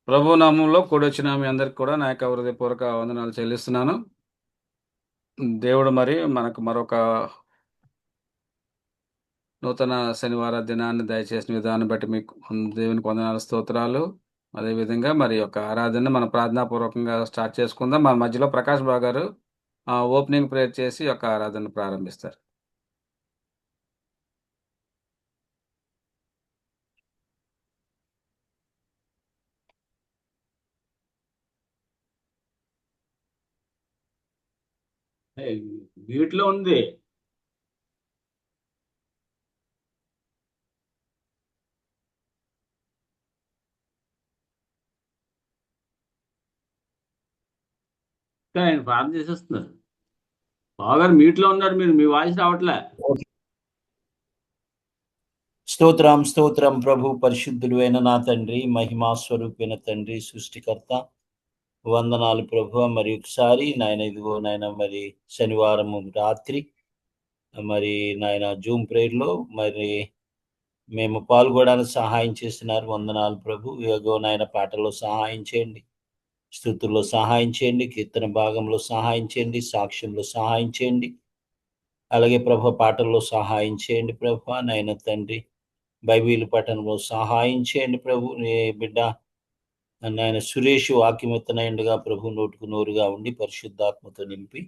ప్రభు నామంలో కూడొచ్చిన మీ అందరికి కూడా నా యొక్క హృదయపూర్వక వందనాలు చెల్లిస్తున్నాను. దేవుడు మరి మనకు మరొక నూతన శనివార దినాన్ని దయచేసిన విధానం బట్టి మీకు దేవునికి వందనాలు, స్తోత్రాలు. అదేవిధంగా మరి యొక్క ఆరాధన మనం ప్రార్థనాపూర్వకంగా స్టార్ట్ చేసుకుందాం. మన మధ్యలో ప్రకాష్ బాబు గారు ఓపెనింగ్ ప్రేయర్ చేసి యొక్క ఆరాధన ప్రారంభిస్తారు. వీటిలో ఉంది. ఆయన ప్రార్థన చేసేస్తున్నారు. బావగారు మీట్లో ఉన్నారు, మీరు మీ వాయిస్ రావట్లే. స్తోత్రం స్తోత్రం. ప్రభు పరిశుద్ధుడు అయిన నా తండ్రి, మహిమా స్వరూపైన తండ్రి, సృష్టికర్త, వందనాలు ప్రభు. మరి ఒకసారి నాయన ఇదిగో నాయన మరి శనివారం రాత్రి మరి నాయన జూమ్ ప్రేయర్లో మరి మేము పాల్గొనడానికి సహాయం చేస్తున్నారు. వందనాలు ప్రభు. ఇదిగో నాయన పాటల్లో సహాయం చేయండి, స్తుతుల్లో సహాయం చేయండి, కీర్తన భాగంలో సహాయం చేయండి, సాక్ష్యంలో సహాయం చేయండి. అలాగే ప్రభు పాటల్లో సహాయం చేయండి ప్రభు. నాయన తండ్రి బైబిల్ పఠనంలో సహాయం చేయండి ప్రభు. నీ బిడ్డ నాయన సురేష్ వాక్యం ఎత్తనైండుగా ప్రభు నోటుకు నోరుగా ఉండి పరిశుద్ధాత్మతో నింపి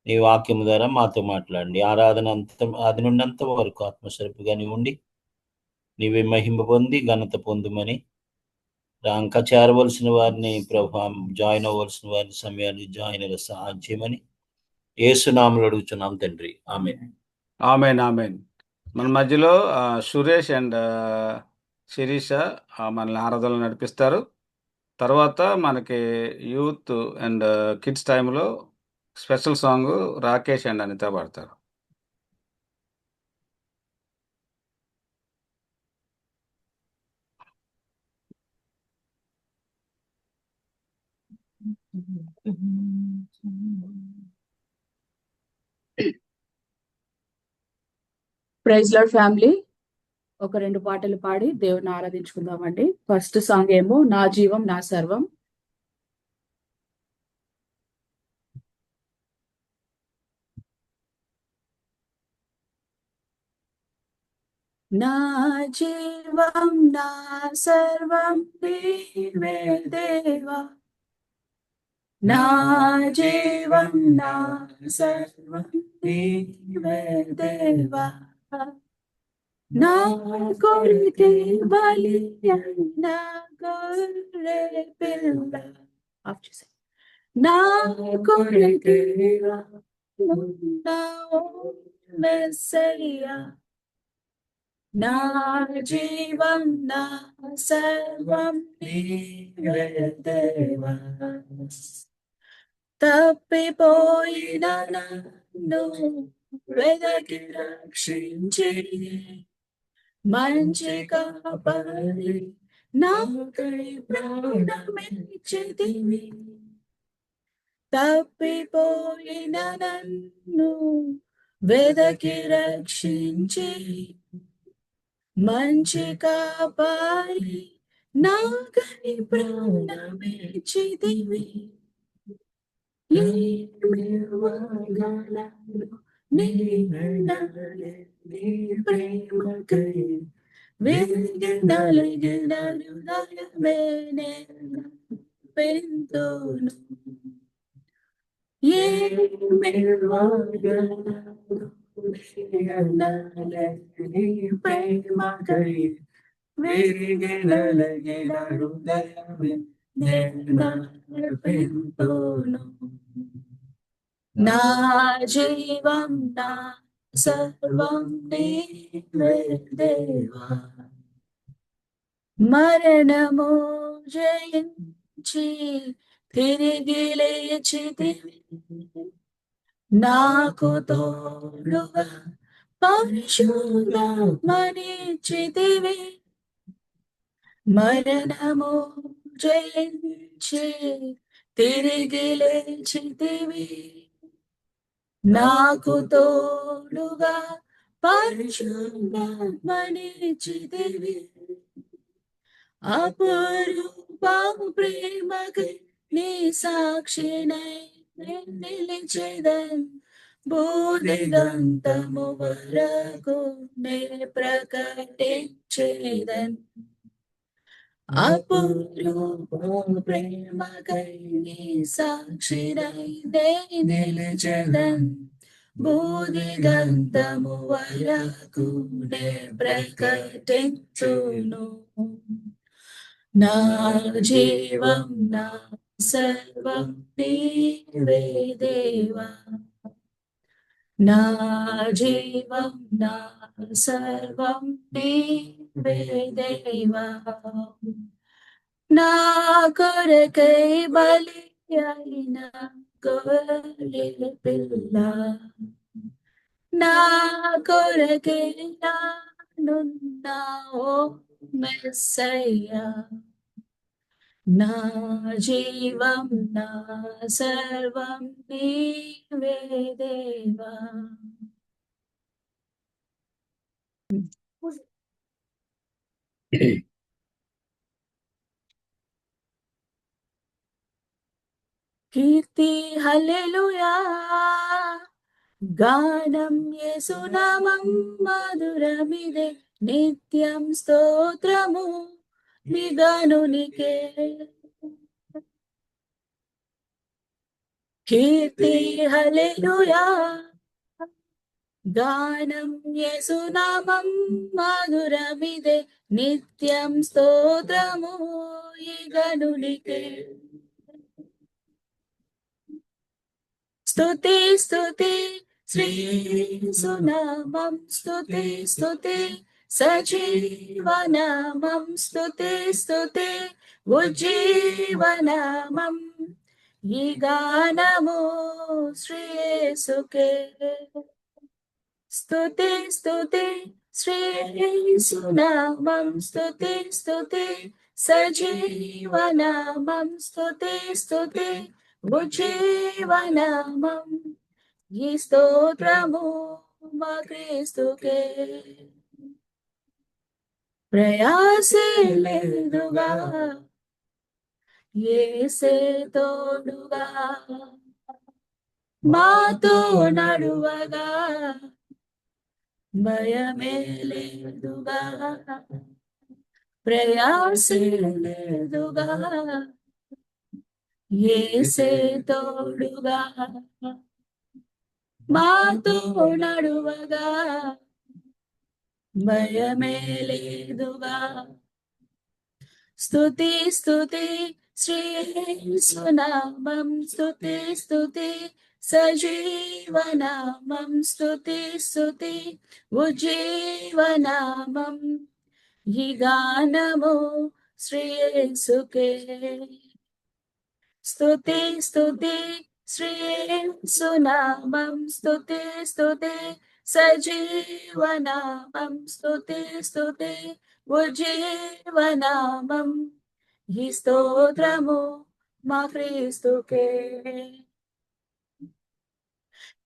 నీ వాక్యం ద్వారా మాతో మాట్లాడండి. ఆరాధన అంత అది నుండంత వరకు ఆత్మస్వరూపుగాని ఉండి నీవే మహిమ పొంది ఘనత పొందుమని, ఇంకా చేరవలసిన వారిని ప్రభు, జాయిన్ అవ్వవలసిన వారిని సమయాన్ని జాయిన్ అయ్యే సహాయం చేయమని యేసునామములో అడుగుతున్నాం తండ్రి. ఆమేన్. ఆమేన్, ఆమేన్. మన మధ్యలో సురేష్ అండ్ శిరీష మనల్ని ఆరాధనలు నడిపిస్తారు. తర్వాత మనకి యూత్ అండ్ కిడ్స్ టైంలో special song Rakesh and Anitha పాడతారు. ప్రైజ్ లార్డ్ ఫ్యామిలీ, ఒక 2 పాటలు పాడి దేవుని ఆరాధించుకుందామండి. ఫస్ట్ సాంగ్ ఏమో నా జీవం నా సర్వం. నా జీవం నా సర్వం నీవే దేవా, నా జీవం నా సర్వం నీవే దేవా, నా కొరికే బలి అయిన గొర్రె పిల్ల, నా కొరికే ఉన్నావు మెస్సయ్యా, నా జీవం నా సర్వం నీవే దేవా, తప్పిపోయిన నన్ను వెదకి రక్షించి మంచి కాపరి నాకై ప్రాణమిచ్చితివి, తప్పిపోయిన నన్ను వెదకి రక్షించి మంచి కాపరి నాకై ప్రాణమిచ్చితివి, ఏమివ్వగలను నీ ప్రేమకై విరిగినలిగిన హృదయమే నేను పెంతును, ఏమివ్వగలను నీ ప్రేమకై విరిగినలిగిన హృదయమే నేను పెంతును, నా జీవం నా సర్వం నీవే దేవా, మరణము జయించి తిరిగి లేచితివి, నాకు తోడుగా పరిశుద్ధాత్మనిచ్చితివి, మరణము జయించి తిరిగి లేచితివి, నాకు తోడుగా పరిశుద్ధాత్మనిచ్చితివి, అపరూపమైన బాహు ప్రేమకై నీ సాక్షినై నిలిచెదన్ బోధిగంతము వరకు నే ప్రకటించేదన్ అపురూపము ప్రేమకై నీ సాక్షినై నిలిచెదన్ బోధిగంతము వరకు నే ప్రకటించును నా జీవం నా సర్వం నీవే దేవా నా జీవం నా సర్వం నీవే దేవా నా కొరకై బలి అయిన గొర్రె పిల్ల నా కొరకై నానున్నావో మెస్సయ్యా నా జీవం నా సర్వం నీవే దేవా కీర్తి హల్లెలూయా గానం యేసునామం మధురమిదే నిత్యం స్తోత్రము నిగనునికే కీర్తి హల్లెలూయా గానం యేసునామం మధురమిదే నిత్యం స్తోత్రము ఇగనునికే స్తుతి స్తుతి శ్రీ సునామం స్తుతి స్తుతి సజీవనామం స్తుతి స్తుతి ఉజ్జీవనామం ఈ గానము శ్రీ యేసుకే స్తుతి స్తుతి శ్రీ సునామం స్తుతి స్తుతి సజీవనామం స్తుతి స్తుతి ఉజ్జీవనామం ఈ స్తోత్రము మా క్రీస్తుకే ప్రయాసే లేదుగా యేసే తోడుగా మాతో నడువగా భయమే లేదుగా ప్రయాసే లేదుగా యేసే తోడుగా మాతో నడువగా భయమే లేదుగా స్తుతి స్తుతి శ్రీ సునామం స్తుతి స్తుతి సజీవనామం స్తుతి స్తుతి ఉజ్జీవనామం ఈ గానము శ్రీ యేసుకే స్తుతి స్తుతి శ్రీ సునామం స్తుతి స్తుతి సజీవనామం స్తుతి స్తుతి ఉజ్జీవనామం ఈ స్తోత్రము మా క్రీస్తుకే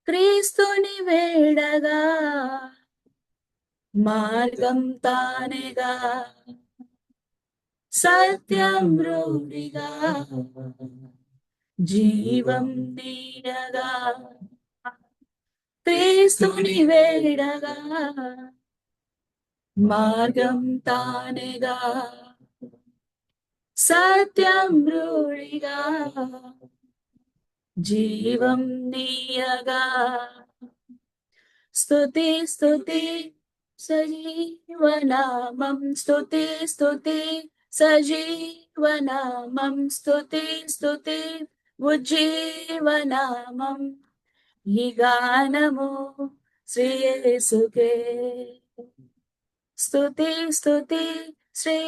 క్రీస్తుని వేడగా మార్గం తానేగా సత్యం రూఢిగా జీవం నీడగా క్రీస్తుని వేడగా మార్గం తానేగా సత్యం రూఢిగా జీవం నీయగా స్తుతి స్తుతి సజీవనామం స్తుతి స్తుతి సజీవనామం స్తుతి స్తుతి ఉజ్జీవనామం ఈ గానము శ్రీ యేసుకే స్తుతి స్తుతి శ్రీ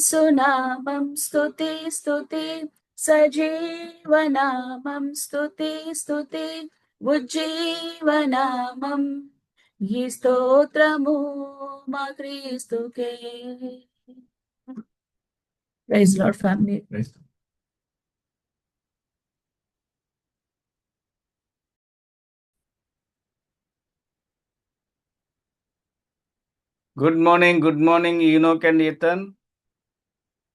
సునామం స్తుతి స్తుతి సజీవనామం స్తుతి స్తుతి ఉజ్జీవనామం ఈ స్తోత్రము మా క్రీస్తుకే praise Lord family good morning, Enoch and Ethan.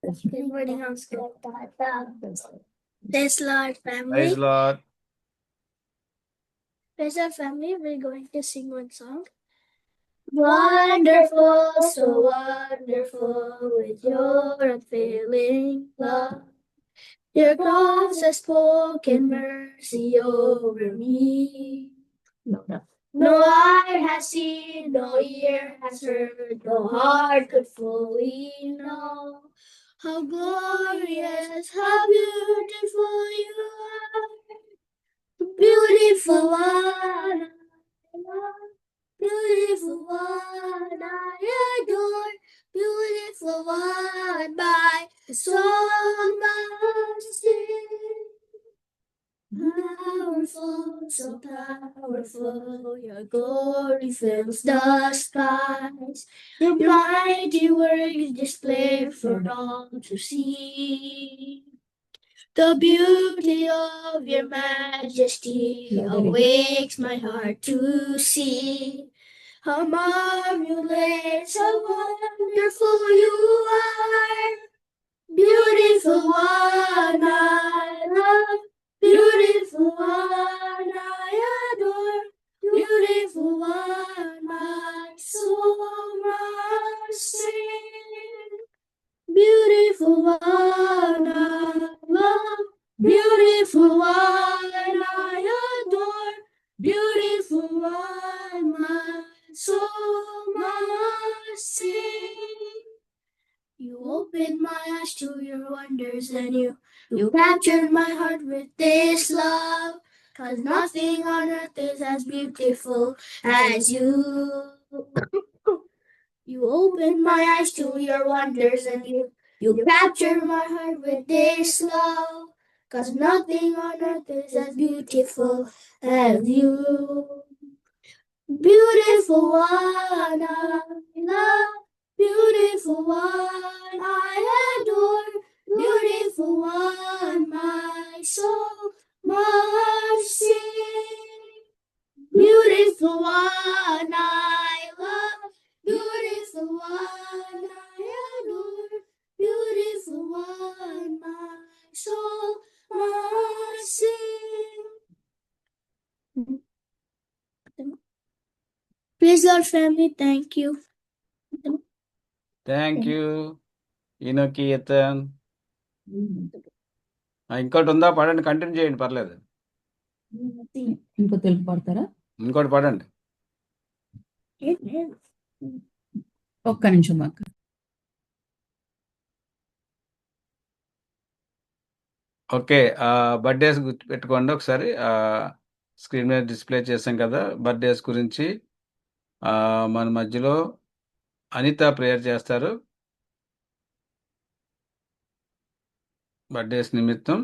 Good morning, Oscar. Praise Lord, family. Praise Lord. Praise Lord, family. We're going to sing one song. Wonderful, so wonderful, with your unfailing love. Your cross has spoken mercy over me. No eye has seen, no ear has heard, no heart could fully know how glorious, how beautiful you are. Beautiful one, I love. Beautiful one, I adore. Beautiful one, my soul must sing. Powerful, so powerful, your glory fills the skies. Your mighty works displayed for all to see. The beauty of your majesty awakes my heart to see. How marvelous, how wonderful you are. Beautiful one, I love. Beautiful one, I adore. Beautiful one, my soul must sing. Beautiful one, I love. Beautiful one, I adore. Beautiful one, my soul must sing. You opened my eyes to your wonders, and you captured my heart with this love. 'Cause nothing on earth is as beautiful as you. You opened my eyes to your wonders, and you captured my heart with this love. 'Cause nothing on earth is as beautiful as you. Beautiful one, I love. Beautiful one, I adore. Beautiful one, my soul must sing. Beautiful one, I love. Beautiful one, I adore. Beautiful one, my soul must sing. Praise Lord, family. Thank you. Thank you ఈనోకి Ethan. ఇంకోటి ఉందా? పాడండి, continue చేయండి, పర్లేదు. ఇంకో తెలుగు పాడతారా? ఇంకోటి పాడండి. ఒక్క నిమిషం మాకు. ఓకే, బర్త్డేస్ గుర్తుపెట్టుకోండి ఒకసారి. స్క్రీన్ మీద డిస్ప్లే చేసాం కదా బర్త్డేస్ గురించి. మన మధ్యలో అనిత ప్రేయర్ చేస్తారు బర్త్డేస్ నిమిత్తం.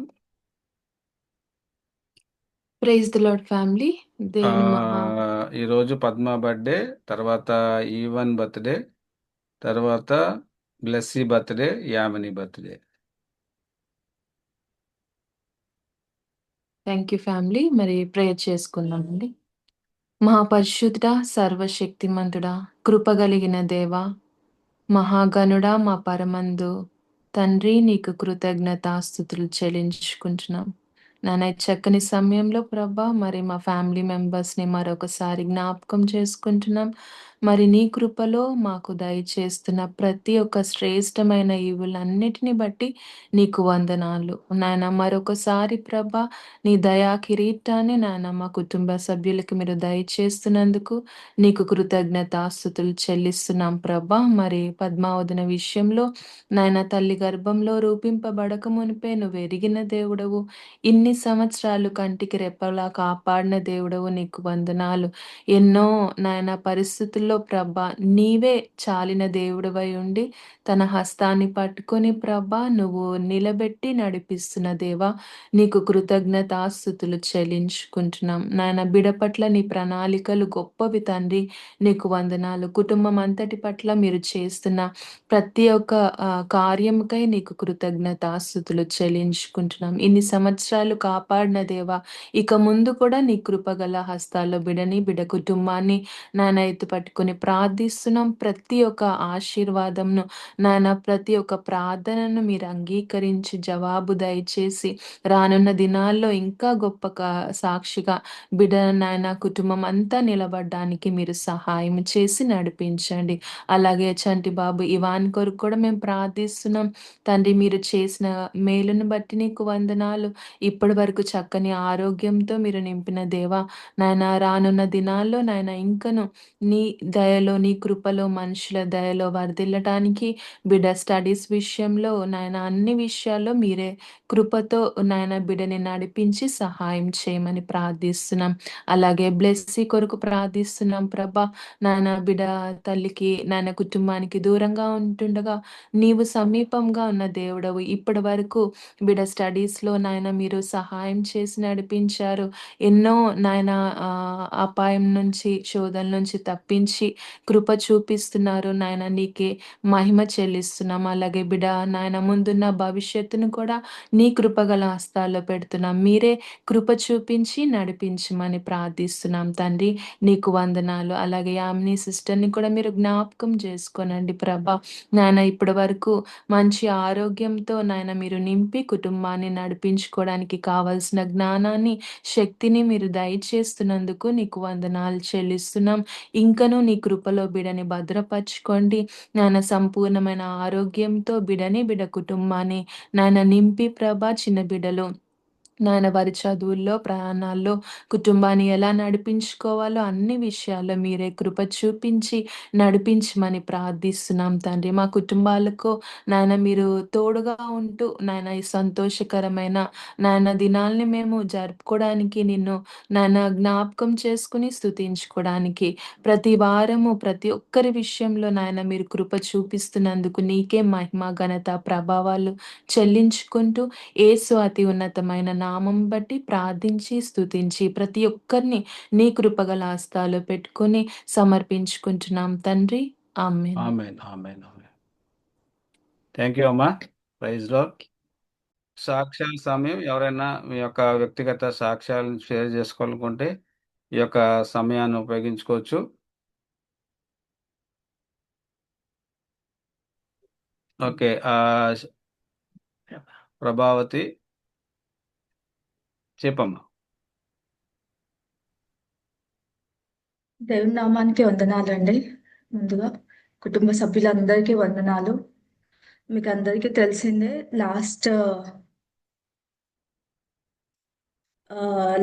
Praise the Lord family. దేవుని ఈరోజు పద్మ బర్త్డే, తర్వాత ఈవన్ బర్త్డే, తర్వాత Blessy birthday, Yamini birthday. Thank you family. మరి ప్రేయర్ చేసుకుందామండి. మహాపరిశుద్ధుడా, సర్వశక్తిమంతుడా, కృపగలిగిన దేవా, మహాగణుడా, మా పరమందు తండ్రి, నీకు కృతజ్ఞతాస్తుతులు చెల్లించుకుంటున్నాం. నాన్న, చక్కని సమయంలో ప్రభా మరి మా ఫ్యామిలీ మెంబర్స్ని మరొకసారి జ్ఞాపకం చేసుకుంటున్నాం. మరి నీ కృపలో మాకు దయచేస్తున్న ప్రతి ఒక్క శ్రేష్టమైన ఈవులన్నిటిని బట్టి నీకు వందనాలు నాయన. మరొకసారి ప్రభా నీ దయా కిరీటాన్ని నాయన మా కుటుంబ సభ్యులకి మీరు దయచేస్తున్నందుకు నీకు కృతజ్ఞతాస్తుతులు చెల్లిస్తున్నాం ప్రభా. మరి పద్మావదన విషయంలో నాయన తల్లి గర్భంలో రూపింపబడక మునిపే నువ్వు ఎరిగిన దేవుడవు, ఇన్ని సంవత్సరాలు కంటికి రెప్పలా కాపాడిన దేవుడవు, నీకు వందనాలు. ఎన్నో నాయన పరిస్థితుల్లో ప్రభా నీవే చాలిన దేవుడవై ఉండి తన హస్తాన్ని పట్టుకొని ప్రభా నువ్వు నిలబెట్టి నడిపిస్తున్న దేవా, నీకు కృతజ్ఞతాస్తుతులు చెల్లించుకుంటున్నాం నాయన. బిడ పట్ల నీ ప్రణాళికలు గొప్పవి తండ్రి, నీకు వందనాలు. కుటుంబం అంతటి పట్ల మీరు చేస్తున్న ప్రతి ఒక్క కార్యముకై నీకు కృతజ్ఞతాస్తుతులు చెల్లించుకుంటున్నాం. ఇన్ని సంవత్సరాలు కాపాడిన దేవా, ఇక ముందు కూడా నీ కృపగల హస్తాల్లో బిడని బిడ కుటుంబాన్ని నాయన ఎత్తు పట్టుకొని పెట్టుకొని ప్రార్థిస్తున్నాం. ప్రతి ఒక్క ఆశీర్వాదంను నాయన ప్రతి ఒక్క ప్రార్థనను మీరు అంగీకరించి జవాబు దయచేసి రానున్న దినాల్లో ఇంకా గొప్ప సాక్షిగా బిడ్డ నాయన కుటుంబం అంతా నిలబడడానికి మీరు సహాయం చేసి నడిపించండి. అలాగే చంటి బాబు ఇవాన్ కొరకు కూడా మేము ప్రార్థిస్తున్నాం. తండ్రి మీరు చేసిన మేలును బట్టి నీకు వందనాలు. ఇప్పటి వరకు చక్కని ఆరోగ్యంతో మీరు నింపిన దేవా నాయన రానున్న దినాల్లో నాయన ఇంకను నీ దయలో నీ కృపలో మనుషుల దయలో వర్ధిల్లటానికి బిడ్డ స్టడీస్ విషయంలో నాయన అన్ని విషయాల్లో మీరే కృపతో నాయన బిడ్డని నడిపించి సహాయం చేయమని ప్రార్థిస్తున్నాం. అలాగే బ్లెస్సీ కొరకు ప్రార్థిస్తున్నాం ప్రభా. నాయన బిడ్డ తల్లికి నాయన కుటుంబానికి దూరంగా ఉంటుండగా నీవు సమీపంగా ఉన్న దేవుడవు. ఇప్పటి వరకు బిడ్డ స్టడీస్లో నాయన మీరు సహాయం చేసి నడిపించారు. ఎన్నో నాయన అపాయం నుంచి శోధన నుంచి తప్పించి కృప చూపిస్తున్నారు నాయన. నీకే మహిమ చెల్లిస్తున్నాం. అలాగే బిడ్డ నాయన ముందున్న భవిష్యత్తును కూడా నీ కృపగల హస్తాల్లో పెడుతున్నాం. మీరే కృప చూపించి నడిపించమని ప్రార్థిస్తున్నాం తండ్రి. నీకు వందనాలు. అలాగే యామిని సిస్టర్ని కూడా మీరు జ్ఞాపకం చేసుకోనండి ప్రభా. నాయన ఇప్పటి వరకు మంచి ఆరోగ్యంతో నాయన మీరు నింపి కుటుంబాన్ని నడిపించుకోవడానికి కావలసిన జ్ఞానాన్ని శక్తిని మీరు దయచేస్తున్నందుకు నీకు వందనాలు చెల్లిస్తున్నాం. ఇంకనూ నీ కృపలో బిడని భద్రపరచుకోండి నాయన. సంపూర్ణమైన ఆరోగ్యంతో బిడని బిడ కుటుంబాన్ని నాయన నింపి ప్రభా. చిన్న బిడ్డలు నాయన వారి చదువుల్లో ప్రయాణాల్లో కుటుంబాన్ని ఎలా నడిపించుకోవాలో అన్ని విషయాల్లో మీరే కృప చూపించి నడిపించమని ప్రార్థిస్తున్నాం తండ్రి. మా కుటుంబాలకు నాయన మీరు తోడుగా ఉంటూ నాయన ఈ సంతోషకరమైన నాయన దినాల్ని మేము జరుపుకోవడానికి నిన్ను నాయన జ్ఞాపకం చేసుకుని స్తుతించుకోవడానికి ప్రతి వారము ప్రతి ఒక్కరి విషయంలో నాయన మీరు కృప చూపిస్తున్నందుకు నీకే మహిమ ఘనత ప్రభావాలు చెల్లించుకుంటూ యేసు అతి ఉన్నతమైన నామం బట్టి ప్రార్థించి స్తుతించి ప్రతి ఒక్కరిని నీ కృపగల హస్తాలు పెట్టుకొని సమర్పించుకుంటున్నాం తండ్రి. Amen. Amen amen amen. Thank you అమ్మా. Praise Lord. సాక్ష్యాల సమయం. ఎవరైనా మీ యొక్క వ్యక్తిగత సాక్ష్యాలను షేర్ చేసుకోవాలనుకుంటే ఈ యొక్క సమయాన్ని ఉపయోగించుకోవచ్చు. ఓకే. ప్రభావతి చెప్పమ్మా. దేవుని నామానికి వందనాలండి. ముందుగా కుటుంబ సభ్యులందరికీ వందనాలు. మీకు అందరికీ తెలిసిందే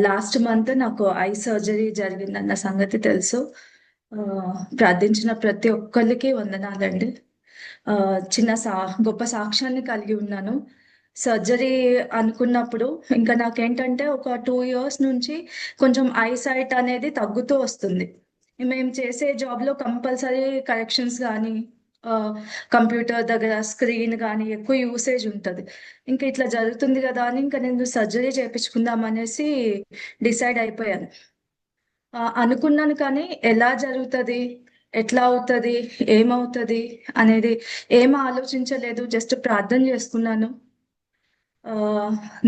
లాస్ట్ మంత్ నాకు ఐ సర్జరీ జరిగిందన్న సంగతి తెలుసు. ప్రార్థించిన ప్రతి ఒక్కరికి వందనాలండి. గొప్ప సాక్ష్యాన్ని కలిగి ఉన్నాను. సర్జరీ అనుకున్నప్పుడు ఇంకా నాకేంటంటే ఒక 2 years నుంచి కొంచెం ఐ సైట్ అనేది తగ్గుతూ వస్తుంది. మేము చేసే జాబ్లో కంపల్సరీ కరెక్షన్స్ కానీ కంప్యూటర్ దగ్గర స్క్రీన్ కానీ ఎక్కువ యూసేజ్ ఉంటుంది. ఇంకా ఇట్లా జరుగుతుంది కదా అని ఇంకా నేను సర్జరీ చేయించుకుందాం అనేసి డిసైడ్ అయిపోయాను. అనుకున్నాను కానీ ఎలా జరుగుతుంది, ఎట్లా అవుతుంది, ఏమవుతుంది అనేది ఏం ఆలోచించలేదు. జస్ట్ ప్రార్థన చేసుకున్నాను.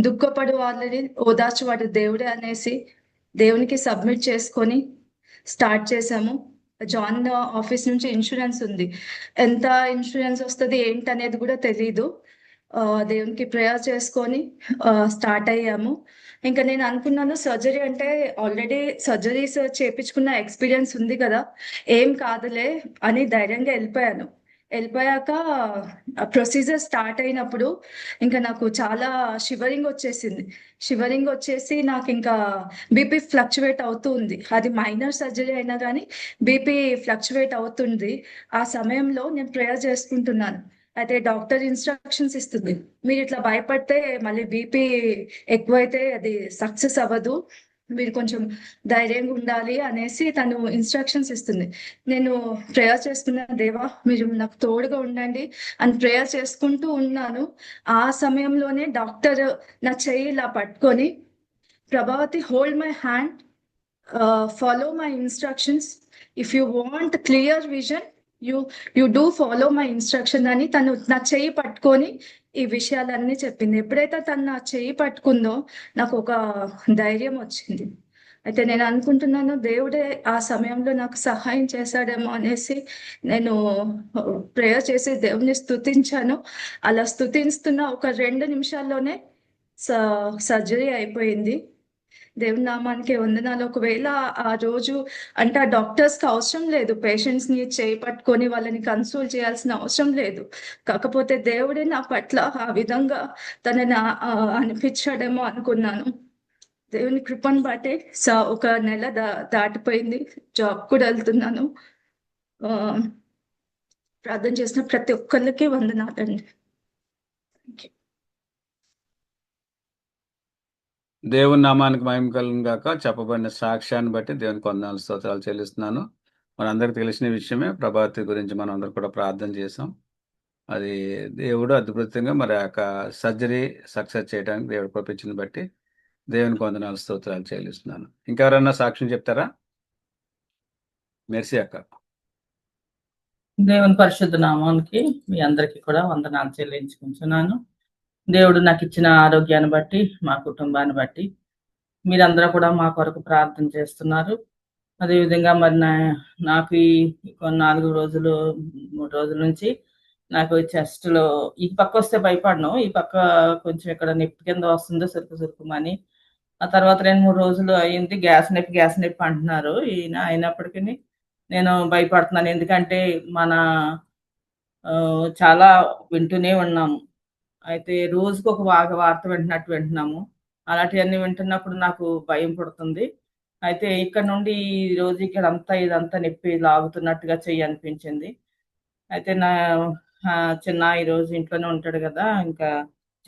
దుఃఖపడు వాళ్ళని ఓదార్చువాడు దేవుడే అనేసి దేవునికి సబ్మిట్ చేసుకొని స్టార్ట్ చేసాము. జాన్ ఆఫీస్ నుంచి ఇన్సూరెన్స్ ఉంది. ఎంత ఇన్సూరెన్స్ వస్తుంది ఏంటి అనేది కూడా తెలీదు. దేవునికి ప్రేయర్ చేసుకొని స్టార్ట్ అయ్యాము. ఇంకా నేను అనుకున్నాను సర్జరీ అంటే ఆల్రెడీ సర్జరీస్ చేయించుకున్న ఎక్స్పీరియన్స్ ఉంది కదా, ఏం కాదులే అని ధైర్యంగా వెళ్ళిపోయాక ప్రొసీజర్ స్టార్ట్ అయినప్పుడు ఇంకా నాకు చాలా షివరింగ్ వచ్చేసి నాకు ఇంకా బీపీ ఫ్లక్చువేట్ అవుతుంది. అది మైనర్ సర్జరీ అయినా కానీ బీపీ ఫ్లక్చువేట్ అవుతుంది. ఆ సమయంలో నేను ప్రేయర్ చేసుకుంటున్నాను. అయితే డాక్టర్ ఇన్స్ట్రక్షన్స్ ఇస్తుంది, మీరు ఇట్లా భయపడితే మళ్ళీ బీపీ ఎక్కువైతే అది సక్సెస్ అవ్వదు, మీరు కొంచెం ధైర్యంగా ఉండాలి అనేసి తను ఇన్స్ట్రక్షన్స్ ఇస్తుంది. నేను ప్రేయర్ చేసుకున్న దేవా మీరు నాకు తోడుగా ఉండండి అని ప్రేయర్ చేసుకుంటూ ఉన్నాను. ఆ సమయంలోనే డాక్టర్ నా చెయ్యి ఇలా పట్టుకొని, Prabhavati hold my hand, follow my instructions, if you want clear vision you do follow my instruction అని తను నా చెయ్యి పట్టుకొని ఈ విషయాలన్నీ చెప్పింది. ఎప్పుడైతే తను నా చెయ్యి పట్టుకుందో నాకు ఒక ధైర్యం వచ్చింది. అయితే నేను అనుకుంటున్నాను దేవుడే ఆ సమయంలో నాకు సహాయం చేశాడేమో అనేసి నేను ప్రేయర్ చేసి దేవుని స్తుతించాను. అలా స్తుతిస్తున్న ఒక 2 నిమిషాల్లోనే సర్జరీ అయిపోయింది. దేవుని నామానికి వందనాలు. ఒకవేళ ఆ రోజు అంటే ఆ డాక్టర్స్కి అవసరం లేదు పేషెంట్స్ని చేయి పట్టుకొని వాళ్ళని కన్సోల్ చేయాల్సిన అవసరం లేదు. కాకపోతే దేవుడే నా పట్ల ఆ విధంగా తనని అనిపించాడేమో అనుకున్నాను. దేవుని కృపను బట్టి ఒక నెల దాటిపోయింది. జాబ్ కూడా వెళ్తున్నాను. ప్రార్థన చేసిన ప్రతి ఒక్కరికి వందనాలండి. దేవుని నామానికి మహిమ కలుగును గాక. చెప్పబడిన సాక్ష్యాన్ని బట్టి దేవునికి వందనాలు స్తోత్రాలు చెల్లిస్తున్నాను. మనందరికి తెలిసిన విషయమే. ప్రభావతి గురించి మనం అందరం కూడా ప్రార్థన చేసాం. అది దేవుడు అద్భుతంగా మరి ఆ యొక్క సర్జరీ సక్సెస్ చేయడానికి దేవుడు పంపించింది బట్టి దేవునికి వందనాలు స్తోత్రాలు చెల్లిస్తున్నాను. ఇంకెవరన్నా సాక్ష్యం చెప్తారా? మెర్సీ అక్క. దేవుని పరిశుద్ధ నామానికి మీ అందరికీ కూడా వందనాలు చెల్లించుకుంటున్నాను. దేవుడు నాకు ఇచ్చిన ఆరోగ్యాన్ని బట్టి, మా కుటుంబాన్ని బట్టి మీరందరూ కూడా మా కొరకు ప్రార్థన చేస్తున్నారు. అదేవిధంగా మరి నాకు ఈ 4 రోజులు 3 రోజుల నుంచి నాకు చెస్ట్లో ఈ పక్క వస్తే భయపడను, ఈ పక్క కొంచెం ఇక్కడ నొప్పి కింద వస్తుందో సురుకుమని. ఆ తర్వాత 2-3 రోజులు అయింది గ్యాస్ నొప్పి అంటున్నారు. అయినప్పటికీ నేను భయపడుతున్నాను. ఎందుకంటే మన చాలా వింటూనే ఉన్నాము. అయితే రోజుకు ఒక వార్త వింటున్నాము. అలాంటివన్నీ వింటున్నప్పుడు నాకు భయం పుడుతుంది. అయితే ఇక్కడ నుండి ఈ రోజు ఇదంతా నొప్పి లాగుతున్నట్టుగా చెయ్యి అనిపించింది. అయితే నా చిన్న ఈరోజు ఇంట్లోనే ఉంటాడు కదా, ఇంకా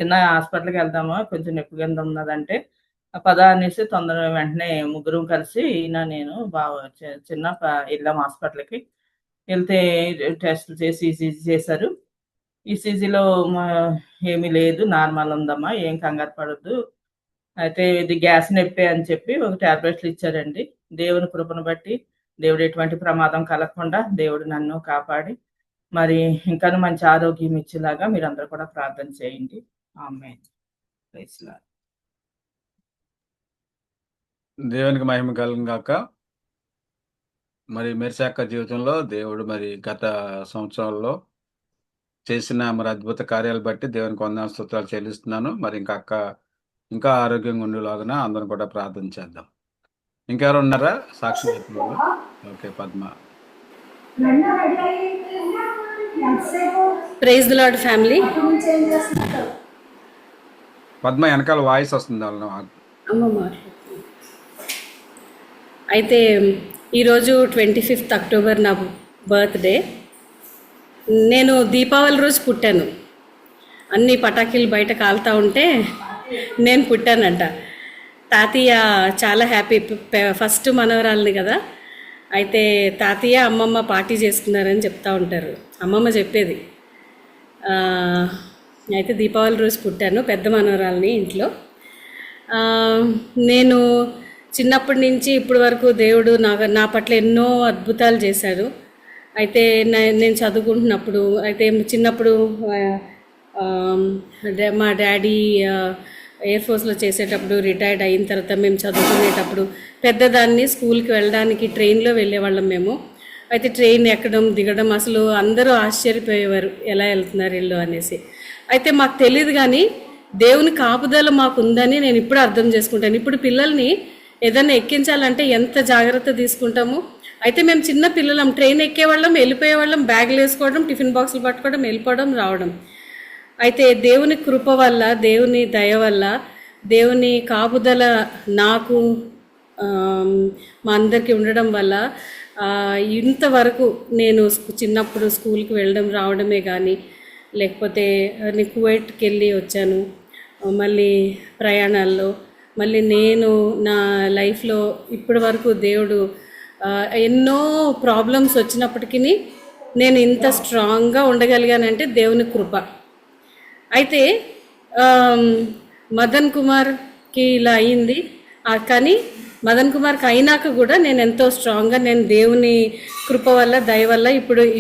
చిన్న హాస్పిటల్కి వెళ్దామా, కొంచెం నొప్పి కింద ఉన్నదంటే పద అనేసి తొందరగా వెంటనే ముగ్గురం కలిసి నేను చిన్న వెళ్ళాం హాస్పిటల్కి. వెళ్తే టెస్ట్లు చేసి ఈసీజీ చేశారు. ఈసీజీలో ఏమీ లేదు, నార్మల్ ఉందమ్మా, ఏం కంగారు పడద్దు, అయితే ఇది గ్యాస్ నొప్పి అని చెప్పి ఒక టాబ్లెట్లు ఇచ్చారండి. దేవుని కృపను బట్టి దేవుడు ఎటువంటి ప్రమాదం కలగకుండా దేవుడు నన్ను కాపాడి మరి ఇంకా మంచి ఆరోగ్యం ఇచ్చేలాగా మీరందరూ కూడా ప్రార్థన చేయండి. ఆమేన్. Praise Lord. దేవునికి మహిమ కలుగును గాక. మరి మెర్సీ అక్క జీవితంలో దేవుడు మరి గత సంవత్సరాల్లో చేసిన మరి అద్భుత కార్యాలు బట్టి దేవునికి వందనాలు స్తోత్రాలు చెల్లిస్తున్నాను. మరి ఇంకా ఆరోగ్యంగా ఉండేలాగా అందరం కూడా ప్రార్థన చేద్దాం. ఇంకెవరు ఉన్నారా సాక్షి చెప్పిన? Okay, Padma. Praise the Lord family. Padma వెనకాల వాయిస్ వస్తుంది. అయితే ఈరోజు 25th అక్టోబర్ నా బర్త్డే. నేను దీపావళి రోజు పుట్టాను. అన్ని పటాకీలు బయట కాలుతూ ఉంటే నేను పుట్టానంట. తాతయ్య చాలా హ్యాపీ, ఫస్ట్ మనవరాలిని కదా. అయితే తాతయ్య అమ్మమ్మ పార్టీ చేసుకున్నారని చెప్తూ ఉంటారు, అమ్మమ్మ చెప్పేది. అయితే దీపావళి రోజు పుట్టాను, పెద్ద మనవరాలిని ఇంట్లో. నేను చిన్నప్పటి నుంచి ఇప్పటి వరకు దేవుడు నా పట్ల ఎన్నో అద్భుతాలు చేశాడు. అయితే నేను చదువుకుంటున్నప్పుడు, అయితే చిన్నప్పుడు మా డాడీ ఎయిర్ ఫోర్స్లో చేసేటప్పుడు, రిటైర్డ్ అయిన తర్వాత మేము చదువుకునేటప్పుడు పెద్దదాన్ని స్కూల్కి వెళ్ళడానికి ట్రైన్లో వెళ్ళేవాళ్ళం మేము. అయితే ట్రైన్ ఎక్కడం దిగడం అసలు అందరూ ఆశ్చర్యపోయేవారు, ఎలా వెళ్తున్నారు వీళ్ళు అనేసి. అయితే మాకు తెలియదు, కానీ దేవుని కాపుదల మాకు ఉందని నేను ఇప్పుడు అర్థం చేసుకుంటాను. ఇప్పుడు పిల్లల్ని ఏదైనా ఎక్కించాలంటే ఎంత జాగ్రత్త తీసుకుంటాము. అయితే మేము చిన్న పిల్లలం, ట్రైన్ ఎక్కేవాళ్ళం, వెళ్ళిపోయేవాళ్ళం, బ్యాగులు వేసుకోవడం, టిఫిన్ బాక్సులు పట్టుకోవడం, వెళ్ళిపోవడం, రావడం. అయితే దేవుని కృప వల్ల, దేవుని దయ వల్ల, దేవుని కాపుదల నాకు మా అందరికీ ఉండడం వల్ల ఇంతవరకు నేను చిన్నప్పుడు స్కూల్కి వెళ్ళడం రావడమే కానీ, లేకపోతే నేను కువైట్కి వెళ్ళి వచ్చాను, మళ్ళీ ప్రయాణాల్లో, మళ్ళీ నేను నా లైఫ్లో ఇప్పటి వరకు దేవుడు ఎన్నో ప్రాబ్లమ్స్ వచ్చినప్పటికీ నేను ఇంత స్ట్రాంగ్గా ఉండగలిగానంటే దేవుని కృప. అయితే మదన్ కుమార్కి ఇలా అయింది, కానీ మదన్ కుమార్కి అయినాక కూడా నేను ఎంతో స్ట్రాంగ్గా, నేను దేవుని కృప వల్ల, దయ వల్ల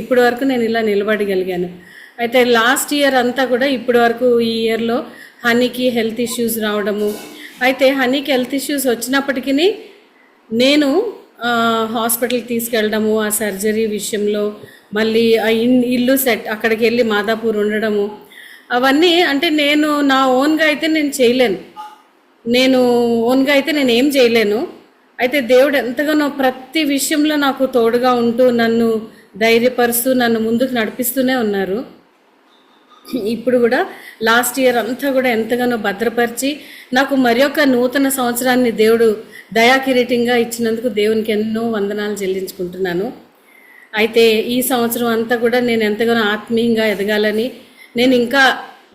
ఇప్పుడు వరకు నేను ఇలా నిలబడగలిగాను. అయితే లాస్ట్ ఇయర్ అంతా కూడా ఇప్పటి వరకు ఈ ఇయర్లో హనీకి హెల్త్ ఇష్యూస్ రావడము. అయితే హనీకి హెల్త్ ఇష్యూస్ వచ్చినప్పటికీ నేను హాస్పిటల్కి తీసుకెళ్ళడము, ఆ సర్జరీ విషయంలో మళ్ళీ ఆ ఇల్లు సెట్ అక్కడికి వెళ్ళి మాదాపూర్ ఉండడము, అవన్నీ అంటే నేను నా ఓన్గా అయితే నేను చేయలేను. నేను ఏం చేయలేను. అయితే దేవుడు ఎంతగానో ప్రతి విషయంలో నాకు తోడుగా ఉంటూ నన్ను ధైర్యపరుస్తూ నన్ను ముందుకు నడిపిస్తూనే ఉన్నారు. ఇప్పుడు కూడా లాస్ట్ ఇయర్ అంతా కూడా ఎంతగానో భద్రపరిచి నాకు మరి ఒక నూతన సంవత్సరాన్ని దేవుడు దయాకిరీటంగా ఇచ్చినందుకు దేవునికి ఎన్నో వందనాలు చెల్లించుకుంటున్నాను. అయితే ఈ సంవత్సరం అంతా కూడా నేను ఎంతగానో ఆత్మీయంగా ఎదగాలని, నేను ఇంకా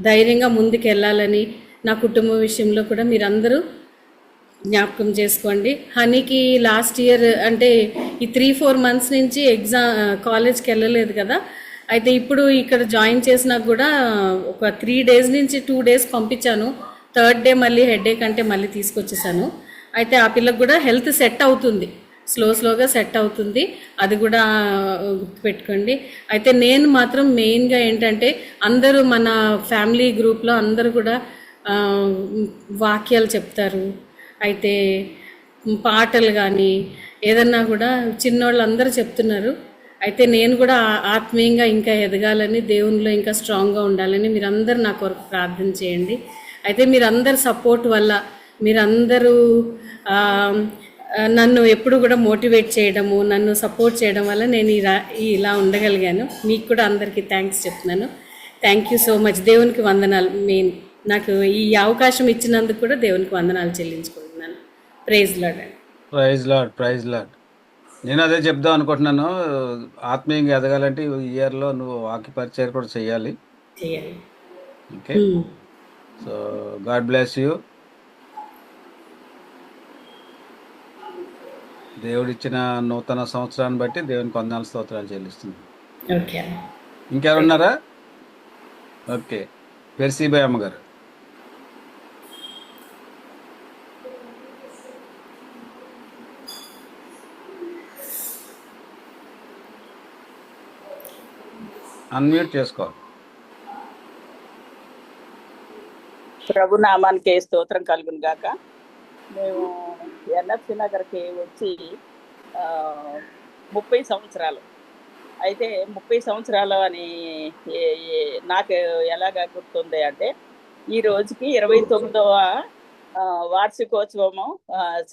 ధైర్యంగా ముందుకు వెళ్ళాలని, నా కుటుంబం విషయంలో కూడా మీరందరూ జ్ఞాపకం చేసుకోండి. హనీకి లాస్ట్ ఇయర్ అంటే ఈ 3-4 months నుంచి కాలేజ్కి వెళ్ళలేదు కదా. అయితే ఇప్పుడు ఇక్కడ జాయిన్ చేసినాక కూడా ఒక 3 days నుంచి 2 days పంపించాను. 3rd day మళ్ళీ హెడేక్ అంటే మళ్ళీ తీసుకొచ్చేసాను. అయితే ఆ పిల్లకి కూడా హెల్త్ సెట్ అవుతుంది, స్లోగా సెట్ అవుతుంది, అది కూడా గుర్తుపెట్టుకోండి. అయితే నేను మాత్రం మెయిన్గా ఏంటంటే అందరూ మన ఫ్యామిలీ గ్రూప్లో అందరూ కూడా వాక్యాలు చెప్తారు, అయితే పాటలు కానీ ఏదన్నా కూడా చిన్నోళ్ళు అందరూ చెప్తున్నారు. అయితే నేను కూడా ఆత్మీయంగా ఇంకా ఎదగాలని, దేవునిలో ఇంకా స్ట్రాంగ్గా ఉండాలని మీరందరూ నా కొరకు ప్రార్థన చేయండి. అయితే మీరందరు సపోర్ట్ వల్ల, మీరందరూ నన్ను ఎప్పుడు కూడా మోటివేట్ చేయడము, నన్ను సపోర్ట్ చేయడం వల్ల నేను ఇలా ఉండగలిగాను. మీకు కూడా అందరికీ థ్యాంక్స్ చెప్తున్నాను. Thank you so much. దేవునికి వందనాలు. నాకు ఈ అవకాశం ఇచ్చినందుకు కూడా దేవునికి వందనాలు చెల్లించుకుంటున్నాను. ప్రైజ్ లార్డ్ అండి. Praise Lord. నేను అదే చెప్దాం అనుకుంటున్నాను. ఆత్మీయంగా ఎదగాలంటే ఈ ఇయర్లో నువ్వు వాక్య పరిచయం కూడా చేయాలి. Okay, so God bless you. దేవుడిచ్చిన నూతన సంవత్సరాన్ని బట్టి దేవునికి వందనాలు స్తోత్రాలు చెల్లిస్తుంది. ఓకే, ఇంకెవరున్నారా? ఓకే, పెర్సీబాయ్ అమ్మగారు. అన్మ్యూట్ చేసుకో. ప్రభు నామానికి స్తోత్రం కలుగును గాక. మేము ఎన్ఎఫ్సి నగర్కి వచ్చి 30 సంవత్సరాలు. అయితే 30 సంవత్సరాలు అని నాకు ఎలాగా గుర్తుంది అంటే, ఈ రోజుకి 29వ వార్షికోత్సవము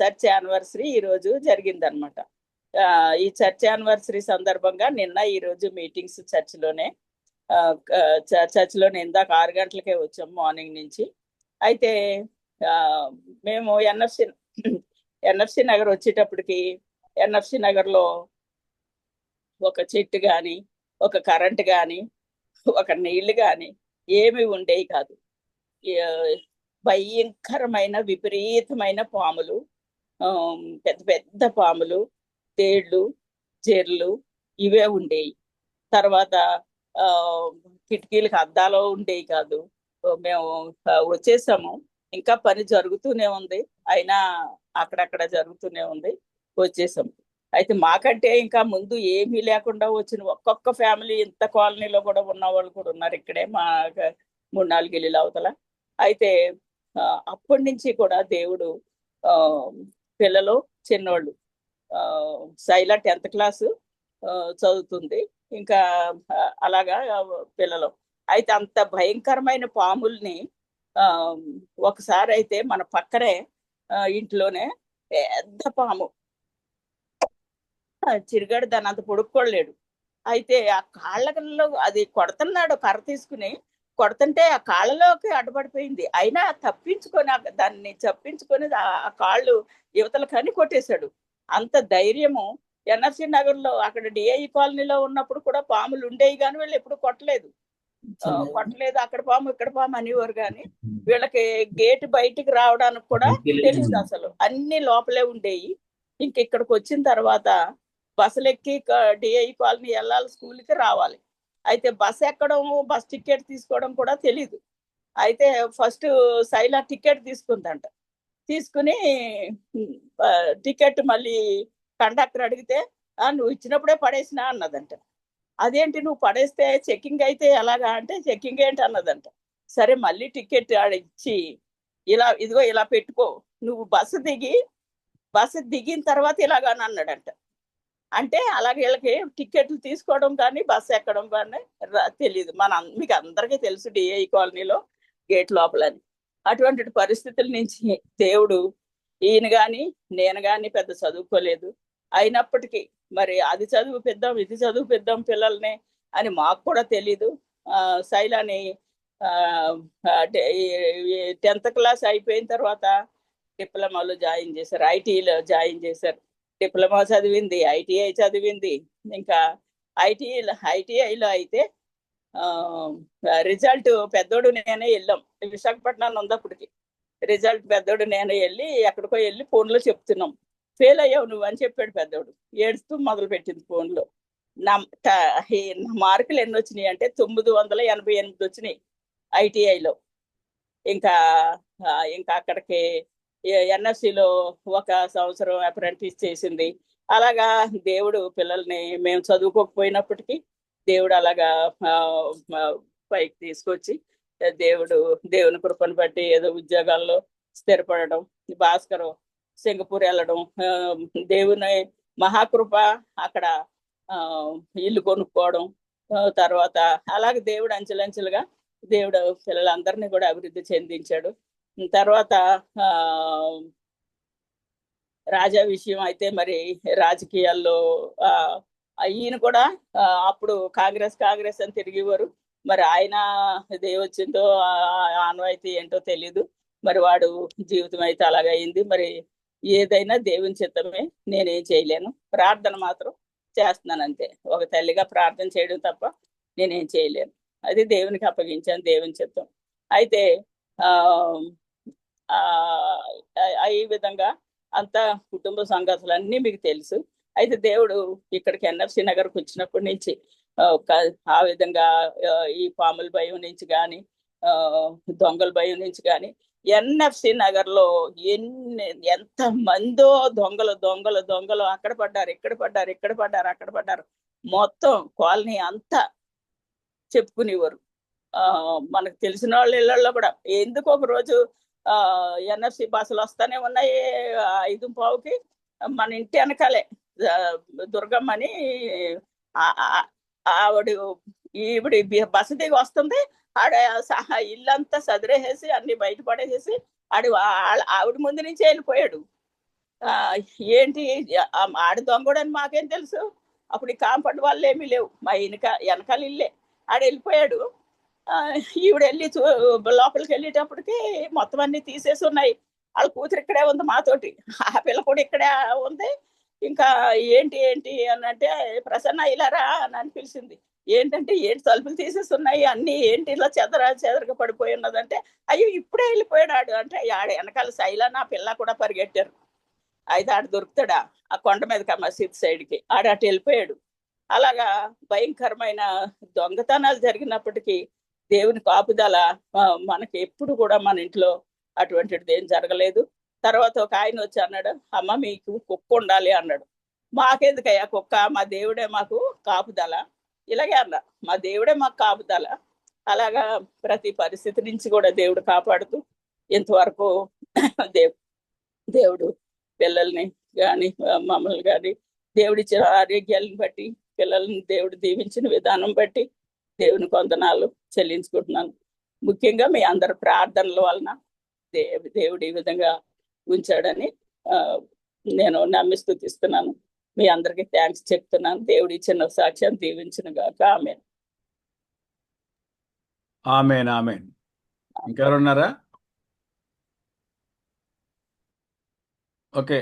చర్చ్ యానివర్సరీ ఈరోజు జరిగిందనమాట. ఈ చర్చ్ యానివర్సరీ సందర్భంగా నిన్న ఈరోజు మీటింగ్స్ చర్చిలోనే ఇందాక 6 గంటలకే వచ్చాం మార్నింగ్ నుంచి. అయితే మేము ఎన్ఎఫ్సి నగర్ వచ్చేటప్పటికి ఎన్ఎఫ్సి నగర్లో ఒక చెట్టు కానీ, ఒక కరెంట్ కానీ, ఒక నీళ్లు కానీ ఏమి ఉండేవి కాదు. భయంకరమైన విపరీతమైన పాములు, పెద్ద పెద్ద పాములు, తేళ్లు, జెర్లు ఇవే ఉండేవి. తర్వాత కిటికీలకు అద్దాలు ఉండేవి కాదు. మేము వచ్చేసాము, ఇంకా పని జరుగుతూనే ఉంది, అయినా అక్కడక్కడ జరుగుతూనే ఉంది, వచ్చేసాము. అయితే మాకంటే ఇంకా ముందు ఏమీ లేకుండా వచ్చిన ఒక్కొక్క ఫ్యామిలీ ఇంత కాలనీలో కూడా ఉన్న వాళ్ళు కూడా ఉన్నారు ఇక్కడే, మా 3-4 ఇల్లుల అవతల. అయితే అప్పటి నుంచి కూడా దేవుడు పిల్లలు చిన్నోళ్ళు, శైల 10th క్లాసు చదువుతుంది, ఇంకా అలాగా పిల్లలు. అయితే అంత భయంకరమైన పాముల్ని ఒకసారి అయితే మన పక్కనే ఇంట్లోనే పెద్ద పాము, చిరిగాడు దాన్ని అంత పొడుక్కోలేడు. అయితే ఆ కాళ్ళలో అది కొడుతున్నాడు, కర్ర తీసుకుని కొడుతుంటే ఆ కాళ్ళలోకి అడ్డుపడిపోయింది. అయినా దాన్ని తప్పించుకొని ఆ కాళ్ళు యువతల కని కొట్టేశాడు. అంత ధైర్యము. ఎన్ఎఫ్సి నగర్లో అక్కడ డిఐ కాలనీలో ఉన్నప్పుడు కూడా పాములు ఉండేవి కానీ వీళ్ళు ఎప్పుడు కొట్టలేదు. అక్కడ పాము ఇక్కడ పాము అనేవారు కానీ వీళ్ళకి గేట్ బయటికి రావడానికి కూడా తెలియదు అసలు, అన్ని లోపలే ఉండేవి. ఇక్కడికి వచ్చిన తర్వాత బస్సులు ఎక్కి డిఐ కాలనీ వెళ్ళాలి, స్కూల్కి రావాలి. అయితే బస్సు ఎక్కడం, బస్ టికెట్ తీసుకోవడం కూడా తెలీదు. అయితే ఫస్ట్ శైల టికెట్ తీసుకుందంట. తీసుకుని టికెట్ మళ్ళీ కండక్టర్ అడిగితే నువ్వు ఇచ్చినప్పుడే పడేసినా అన్నదంట. అదేంటి నువ్వు పడేస్తే చెక్కింగ్ అయితే ఎలాగా అంటే, చెక్కింగ్ ఏంటి అన్నదంట. సరే మళ్ళీ టికెట్ ఇచ్చి ఇదిగో ఇలా పెట్టుకో, నువ్వు బస్సు దిగి బస్సు దిగిన తర్వాత ఇలాగని అన్నాడంట. అంటే అలాగే వీళ్ళకి టికెట్లు తీసుకోవడం కానీ బస్సు ఎక్కడం కానీ తెలియదు. మీకు అందరికీ తెలుసు డిఐ కాలనీలో గేట్ లోపలని. అటువంటి పరిస్థితుల నుంచి దేవుడు ఈయన కానీ నేను కానీ పెద్ద చదువుకోలేదు, అయినప్పటికీ మరి అది చదువుపిద్దాం ఇది చదువుపిద్దాం పిల్లల్ని అని మాకు కూడా తెలీదు. శైలాని 10th క్లాస్ అయిపోయిన తర్వాత డిప్లొమాలో జాయిన్ చేశారు, ఐటీలో జాయిన్ చేశారు. డిప్లొమా చదివింది, ఐటీఐ చదివింది. ఇంకా ఐటీఐలో అయితే రిజల్ట్ పెద్దోడు నేనే వెళ్ళాం, విశాఖపట్నం ఉన్నప్పటికి రిజల్ట్ పెద్దోడు నేనే వెళ్ళి ఎక్కడికో వెళ్ళి ఫోన్లో చెప్తున్నాం. ఫెయిల్ అయ్యావు నువ్వు అని చెప్పాడు పెద్దోడు. ఏడుస్తూ మొదలు పెట్టింది ఫోన్లో. నా మార్కులు ఎన్ని వచ్చినాయి అంటే 988 వచ్చినాయి ఐటీఐలో. ఇంకా అక్కడికి ఎన్ఎఫ్సిలో 1 సంవత్సరం అప్రెంటిస్ చేసింది. అలాగా దేవుడు పిల్లల్ని మేము చదువుకోకపోయినప్పటికీ దేవుడు అలాగా పైకి తీసుకొచ్చి దేవుని కృపను బట్టి ఏదో ఉద్యోగాల్లో స్థిరపడడం, భాస్కర్ సింగపూర్ వెళ్ళడం, దేవుని మహాకృప అక్కడ ఇల్లు కొనుక్కోవడం. తర్వాత అలాగే దేవుడు అంచెలంచెలుగా దేవుడు పిల్లలందరినీ కూడా అభివృద్ధి చెందించాడు. తర్వాత రాజా విషయం అయితే మరి రాజకీయాల్లో ఈయన కూడా అప్పుడు కాంగ్రెస్ అని తిరిగేవారు. మరి ఆయన దేవొచ్చిందో ఆనవాయితీ ఏంటో తెలీదు. మరి వాడు జీవితం అయితే అలాగయింది. మరి ఏదైనా దేవుని చిత్తమే, నేనేం చేయలేను. ప్రార్థన మాత్రం చేస్తున్నాను అంతే. ఒక తల్లిగా ప్రార్థన చేయడం తప్ప నేనేం చేయలేను. అది దేవునికి అప్పగించాను, దేవుని చిత్తం. అయితే ఈ విధంగా అంతా కుటుంబ సంగతులు అన్నీ మీకు తెలుసు. అయితే దేవుడు ఇక్కడికి ఎన్ఎఫ్సి నగర్కి వచ్చినప్పటి నుంచి ఆ విధంగా ఈ పాముల భయం నుంచి కానీ దొంగల భయం నుంచి కానీ ఎన్ఎఫ్సి నగర్లో ఎంత మందో దొంగలు అక్కడ పడ్డారు, ఇక్కడ పడ్డారు మొత్తం కాలనీ అంతా చెప్పుకునేవారు. మనకు తెలిసిన వాళ్ళ ఇళ్లలో కూడా ఎందుకు ఒక రోజు ఎన్ఎఫ్సి బస్సులు వస్తానే ఉన్నాయి 5:15కి. మన ఇంటి వెనకాలే దుర్గమ్మని ఈవిడ బస్సు దిగి వస్తుంది. ఇల్లంతా సదిరేసేసి అన్ని బయట పడేసేసి ఆవిడ ముందు నుంచి వెళ్ళిపోయాడు. ఏంటి ఆడి దొంగడని మాకేం తెలుసు. అప్పుడు ఈ కాంపౌండ్ వాళ్ళు ఏమీ లేవు, మా వెనకాల ఇల్లే. ఆడ వెళ్ళిపోయాడు. ఈవిడ వెళ్ళి లోపలికి వెళ్ళేటప్పటికి మొత్తం అన్ని తీసేసి ఉన్నాయి. వాళ్ళ కూతురు ఇక్కడే ఉంది మాతోటి, ఆ పిల్ల కూడా ఇక్కడే ఉంది. ఇంకా ఏంటి అని అంటే ప్రసన్న ఇలారా అని పిలిచింది. ఏంటంటే తలుపులు తీసేస్తున్నాయి అన్ని, ఏంటి ఇలా చెదరగా పడిపోయి ఉన్నదంటే అయ్యో ఇప్పుడే వెళ్ళిపోయాడు అంటే ఆడ వెనకాల శైల నా పిల్ల కూడా పరిగెట్టారు. అయితే ఆడ దొరుకుతాడా ఆ కొండ మీద మసీద్ సైడ్కి, అటు వెళ్ళిపోయాడు. అలాగా భయంకరమైన దొంగతనాలు జరిగినప్పటికీ దేవుని కాపుదల మనకి ఎప్పుడు కూడా మన ఇంట్లో అటువంటిది ఏం జరగలేదు. తర్వాత ఒక ఆయన వచ్చి అన్నాడు, అమ్మ మీకు కుక్క ఉండాలి అన్నాడు. మాకెందుకయ్యా కుక్క, మా దేవుడే మాకు కాపుదల. ఇలాగే అన్నా, మా దేవుడే మాకు కాపుదల. అలాగా ప్రతి పరిస్థితి నుంచి కూడా దేవుడు కాపాడుతూ ఇంతవరకు దేవుడు పిల్లల్ని కానీ మమ్మల్ని కానీ దేవుడిచ్చిన ఆరోగ్యాలను బట్టి పిల్లల్ని దేవుడు దీవించిన విధానం బట్టి దేవుని వందనాలు చెల్లించుకుంటున్నాను. ముఖ్యంగా మీ అందరి ప్రార్థనల వలన దేవుడు ఈ విధంగా ఉంచాడని నేను నమ్మి స్తుతిస్తున్నాను. మీ అందరికీ థ్యాంక్స్ చెప్తున్నాను. దేవుడి ఇచ్చిన సాక్ష్యం దీవించిన గాక. ఆమేన్. ఆమేన్. ఆమేన్. ఇంకెవరున్నారా? ఓకే.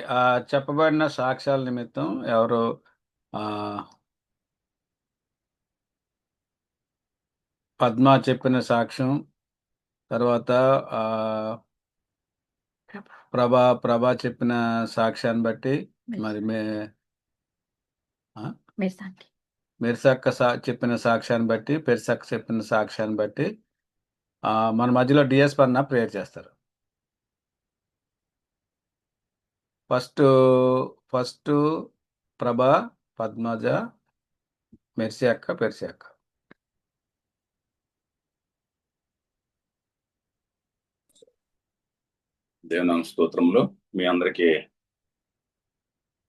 చెప్పబడిన సాక్ష్యాల నిమిత్తం ఎవరు పద్మ చెప్పిన సాక్ష్యం, తర్వాత ప్రభా చెప్పిన సాక్ష్యాన్ని బట్టి మరి మెర్సక్క చెప్పిన సాక్ష్యాన్ని బట్టి, పెర్సక్క చెప్పిన సాక్ష్యాన్ని బట్టి మన మధ్యలో డిఎస్ పన్న ప్రేయర్ చేస్తారు. ఫస్ట్ ప్రభా, పద్మజ, మెర్సి అక్క, పెర్సి అక్క. దేవుని స్తోత్రంలో మీ అందరికీ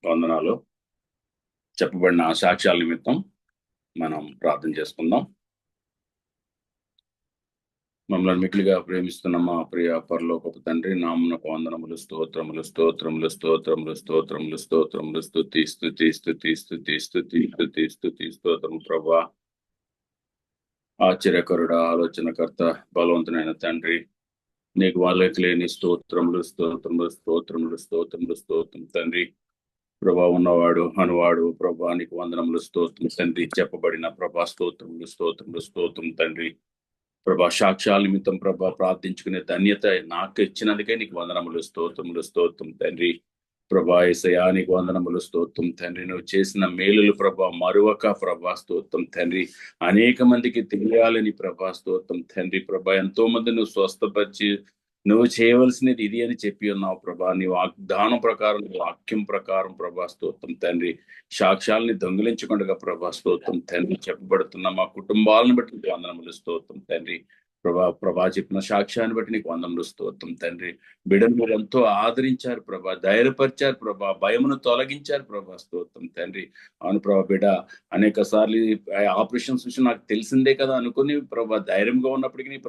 వందనాలు. చెప్పబడిన సాక్ష్యాల నిమిత్తం మనం ప్రార్థన చేసుకుందాం. మమ్మల్ని మిక్కిలిగా ప్రేమిస్తున్న మా ప్రియ పరలోకపు తండ్రి, నామమునకు వందనములు, స్తోత్రములు స్తోత్రములు స్తోత్రములు స్తోత్రములు స్తోత్రములు స్తుతి స్తుతి స్తుతి స్తుతి స్తుతి స్తుతి స్తుతి స్తోత్రము ప్రభా. ఆశ్చర్యకరుడ, ఆలోచనకర్త, బలవంతునైన తండ్రి, నీకు వాళ్ళకి లేని స్తోత్రములు స్తోత్రములు స్తోత్రములు స్తోత్రములు స్తోత్రం తండ్రి. ప్రభా ఉన్నవాడు అనువాడు ప్రభా, నీకు వందనములు స్తోత్రం తండ్రి. చెప్పబడిన ప్రభా స్తోత్రములు స్తోత్రములు స్తోత్రం తండ్రి. ప్రభా సాక్ష్యాల నిమిత్తం ప్రభా ప్రార్థించుకునే ధన్యత నాకు ఇచ్చినందుకే నీకు వందనములు స్తోత్రములు స్తోత్రం తండ్రి. ప్రభా యేసయ్యా నీకు వందనములు స్తోత్రం తండ్రి. నువ్వు చేసిన మేలులు ప్రభా మరువక ప్రభా స్తోత్రం తండ్రి. అనేక మందికి తెలియాలని ప్రభా స్తోత్రం తండ్రి. ప్రభా ఎంతో మంది నువ్వు స్వస్థపరిచి నువ్వు చేయవలసినది ఇది అని చెప్పి ఉన్నావు ప్రభా. నీ వాగ్దానం ప్రకారం, వాక్యం ప్రకారం ప్రభా స్తోత్రం తండ్రి. సాక్ష్యాలని దొంగిలించకుండా ప్రభా స్తోత్రం తండ్రి. చెప్పబడుతున్న మా కుటుంబాలను బట్టి నీకు వందనములు స్తోత్రం తండ్రి. ప్రభా చెప్పిన సాక్ష్యాన్ని బట్టి నీకు వందనములు స్తోత్రం తండ్రి. బిడ్డను మీరు ఎంతో ఆదరించారు ప్రభా, ధైర్యపరిచారు ప్రభా, భయమును తొలగించారు ప్రభా స్తోత్రం తండ్రి. అవును ప్రభా, బిడ్డ అనేక సార్లు ఆపరేషన్స్ విషయం నాకు తెలిసిందే కదా అనుకుని ప్రభా ధైర్యంగా ఉన్నప్పటికీ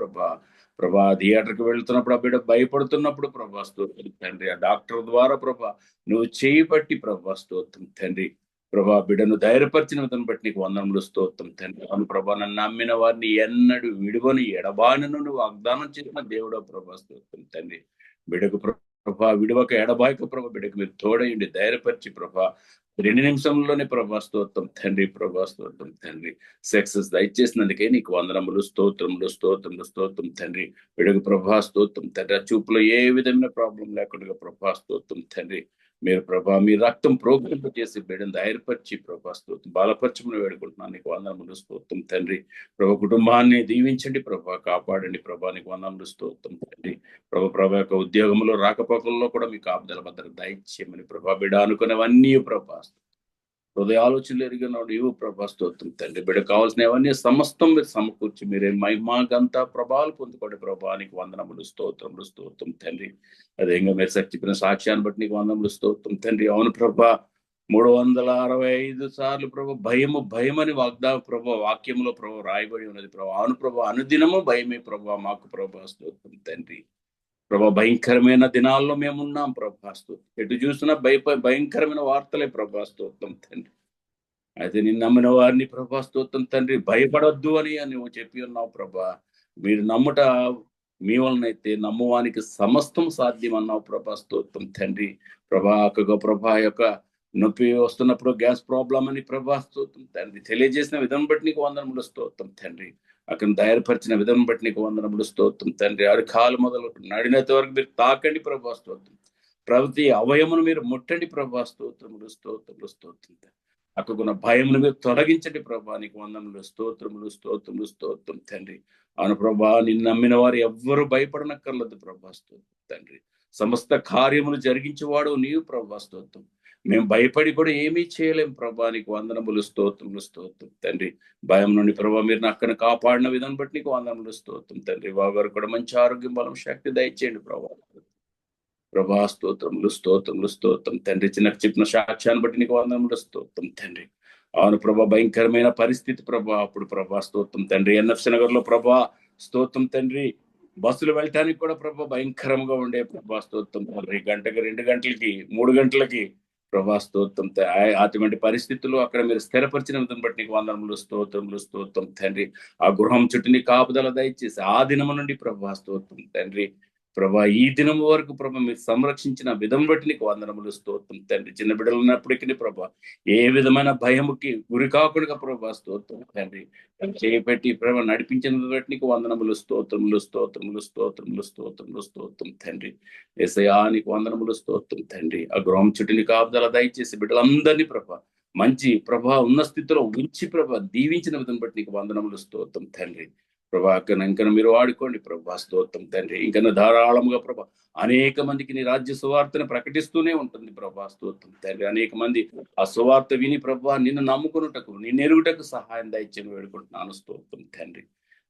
ప్రభా థియేటర్కి వెళ్తున్నప్పుడు ఆ బిడ్డ భయపడుతున్నప్పుడు ప్రభా స్తోత్రం తండ్రి. ఆ డాక్టర్ ద్వారా ప్రభా నువ్వు చేయబట్టి ప్రభా స్తోత్రం తండ్రి. ప్రభా బిడ్డను ధైర్యపరిచిన విధానం బట్టి నీకు వందనములు స్తోత్రం తండ్రి. అవును ప్రభా, నన్ను నమ్మిన వారిని ఎన్నడు విడువని ఎడబాయనను నువ్వు వాగ్దానం చేసిన దేవుడో ప్రభా స్తోత్రం తండ్రి. బిడ్డకు ప్రభా విడువక ఎడబాయక ప్రభా బిడ్డకు మీరు తోడయండి, ధైర్యపరిచి ప్రభా 2 నిమిషంలోనే ప్రభా స్తోత్రం తండ్రి. ప్రభా స్తోత్రం తండ్రి. సక్సెస్ దయచేసినందుకే నీకు వందనములు స్తోత్రములు స్తోత్రములు స్తోత్రం తండ్రి. బిడ్డకు ప్రభా స్తోత్రం తండ్రి. ఆ చూపులో ఏ విధమైన ప్రాబ్లం లేకుండా ప్రభా స్తోత్రం తండ్రి. మీరు ప్రభా మీ రక్తం ప్రోగ్రింప చేసి బిడ్డను ధైర్యపరిచి ప్రభా స్తోత్రం బలపరచమని వేడుకుంటున్నాను. నీకు వందనములు స్తోత్రం తండ్రి. ప్రభా కుటుంబాన్ని దీవించండి ప్రభా, కాపాడండి ప్రభా. నీకు వందనములు స్తోత్రం తండ్రి. ప్రభా యొక్క ఉద్యోగంలో రాకపోకల్లో కూడా మీకు కాపుదల భద్రత దయచేయమని ప్రభా. బిడ్డ అనుకునేవన్నీ ప్రభా హృదయ ఆలోచనలు ఎరిగిన నీవు ప్రభా స్తోత్రం తండ్రి. బిడ్డ కావాల్సినవన్నీ సమస్తం మీరు సమకూర్చి మీరే మహిమాగంతా ప్రభావాలు పొందుకోండి ప్రభా. నీకు వందనములు స్తోత్రములు స్తోత్రం తండ్రి. అదేవిధంగా మీరు చెప్పిన సాక్ష్యాన్ని బట్టి నీకు వందనములు స్తోత్రం తండ్రి. అవును ప్రభా 365 సార్లు ప్రభా భయమని ప్రభా వాక్యంలో ప్రభా రాయబడి ఉన్నది ప్రభా. అవును ప్రభా, అనుదినము భయమే ప్రభా మాకు ప్రభా స్తోత్రం తండ్రి. ప్రభా భయంకరమైన దినాల్లో మేమున్నాం ప్రభా స్తోత్రం. ఎటు చూసినా భయంకరమైన వార్తలే ప్రభా స్తోత్రం తండ్రి. అయితే నిన్ను నమ్మిన వారిని ప్రభా స్తోత్రం తండ్రి భయపడొద్దు అని నువ్వు చెప్పి ఉన్నావు ప్రభా. మీరు నమ్ముట మీ వలనైతే నమ్మువానికి సమస్తం సాధ్యం అన్నావు ప్రభా స్తోత్రం తండ్రి. ప్రభా యొక్క నొప్పి వస్తున్నప్పుడు గ్యాస్ ప్రాబ్లం అని ప్రభా స్తోత్రం తండ్రి తెలియజేసిన విధానం బట్టి నీకు వందనములు స్తోత్రం తండ్రి. అక్కడ ధైర్యపరిచిన విధానం బట్టి నీకు వందనములు స్తోత్రం తండ్రి. అరికాలు మొదలు నడినంత వరకు మీరు తాకండి ప్రభా స్తోత్రం. ప్రతి అవయమును మీరు ముట్టండి ప్రభా స్తోత్రములు స్తోత్రములు స్తోత్రం. అక్కడున్న భయమును మీరు తొలగించండి ప్రభా. నీకు వందనములు స్తోత్రములు స్తోత్రములు స్తోత్రం తండ్రి. అవును ప్రభా, నిన్ను నమ్మిన వారు ఎవ్వరూ భయపడనక్కర్లేదు ప్రభా స్తోత్రం తండ్రి. సమస్త కార్యములు జరిగించేవాడు నీవు ప్రభా స్తోత్రం. మేము భయపడి కూడా ఏమీ చేయలేం ప్రభా. నీకు వందనములు స్తోత్రములు స్తోత్రం తండ్రి. భయం నుండి ప్రభా మీరు అక్కడ కాపాడిన విధానం బట్టి నీకు వందనములు స్తోత్రం తండ్రి. వారు కూడా మంచి ఆరోగ్యం బలం శక్తి దయచేయండి ప్రభా స్తోత్రములు స్తోత్రములు స్తోత్రం తండ్రి. చెప్పిన సాక్ష్యాన్ని బట్టి నీకు వందనములు స్తోత్రం తండ్రి. అవును ప్రభా, భయంకరమైన పరిస్థితి ప్రభా అప్పుడు ప్రభా స్తోత్రం తండ్రి. ఎన్ఎఫ్సి నగర్లో ప్రభా స్తోత్రం తండ్రి. బస్సులు వెళ్ళటానికి కూడా ప్రభా భయంకరంగా ఉండే ప్రభా స్తోత్రం తండ్రి. గంటకి 2 గంటలకి 3 గంటలకి ప్రభా స్తోత్రం. అటువంటి పరిస్థితుల్లో అక్కడ మీరు స్థిరపరిచిన విధానం బట్టి నీకు వందనములు స్తోత్రములు స్తోత్రం తండ్రి. ఆ గృహం చుట్టూ నీ కాపుదల దయచేసి ఆ దినము నుండి ప్రభా స్తోత్రం తండ్రి. ప్రభా ఈ దినం వరకు ప్రభా మీరు సంరక్షించిన విధం బట్టి నీకు వందనములు స్తోత్రం తండ్రి. చిన్న బిడ్డలు ఉన్నప్పటికీ ప్రభా ఏ విధమైన భయముకి గురి కాకుండా ప్రభా స్తోత్రం తండ్రి చేపెట్టి ప్రభా నడిపించిన బట్టి నీకు వందనములు స్తోత్రములు స్తోత్రములు స్తోత్రములు స్తోత్రములు స్తోత్రం తండ్రి. యేసయ్యా నీకు వందనములు స్తోత్రం తండ్రి. ఆ గృహం చుట్టూ నీ కాపుదల దయచేసి బిడ్డలందరినీ ప్రభా మంచి ప్రభా ఉన్న స్థితిలో ఉంచి ప్రభా దీవించిన విధం బట్టి నీకు వందనములు స్తోత్రం తండ్రి. ప్రభా ఇంకా మీరు వాడుకోండి ప్రభా స్తోత్రం తండ్రి. ఇంకా ధారాళముగా ప్రభా అనేక మందికి నీ రాజ్య సువార్తను ప్రకటిస్తూనే ఉంటుంది ప్రభా స్తోత్రం తండ్రి. అనేక మంది ఆ సువార్త విని ప్రభా నిన్ను నమ్ముకున్నటకు నిన్ను ఎరుగుటకు సహాయం దయచేసి వేడుకుంటున్నాను స్తోత్రం తండ్రి.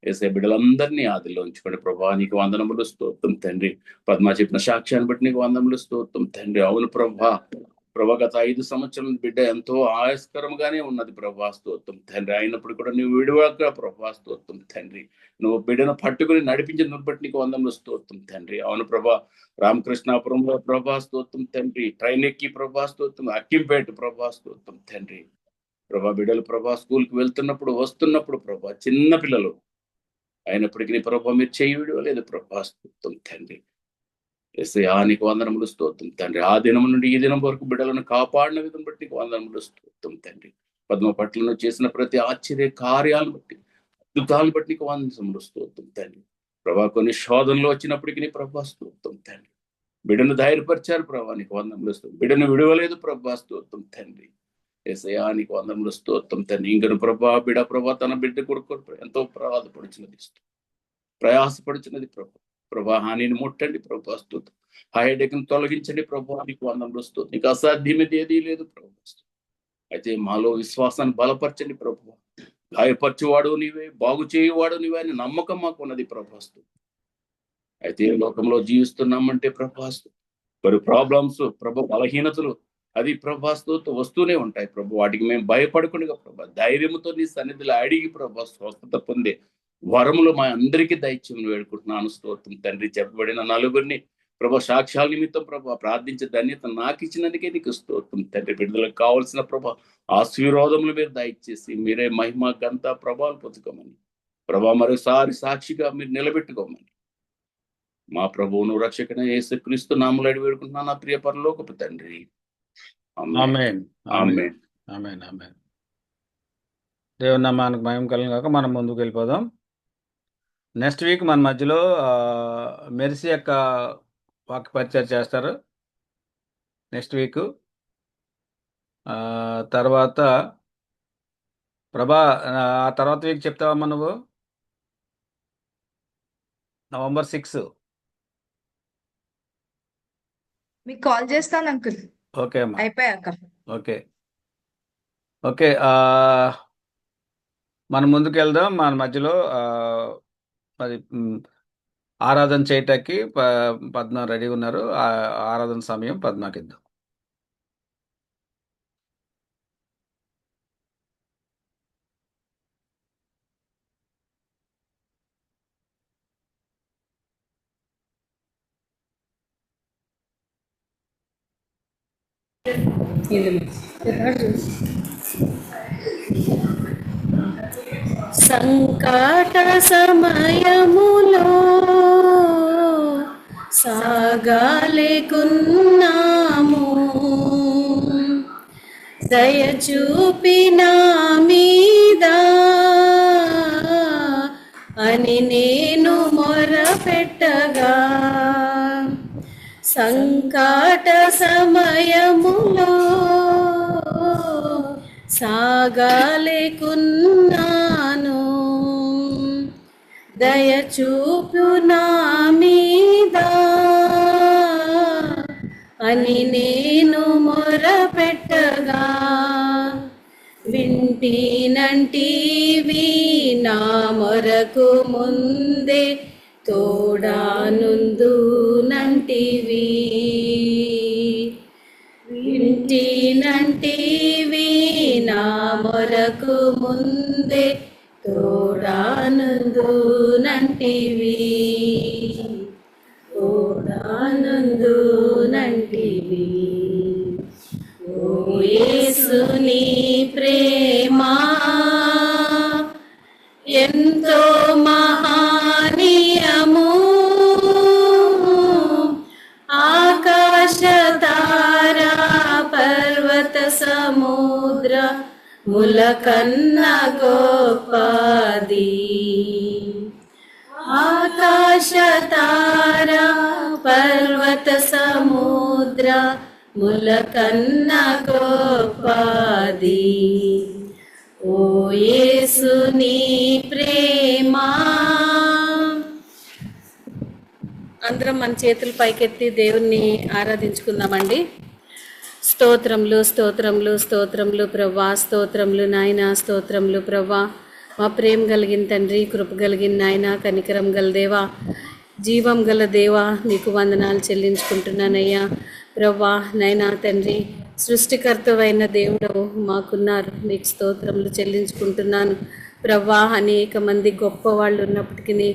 యేసయ్య బిడ్డలందరినీ ఆదిలో ఉంచుకోండి ప్రభా. నీకు వందనములు స్తోత్రం తండ్రి. పద్మా చెప్పిన సాక్ష్యాన్ని బట్టి నీకు వందనములు స్తోత్రం తండ్రి. అవును ప్రభా ప్రభా గత 5 సంవత్సరాల బిడ్డ ఎంతో ఆయాస్కరంగానే ఉన్నది ప్రభా స్తోత్రం తండ్రి. అయినప్పుడు కూడా నువ్వు విడివాక ప్రభా స్తోత్రం తండ్రి. నువ్వు బిడ్డను పట్టుకుని నడిపించిన బట్టి నీకు వందములు స్తోత్రం తండ్రి. అవును ప్రభా, రామకృష్ణాపురంలో ప్రభా స్తోత్రం తండ్రి, ట్రైన్ ఎక్కి ప్రభా స్తోత్రం, అక్కింపేట ప్రభా స్తోత్రం తండ్రి. ప్రభా బిడ్డలు ప్రభా స్కూల్కి వెళ్తున్నప్పుడు వస్తున్నప్పుడు ప్రభా చిన్న పిల్లలు అయినప్పటికీ ప్రభా మీరు చేయి విడవలేదు ప్రభా స్తోత్రం తండ్రి. యేసయ్యా నీకు వందనములు స్తోత్రం తండ్రి. ఆ దినం నుండి ఈ దినం వరకు బిడ్డలను కాపాడిన విధం బట్టి నీకు వందనములు స్తోత్రం తండ్రి. పద్మ పట్లను చేసిన ప్రతి ఆశ్చర్య కార్యాలను బట్టి, అద్భుతాలను బట్టి నీకు వందనములు స్తోత్రం తండ్రి. ప్రభా కొన్ని శోధనలు వచ్చినప్పటికీ నీ ప్రభా స్తోత్రం తండ్రి. బిడ్డను ధైర్యపరిచారు ప్రభా, నీకు వందనములు స్తోత్రం. బిడ్డను విడవలేదు ప్రభా స్తోత్రం తండ్రి. యేసయ్యా నీకు వందనములు స్తోత్రం తండ్రి. ఇంకను ప్రభా బిడ్డ ప్రభా తన బిడ్డ కొడుకు ఎంతో ప్రయాసపడుచున్నది ప్రభా హానిని ముట్టండి ప్రభా స్తోత్రం. ఆ హెడేక్ను తొలగించండి ప్రభా, నీకు వందనములు స్తోత్రం. నీకు అసాధ్యమేది ఏదీ లేదు ప్రభా. అయితే మాలో విశ్వాసాన్ని బలపరచండి ప్రభా. గాయపరచువాడు నీవే, బాగు చేయువాడు నీవే అని నమ్మకం మాకు ఉన్నది ప్రభా స్తోత్రం. అయితే లోకంలో జీవిస్తున్నామంటే ప్రభా మరి ప్రాబ్లమ్స్ ప్రభా, బలహీనతలు అది ప్రభా స్తోత్రం వస్తూనే ఉంటాయి ప్రభు. వాటికి మేము భయపడకుండా ప్రభా ధైర్యంతో నీ సన్నిధిలో అడిగి ప్రభా స్వస్థత పొందే వరములు మా అందరికీ దయచేయమని వేడుకుంటున్నాను స్తోత్రం తండ్రి. చెప్పబడిన నలుగురిని ప్రభా సాక్ష్యాల నిమిత్తం ప్రభా ప్రార్థించే ధన్యత నాకు ఇచ్చినందుకే నీకు స్తోత్రం తండ్రి. బిడ్డలకు కావాల్సిన ప్రభా ఆశీర్వాదములు మీరు దయచేసి మీరే మహిమ గంత ప్రభావాలు పొందుకోమని ప్రభా మరోసారి సాక్షిగా మీరు నిలబెట్టుకోమని మా ప్రభువును రక్షకుని యేసుక్రీస్తు నామములో అడిగి వేడుకుంటున్నాను నా ప్రియ పరలోకపు తండ్రి. ఆమేన్. ఆమేన్. ఆమేన్. ఆమేన్. దేవుని నామానికి మహిమ కలుగును గాక. మనం ముందుకు వెళ్ళిపోదాం. నెక్స్ట్ వీక్ మన మధ్యలో మెర్సీ యొక్క వాక్య పరిచయం చేస్తారు నెక్స్ట్ వీక్. తర్వాత ప్రభా ఆ తర్వాత వీక్ చెప్తావమ్మా నువ్వు. November 6. మీకు కాల్ చేస్తాను అంకుల్ ఓకే అమ్మా. అయిపోయాక. Okay okay. మనం ముందుకు వెళ్దాం. మన మధ్యలో మరి ఆరాధన చేయటానికి పద్మ రెడీ ఉన్నారు. ఆరాధన సమయం పద్మకి ఇద్దాం. సంకట సమయములో సాగాలేకున్నాము, దయ చూపిన మీద అని నేను మొరపెట్టగా, సంకట సమయములో సాగాలేకున్నాను, దయ చూపు నా మీద అని నేను మొరపెట్టగా, వింటినంటివి నా మొరకు ముందే తోడానుందు నంటివి, వింటినంటివి నా మొరకు ముందే తోడానుందు నంటివి, తోడానుందు నంటివి. ఓ యేసుని ప్రేమ ఎంతో మహనీయము, ఆకాశ తారా పర్వత సముద్ర ముల కన్నా గొప్పది, ఆకాశ తారా పర్వత సముద్ర ముల కన్నా గొప్పది. ఓ యేసుని ప్రేమ. అందరం మన చేతులు పైకెత్తి దేవుణ్ణి ఆరాధించుకుందామండి. స్తోత్రములు స్తోత్రములు స్తోత్రములు ప్రవ్వా, స్తోత్రములు నాయన, స్తోత్రములు ప్రవ్వా. మా ప్రేమ కలిగిన తండ్రి, కృప కలిగిన నాయన, కనికరం గల దేవా, జీవం గల దేవా, నీకు వందనాలు చెల్లించుకుంటున్నానయ్యా. ప్రవ్వా నాయనా తండ్రి, సృష్టికర్తవైన దేవుడు మాకున్నారు. మీకు స్తోత్రములు చెల్లించుకుంటున్నాను ప్రభా. అనేక మంది గొప్ప వాళ్ళు ఉన్నప్పటికీ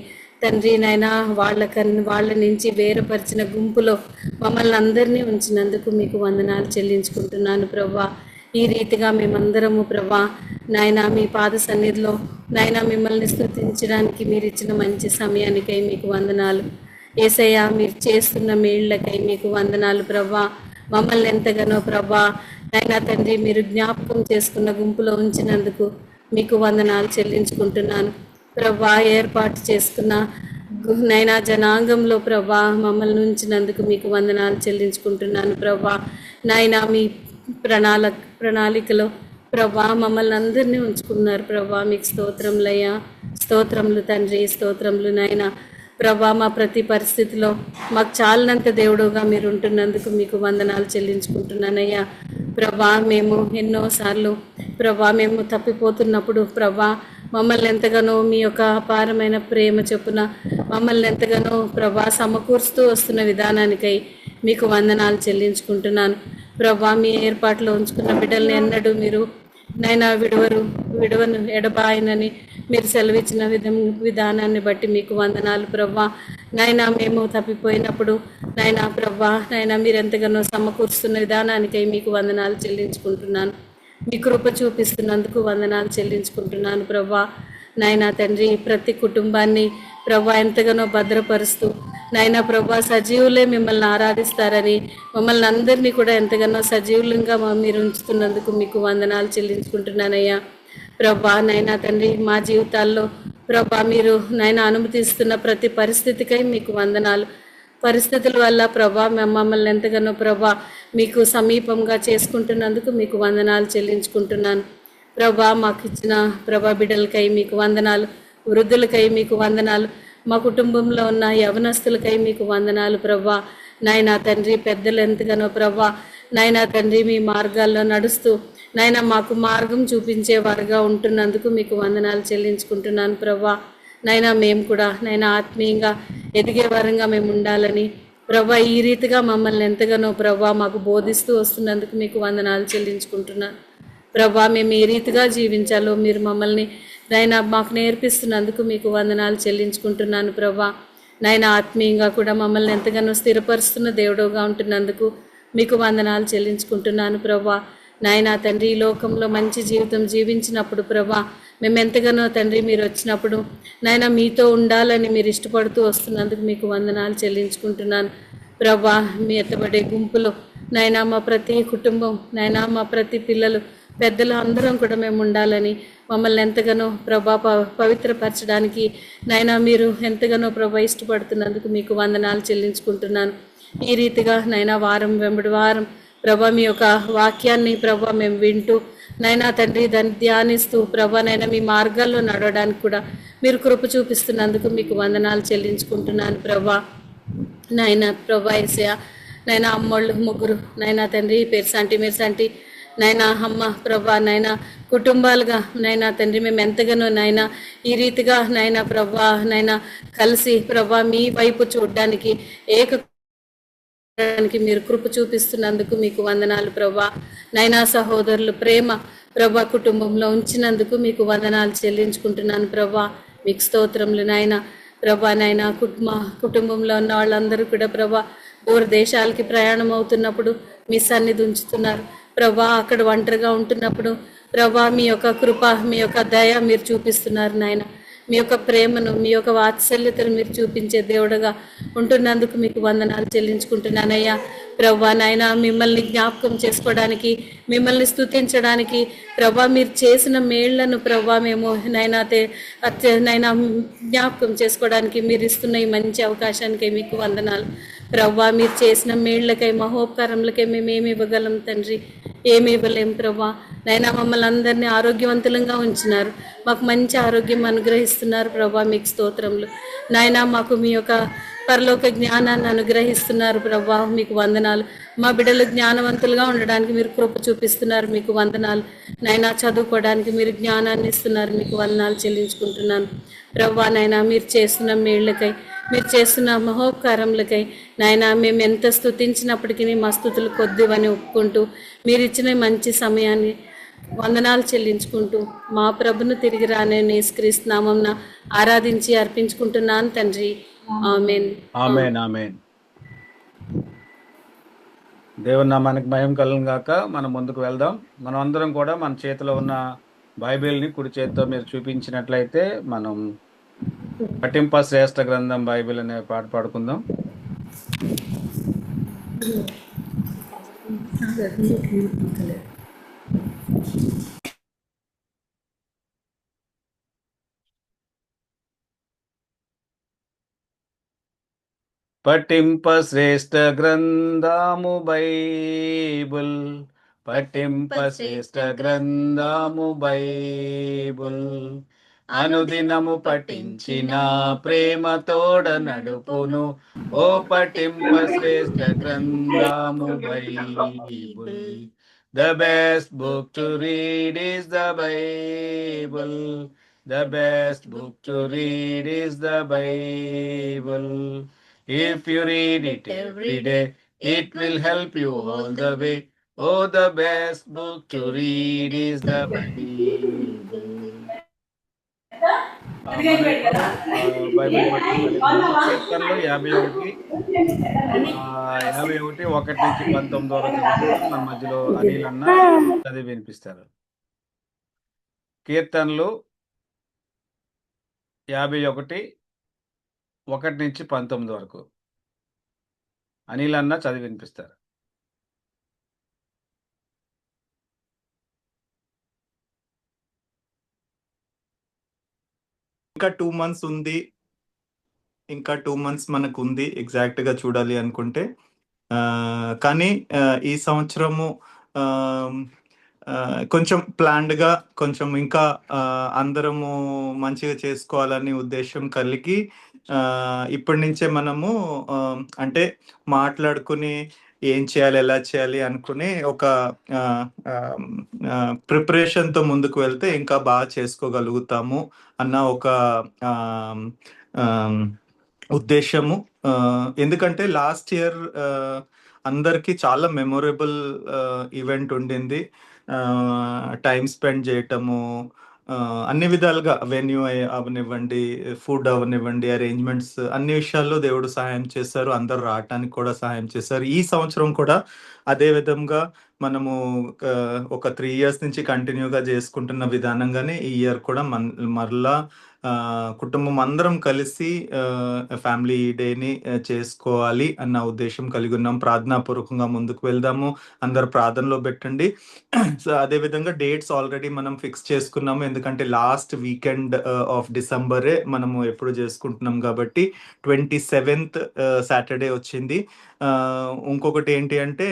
తండ్రి నాయన వాళ్ళ నుంచి వేరుపరిచిన గుంపులో మమ్మల్ని అందరినీ ఉంచినందుకు మీకు వందనాలు చెల్లించుకుంటున్నాను ప్రభా. ఈ రీతిగా మేమందరము ప్రభా నాయన మీ పాద సన్నిధిలో నాయన మిమ్మల్ని స్తుతించడానికి మీరు ఇచ్చిన మంచి సమయానికై మీకు వందనాలు. యేసయ్య మీరు చేస్తున్న మేళ్లకై మీకు వందనాలు ప్రభా. మమ్మల్ని ఎంతగానో ప్రభా నాయన తండ్రి మీరు జ్ఞాపకం చేసుకున్న గుంపులో ఉంచినందుకు మీకు వందనాలు చెల్లించుకుంటున్నాను ప్రభా. ఏర్పాటు చేసుకున్న నైనా జనాంగంలో ప్రభా మమ్మల్ని ఉంచినందుకు మీకు వందనాలు చెల్లించుకుంటున్నాను ప్రభా. నాయన మీ ప్రణాళికలో ప్రభా మమ్మల్ని అందరినీ ఉంచుకున్నారు ప్రభా. మీకు స్తోత్రములయ్యా, స్తోత్రములు తండ్రి, స్తోత్రములు నాయన ప్రభా. మా ప్రతి పరిస్థితిలో మాకు చాలినంత దేవుడుగా మీరు ఉంటున్నందుకు మీకు వందనాలు చెల్లించుకుంటున్నానయ్యా ప్రభా. మేము ఎన్నోసార్లు ప్రభా మేము తప్పిపోతున్నప్పుడు ప్రభా మమ్మల్ని ఎంతగానో మీ యొక్క అపారమైన ప్రేమ చొప్పున మమ్మల్ని ఎంతగానో ప్రభా సమకూరుస్తూ వస్తున్న విధానానికై మీకు వందనాలు చెల్లించుకుంటున్నాను ప్రభా. మీ ఏర్పాట్లో ఉంచుకున్న బిడ్డల్ని ఎన్నడూ మీరు నైనా విడవను ఎడబాయనని మీరు సెలవిచ్చిన విధానాన్ని బట్టి మీకు వందనాలు ప్రభా. నైనా మేము తప్పిపోయినప్పుడు నైనా ప్రభా నైనా మీరు ఎంతగానో సమకూరుస్తున్న విధానానికై మీకు వందనాలు చెల్లించుకుంటున్నాను. మీ కృప చూపిస్తున్నందుకు వందనాలు చెల్లించుకుంటున్నాను ప్రభా. నాయనా తండ్రి ప్రతి కుటుంబాన్ని ప్రభా ఎంతగానో భద్రపరుస్తూ నాయనా ప్రభా సజీవులే మిమ్మల్ని ఆరాధిస్తారని మమ్మల్ని అందరినీ కూడా ఎంతగానో సజీవులంగా మీరు ఉంచుతున్నందుకు మీకు వందనాలు చెల్లించుకుంటున్నానయ్యా ప్రభా. నైనా తండ్రి మా జీవితాల్లో ప్రభా మీరు నైనా అనుమతిస్తున్న ప్రతి పరిస్థితికై మీకు వందనాలు. పరిస్థితుల వల్ల ప్రభా మమ్మల్ని ఎంతగానో ప్రభా మీకు సమీపంగా చేసుకుంటున్నందుకు మీకు వందనాలు చెల్లించుకుంటున్నాను ప్రభా. మాకు ఇచ్చిన ప్రభా బిడ్డలకై మీకు వందనాలు, వృద్ధులకై మీకు వందనాలు, మా కుటుంబంలో ఉన్న యవనస్తులకై మీకు వందనాలు ప్రభా. నాయనా తండ్రి పెద్దలు ఎంతగానో ప్రభా నాయనా తండ్రి మీ మార్గాల్లో నడుస్తూ నాయనా మాకు మార్గం చూపించేవారుగా ఉంటున్నందుకు మీకు వందనాలు చెల్లించుకుంటున్నాను ప్రభా. నైనా మేము కూడా నైనా ఆత్మీయంగా ఎదిగే వారంగా మేము ఉండాలని ప్రభా ఈ రీతిగా మమ్మల్ని ఎంతగానో ప్రభా మాకు బోధిస్తూ వస్తున్నందుకు మీకు వందనాలు చెల్లించుకుంటున్నాను ప్రభా. మేము ఏ రీతిగా జీవించాలో మీరు మమ్మల్ని నైనా మాకు నేర్పిస్తున్నందుకు మీకు వందనాలు చెల్లించుకుంటున్నాను ప్రభా. నైనా ఆత్మీయంగా కూడా మమ్మల్ని ఎంతగానో స్థిరపరుస్తున్న దేవుడుగా ఉంటున్నందుకు మీకు వందనాలు చెల్లించుకుంటున్నాను ప్రభా. నాయనా తండ్రి ఈ లోకంలో మంచి జీవితం జీవించినప్పుడు ప్రభా మేము ఎంతగానో తండ్రి మీరు వచ్చినప్పుడు నాయనా మీతో ఉండాలని మీరు ఇష్టపడుతూ వస్తున్నందుకు మీకు వందనాలు చెల్లించుకుంటున్నాను ప్రభా. మీ ఎత్తబడే గుంపులో నాయనా మా ప్రతి కుటుంబం నాయనా మా ప్రతి పిల్లలు పెద్దలు అందరం కూడా మేము ఉండాలని మమ్మల్ని ఎంతగానో ప్రభా పవిత్రపరచడానికి నాయనా మీరు ఎంతగానో ప్రభా ఇష్టపడుతున్నందుకు మీకు వందనాలు చెల్లించుకుంటున్నాను. ఈ రీతిగా నైనా వారం వెంబడి వారం ప్రభా మీ యొక్క వాక్యాన్ని ప్రభా మేము వింటూ నైనా తండ్రి దాన్ని ధ్యానిస్తూ ప్రభా నైనా మీ మార్గాల్లో నడవడానికి కూడా మీరు కృప చూపిస్తున్నందుకు మీకు వందనాలు చెల్లించుకుంటున్నాను ప్రభా. నాయనా ప్రభా యేసయ్య నైనా అమ్మోళ్ళు ముగ్గురు నైనా తండ్రి మీర్సంటి నైనా అమ్మ ప్రభా నైనా కుటుంబాలుగా నైనా తండ్రి మేము ఎంతగానో నైనా ఈ రీతిగా నైనా ప్రభా నైనా కలిసి ప్రభా మీ వైపు చూడడానికి మీరు కృప చూపిస్తున్నందుకు మీకు వందనాలు ప్రభా. నైనా సహోదరులు ప్రేమ ప్రభా కుటుంబంలో ఉంచినందుకు మీకు వందనాలు చెల్లించుకుంటున్నాను ప్రభా. మీకు స్తోత్రములు నాయన ప్రభా. నైనా కుటుంబంలో ఉన్న వాళ్ళందరూ కూడా ప్రభా దూర దేశాలకి ప్రయాణం అవుతున్నప్పుడు మీ సన్నిధి ఉంచుతున్నారు ప్రభా. అక్కడ ఒంటరిగా ఉంటున్నప్పుడు ప్రభా మీ యొక్క కృప మీ యొక్క దయ మీరు చూపిస్తున్నారు నాయన. మీ యొక్క ప్రేమను మీ యొక్క వాత్సల్యతను మీరు చూపించే దేవుడుగా ఉంటున్నందుకు మీకు వందనాలు చెల్లించుకుంటున్నానయ్యా ప్రభా. నాయనా మిమ్మల్ని జ్ఞాపకం చేసుకోవడానికి మిమ్మల్ని స్తుతించడానికి ప్రభా మీరు చేసిన మేళ్లను ప్రభా మేము నైనా జ్ఞాపకం చేసుకోవడానికి మీరు ఇస్తున్న ఈ మంచి అవకాశానికై మీకు వందనాలు ప్రభా. మీరు చేసిన మేళ్లకై మహోపకారములకై మేము ఏమి ఇవ్వగలం తండ్రి? ఏమి ఇవ్వలేం ప్రభా. నైనా మమ్మల్ని అందరినీ ఆరోగ్యవంతులంగా ఉంచినారు, మాకు మంచి ఆరోగ్యం అనుగ్రహిస్తున్నారు ప్రభా. మీకు స్తోత్రములు నాయనా. మాకు మీ యొక్క పరలోక జ్ఞానాన్ని అనుగ్రహిస్తున్నారు ప్రభా, మీకు వందనాలు. మా బిడ్డలు జ్ఞానవంతులుగా ఉండడానికి మీరు కృప చూపిస్తున్నారు, మీకు వందనాలు. నాయనా చదువుకోవడానికి మీరు జ్ఞానాన్ని ఇస్తున్నారు, మీకు వందనాలు చెల్లించుకుంటున్నాను ప్రభా. నాయనా మీరు చేస్తున్న మేళ్ళకై, మీరు చేస్తున్న మహోపకారములకై నాయనా మేము ఎంత స్తుతించినప్పటికీ మా స్తుతులు కొద్దివని ఒప్పుకుంటూ మీరు ఇచ్చిన మంచి సమయాన్ని వందనాలు చెల్లించుకుంటూ మా ప్రభును తిరిగి రానే యేసుక్రీస్తు నామమున ఆరాధించి అర్పించుకుంటున్నాను తండ్రి. ఆమేన్. Amen amen. దేవుని నామానికి మహిమ కలుగును గాక. మనం ముందుకు వెళ్దాం. మనం అందరం కూడా మన చేతిలో ఉన్న బైబిల్ని కుడి చేతితో మీరు చూపించినట్లయితే మనం పఠింప శ్రేష్ఠ గ్రంథం బైబిల్ అనే పాట పాడుకుందాం. పఠింప శ్రేష్ఠ గ్రంథము బైబుల్, పఠింప శ్రేష్ఠ గ్రంథము బైబుల్, అనుదినము పఠించిన ప్రేమ తోడ నడుపును. ఓ పఠింప శ్రేష్ఠ గ్రంథము Bible. The best book to read is the Bible. The best book to read is the Bible. If you read it every day, it will help you all the way. Oh, the best book to read is the Bible. Bible కీర్తనలు 51 1 నుంచి 19 వరకు మన మధ్యలో అనిల్ అన్న చదివి వినిపిస్తారు. కీర్తనలు 51 1 నుంచి 19 వరకు అనిల్ అన్న చదివి వినిపిస్తారు. ఇంకా 2 months ఉంది. ఇంకా 2 months మనకు ఉంది ఎగ్జాక్ట్ గా చూడాలి అనుకుంటే. కానీ ఈ సంవత్సరము కొంచెం ప్లాన్డ్ గా కొంచెం ఇంకా అందరము మంచిగా చేసుకోవాలని ఉద్దేశం కలిగి ఇప్పటి నుంచే మనము అంటే మాట్లాడుకుని ఏం చేయాలి ఎలా చేయాలి అనుకుని ఒక ప్రిపరేషన్తో ముందుకు వెళ్తే ఇంకా బాగా చేసుకోగలుగుతాము అన్న ఒక ఉద్దేశము. ఎందుకంటే లాస్ట్ ఇయర్ అందరికీ చాలా మెమొరబుల్ ఈవెంట్ ఉండింది. టైం స్పెండ్ చేయటము అన్ని విధాలుగా వెన్యూ అవనివ్వండి, ఫుడ్ అవనివ్వండి, అరేంజ్మెంట్స్ అన్ని విషయాల్లో దేవుడు సహాయం చేశారు. అందరు రావటానికి కూడా సహాయం చేశారు. ఈ సంవత్సరం కూడా అదే విధంగా మనము ఒక 3 years నుంచి కంటిన్యూగా చేసుకుంటున్న విధానంగానే ఈ ఇయర్ కూడా మరలా కుటుంబం అందరం కలిసి ఫ్యామిలీ డేని చేసుకోవాలి అన్న ఉద్దేశం కలిగి ఉన్నాం. ప్రార్థనాపూర్వకంగా ముందుకు వెళ్దాము. అందరు ప్రార్థనలో పెట్టండి. సో అదేవిధంగా డేట్స్ ఆల్రెడీ మనం ఫిక్స్ చేసుకున్నాము. ఎందుకంటే లాస్ట్ వీకెండ్ ఆఫ్ డిసెంబరే మనము ఎప్పుడు చేసుకుంటున్నాం కాబట్టి 27th సాటర్డే వచ్చింది. ఇంకొకటి ఏంటి అంటే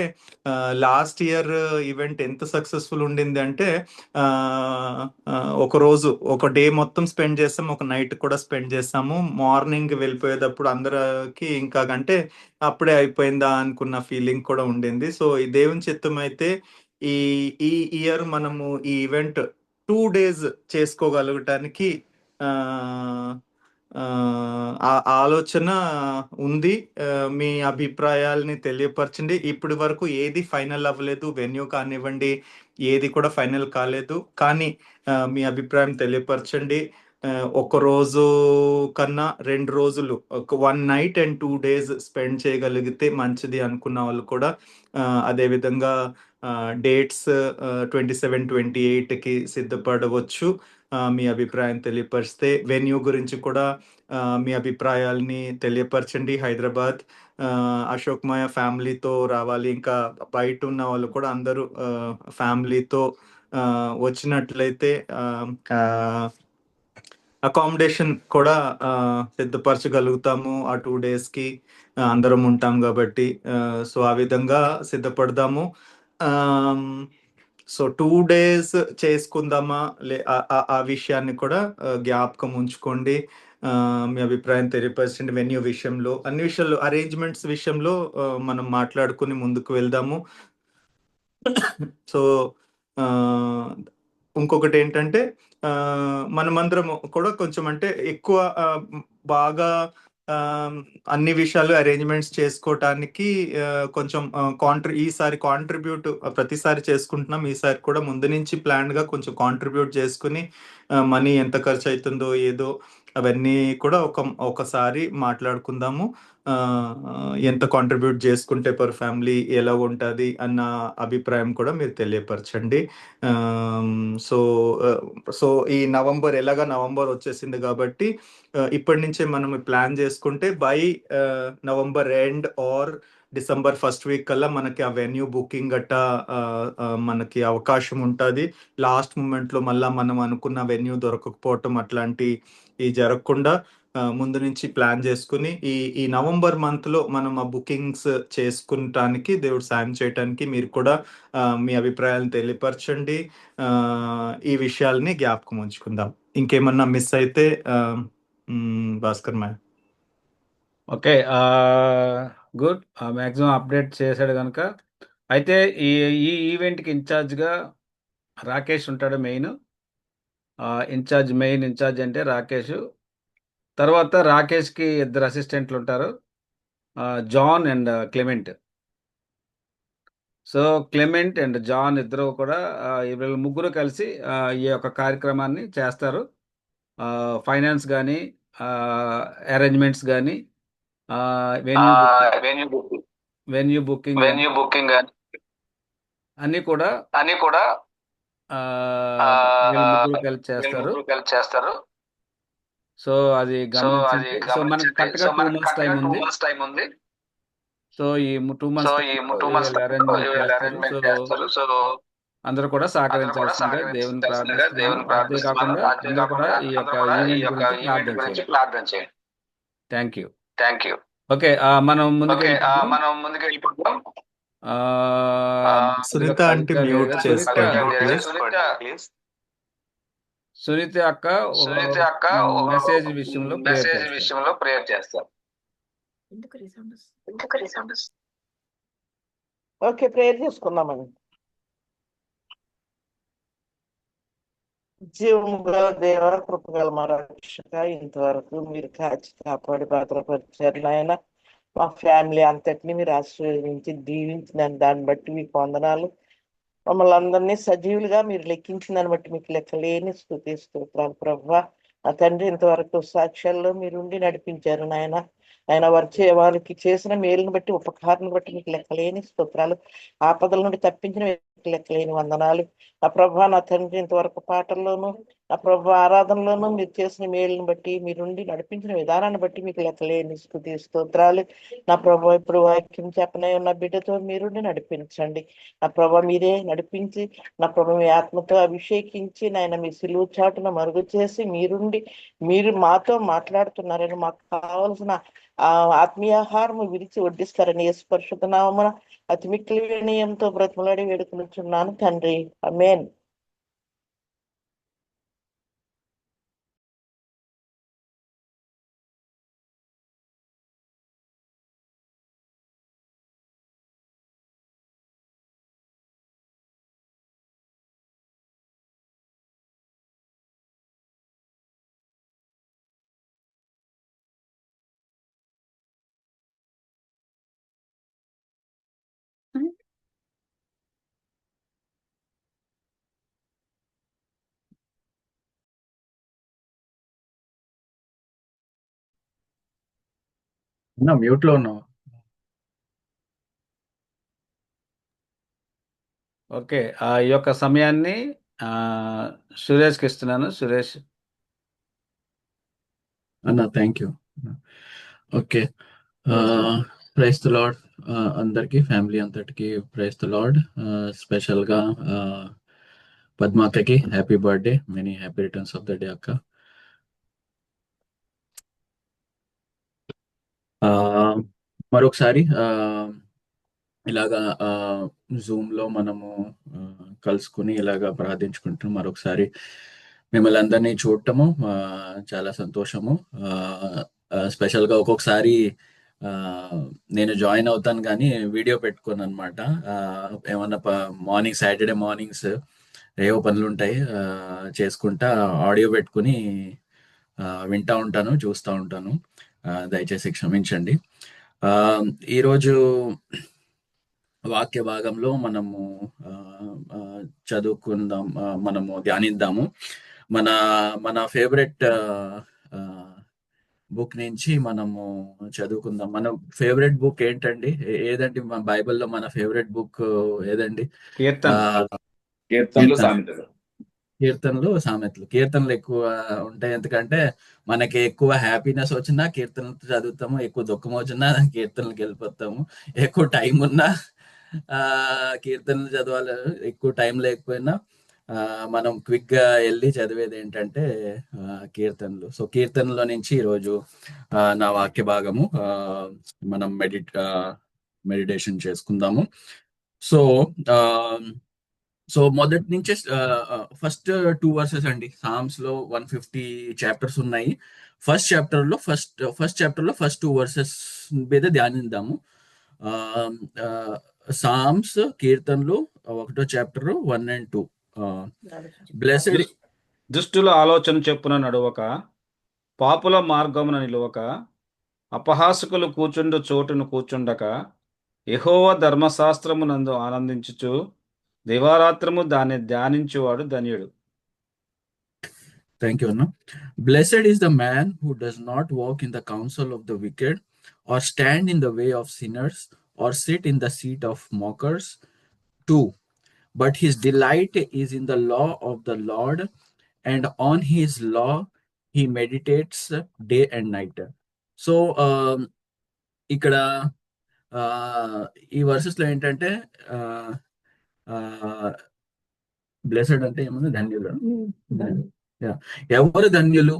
లాస్ట్ ఇయర్ ఈవెంట్ ఎంత సక్సెస్ఫుల్ ఉండింది అంటే ఒక డే మొత్తం స్పెండ్ చేస్తాము, ఒక నైట్ కూడా స్పెండ్ చేస్తాము. మార్నింగ్ వెళ్ళిపోయేటప్పుడు అందరికి ఇంకా అంటే అప్పుడే అయిపోయిందా అనుకున్న ఫీలింగ్ కూడా ఉండింది. సో ఈ దేవుని చిత్తం అయితే ఈ ఇయర్ మనము ఈ ఈవెంట్ 2 days చేసుకోగలగటానికి ఆలోచన ఉంది. మీ అభిప్రాయాలని తెలియపరచండి. ఇప్పటి వరకు ఏది ఫైనల్ అవ్వలేదు, వెన్యూ కానివ్వండి ఏది కూడా ఫైనల్ కాలేదు. కానీ మీ అభిప్రాయం తెలియపరచండి. ఒక రోజు కన్నా 2 రోజులు, 1 night and 2 days స్పెండ్ చేయగలిగితే మంచిది అనుకున్న వాళ్ళు కూడా అదేవిధంగా డేట్స్ 27, 28కి సిద్ధపడవచ్చు. మీ అభిప్రాయం తెలియపరిస్తే వెన్యూ గురించి కూడా మీ అభిప్రాయాల్ని తెలియపరచండి. హైదరాబాద్ అశోక్మయ ఫ్యామిలీతో రావాలి. ఇంకా బయట ఉన్న వాళ్ళు కూడా అందరూ ఫ్యామిలీతో వచ్చినట్లయితే అకామిడేషన్ కూడా సిద్ధపరచగలుగుతాము. ఆ 2 daysకి అందరం ఉంటాం కాబట్టి సో ఆ విధంగా సిద్ధపడదాము. సో 2 days చేసుకుందామా ఆ విషయాన్ని కూడా జ్ఞాపకం ఉంచుకోండి. మీ అభిప్రాయం తెలియపరచండి. వెన్యూ విషయంలో, అన్ని విషయాల్లో, అరేంజ్మెంట్స్ విషయంలో మనం మాట్లాడుకుని ముందుకు వెళ్దాము. సో ఇంకొకటి ఏంటంటే మనమందరం కూడా కొంచెం అంటే ఎక్కువ బాగా అన్ని విషయాలు అరేంజ్మెంట్స్ చేసుకోవటానికి కొంచెం ఈసారి కాంట్రిబ్యూట్ ప్రతిసారి చేసుకుంటున్నాం. ఈసారి కూడా ముందు నుంచి ప్లాన్గా కొంచెం కాంట్రిబ్యూట్ చేసుకుని మనీ ఎంత ఖర్చు అవుతుందో ఏదో అవన్నీ కూడా ఒకసారి మాట్లాడుకుందాము. ఎంత కాంట్రిబ్యూట్ చేసుకుంటే పర్ ఫ్యామిలీ ఎలా ఉంటుంది అన్న అభిప్రాయం కూడా మీరు తెలియపరచండి. సో ఈ నవంబర్ వచ్చేసింది కాబట్టి ఇప్పటి నుంచే మనం ప్లాన్ చేసుకుంటే by November end are December first week కల్లా మనకి ఆ వెన్యూ బుకింగ్ గట్టా మనకి అవకాశం ఉంటుంది. లాస్ట్ మూమెంట్లో మళ్ళీ మనం అనుకున్న వెన్యూ దొరకకపోవటం అట్లాంటి జరగకుండా ముందు నుంచి ప్లాన్ చేసుకుని ఈ నవంబర్ మంత్లో మనం ఆ బుకింగ్స్ చేసుకుంటానికి దేవుడు సాయం చేయటానికి మీరు కూడా మీ అభిప్రాయాలను తెలియపరచండి. ఈ విషయాల్ని జ్ఞాపకం ఉంచుకుందాం. ఇంకేమన్నా మిస్ అయితే భాస్కర్ మాయ. Okay, good. మ్యాక్సిమం అప్డేట్ చేశాడు కనుక అయితే ఈ ఈవెంట్కి ఇన్ఛార్జ్గా రాకేష్ ఉంటాడు. మెయిన్ ఇన్ఛార్జ్ అంటే రాకేష్. తర్వాత రాకేష్కి 2 అసిస్టెంట్లు ఉంటారు, John and Clement. So Clement and John ఇద్దరు కూడా వీళ్ళు ముగ్గురు కలిసి ఈ యొక్క కార్యక్రమాన్ని చేస్తారు. ఫైనాన్స్ కానీ, అరేంజ్మెంట్స్ కానీ, వెన్యూ బుకింగ్ అన్నీ కూడా వీళ్ళు ముగ్గురు కలిసి చేస్తారు. సో అది గమనించండి. సో మనకు కరెక్ట్గా 2 months టైం ఉంది. సో ఈ 2 months అరేంజ్మెంట్ చేస్తారు. సో అందరూ కూడా సహకరించాల్సిందిగా దేవుని ప్రార్థిస్తున్నాను. అదే కాకుండా అందరూ కూడా ఈ యొక్క ఈవెంట్ గురించి ప్రార్థన చేయండి. Thank you. ఓకే, మనం ముందుకు వెళ్ళిపోతాం. సునీత అంటే మ్యూట్ చేసుకోండి. సునీత అక్క మెసేజ్ విషయంలో ప్రేయర్ చేస్తారు. ఓకే, ప్రేయర్ చేసుకుందామండి. జీవముగా దేవ, కృపగల మా రక్షక, ఇంతవరకు మీరు కాచి కాపాడి భద్రపరిచారు నాయన. మా ఫ్యామిలీ అంతటిని మీరు ఆశీర్వదించి దీవించిన దాన్ని బట్టి మీకు వందనాలు. మమ్మల్ని అందరినీ సజీవులుగా మీరు లెక్కించిన దాన్ని బట్టి మీకు లెక్కలేని స్తుతి స్తోత్రాలు ప్రభువా. నా తండ్రి, ఇంతవరకు సాక్ష్యాల్లో మీరు ఉండి నడిపించారు నాయన. ఆయన వాళ్ళకి చేసిన మేలును బట్టి, ఉపకారాన్ని బట్టి మీకు లెక్కలేని స్తోత్రాలు. ఆపదల నుండి తప్పించిన లెక్కలేని వందనాలు. నా ప్రభా, నా తండ్రి, ఇంతవరకు పాటల్లోనూ, నా ప్రభా ఆరాధనలోనూ మీరు చేసిన మేలును బట్టి, మీరుండి నడిపించిన విధానాన్ని బట్టి మీకు లెక్కలేని స్తుతి స్తోత్రాలు. నా ప్రభా, ఇప్పుడు వాక్యం చెప్పనే ఉన్న బిడ్డతో మీరుండి నడిపించండి. నా ప్రభా, మీరే నడిపించి, నా ప్రభా మీ ఆత్మతో అభిషేకించి నాయన మీ సిలువు చాటున మరుగు చేసి మీరుండి మీరు మాతో మాట్లాడుతున్నారని, మాకు కావలసిన ఆత్మీయాహారం విరిచి వడ్డిస్తారని యేసు పరిశుద్ధ నామమున అతి మిక్కిలి వినయంతో బ్రతిమలాడి వేడుకొనుచున్నాను తండ్రి, ఆమేన్. మ్యూట్లో ఉన్నావు. ఓకే, ఈ యొక్క సమయాన్ని సురేష్కి ఇస్తున్నాను. సురేష్ అన్న, thank you. Okay, praise the Lord. అందరికీ, ఫ్యామిలీ అంతటికి ప్రైజ్ ద లార్డ్. స్పెషల్గా పద్మాకకి happy birthday, many happy returns of the day అక్క. మరొకసారి ఇలాగా జూమ్లో మనము కలుసుకుని ఇలాగా ప్రార్థించుకుంటూ మరొకసారి మిమ్మల్ని అందరినీ చూడటము చాలా సంతోషము. స్పెషల్గా ఒక్కొక్కసారి నేను జాయిన్ అవుతాను కానీ వీడియో పెట్టుకోను అనమాట. ఏమన్నా మార్నింగ్ సాటర్డే మార్నింగ్స్ ఏవో పనులు ఉంటాయి, చేసుకుంటా ఆడియో పెట్టుకుని వింటా ఉంటాను, చూస్తూ ఉంటాను. దయచేసి క్షమించండి. ఈరోజు వాక్య భాగంలో మనము చదువుకుందాం, మనము ధ్యానిద్దాము. మన ఫేవరెట్ బుక్ నుంచి మనము చదువుకుందాం. మన ఫేవరెట్ బుక్ ఏంటండి? ఏదండి మన బైబిల్లో మన ఫేవరెట్ బుక్ ఏదండి? కీర్తనలు, సామెతలు. కీర్తనలు ఎక్కువ ఉంటాయి. ఎందుకంటే మనకి ఎక్కువ హ్యాపీనెస్ వచ్చినా కీర్తనలు చదువుతాము, ఎక్కువ దుఃఖం వచ్చినా కీర్తనలకు వెళ్ళిపోతాము. ఎక్కువ టైం ఉన్నా కీర్తనలు చదవాలి, ఎక్కువ టైం లేకపోయినా మనం క్విక్ గా వెళ్ళి చదివేది ఏంటంటే కీర్తనలు. సో కీర్తనలో నుంచి ఈరోజు నా వాక్య భాగము మనం మెడిటేషన్ చేసుకుందాము. సో మొదటి నుంచి ఫస్ట్ 2 వర్సెస్ అండి. సామ్స్ లో 150 చాప్టర్స్ ఉన్నాయి. ఫస్ట్ చాప్టర్ లో ఫస్ట్ 2 వర్సెస్ మీద ధ్యానిద్దాము. సామ్స్, కీర్తనలు 1వ చాప్టర్ 1 and 2. బ్లెస్డ్ దుష్టుల ఆలోచన చెప్పున నడువక, పాపుల మార్గమున నిలువక, అపహాసకులు కూర్చుండు చోటును కూర్చుండక, యెహోవా ధర్మశాస్త్రమునందు ఆనందించుచు దివారాత్రము దాన్ని ధ్యానించువాడు ధన్యుడు. Thank you, Anna. Blessed is the man who does not walk in the counsel of the wicked, or stand in the way of sinners, or sit in the seat of mockers. 2. But his delight is in the law of the Lord, and on his law he meditates day and night. So, ఇక్కడ E versus లో ఏంటంటే blessed అంటే ఏమన్నా ధన్యులు. ఎవరు ధన్యులు?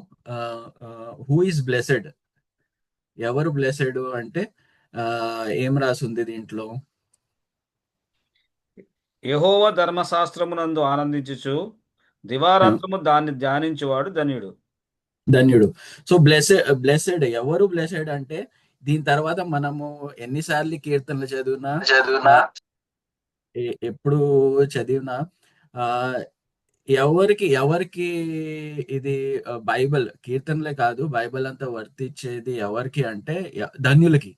Who is blessed? ఎవరు blessed అంటే ఏం రాసుంది దీంట్లో? యెహోవా ధర్మశాస్త్రమునందు ఆనందించుచు దివారాత్రము దాన్ని ధ్యానించువాడు ధన్యుడు. సో బ్లెస్డ్ ఎవరు? బ్లెస్డ్ అంటే దీని తర్వాత మనము ఎన్నిసార్లు కీర్తనలు చదివినా ఎప్పుడు చదివినా ఎవరికి ఇది బైబిల్ కీర్తనలే కాదు, బైబిల్ అంతా వర్తించేది ఎవరికి అంటే ధన్యులకి.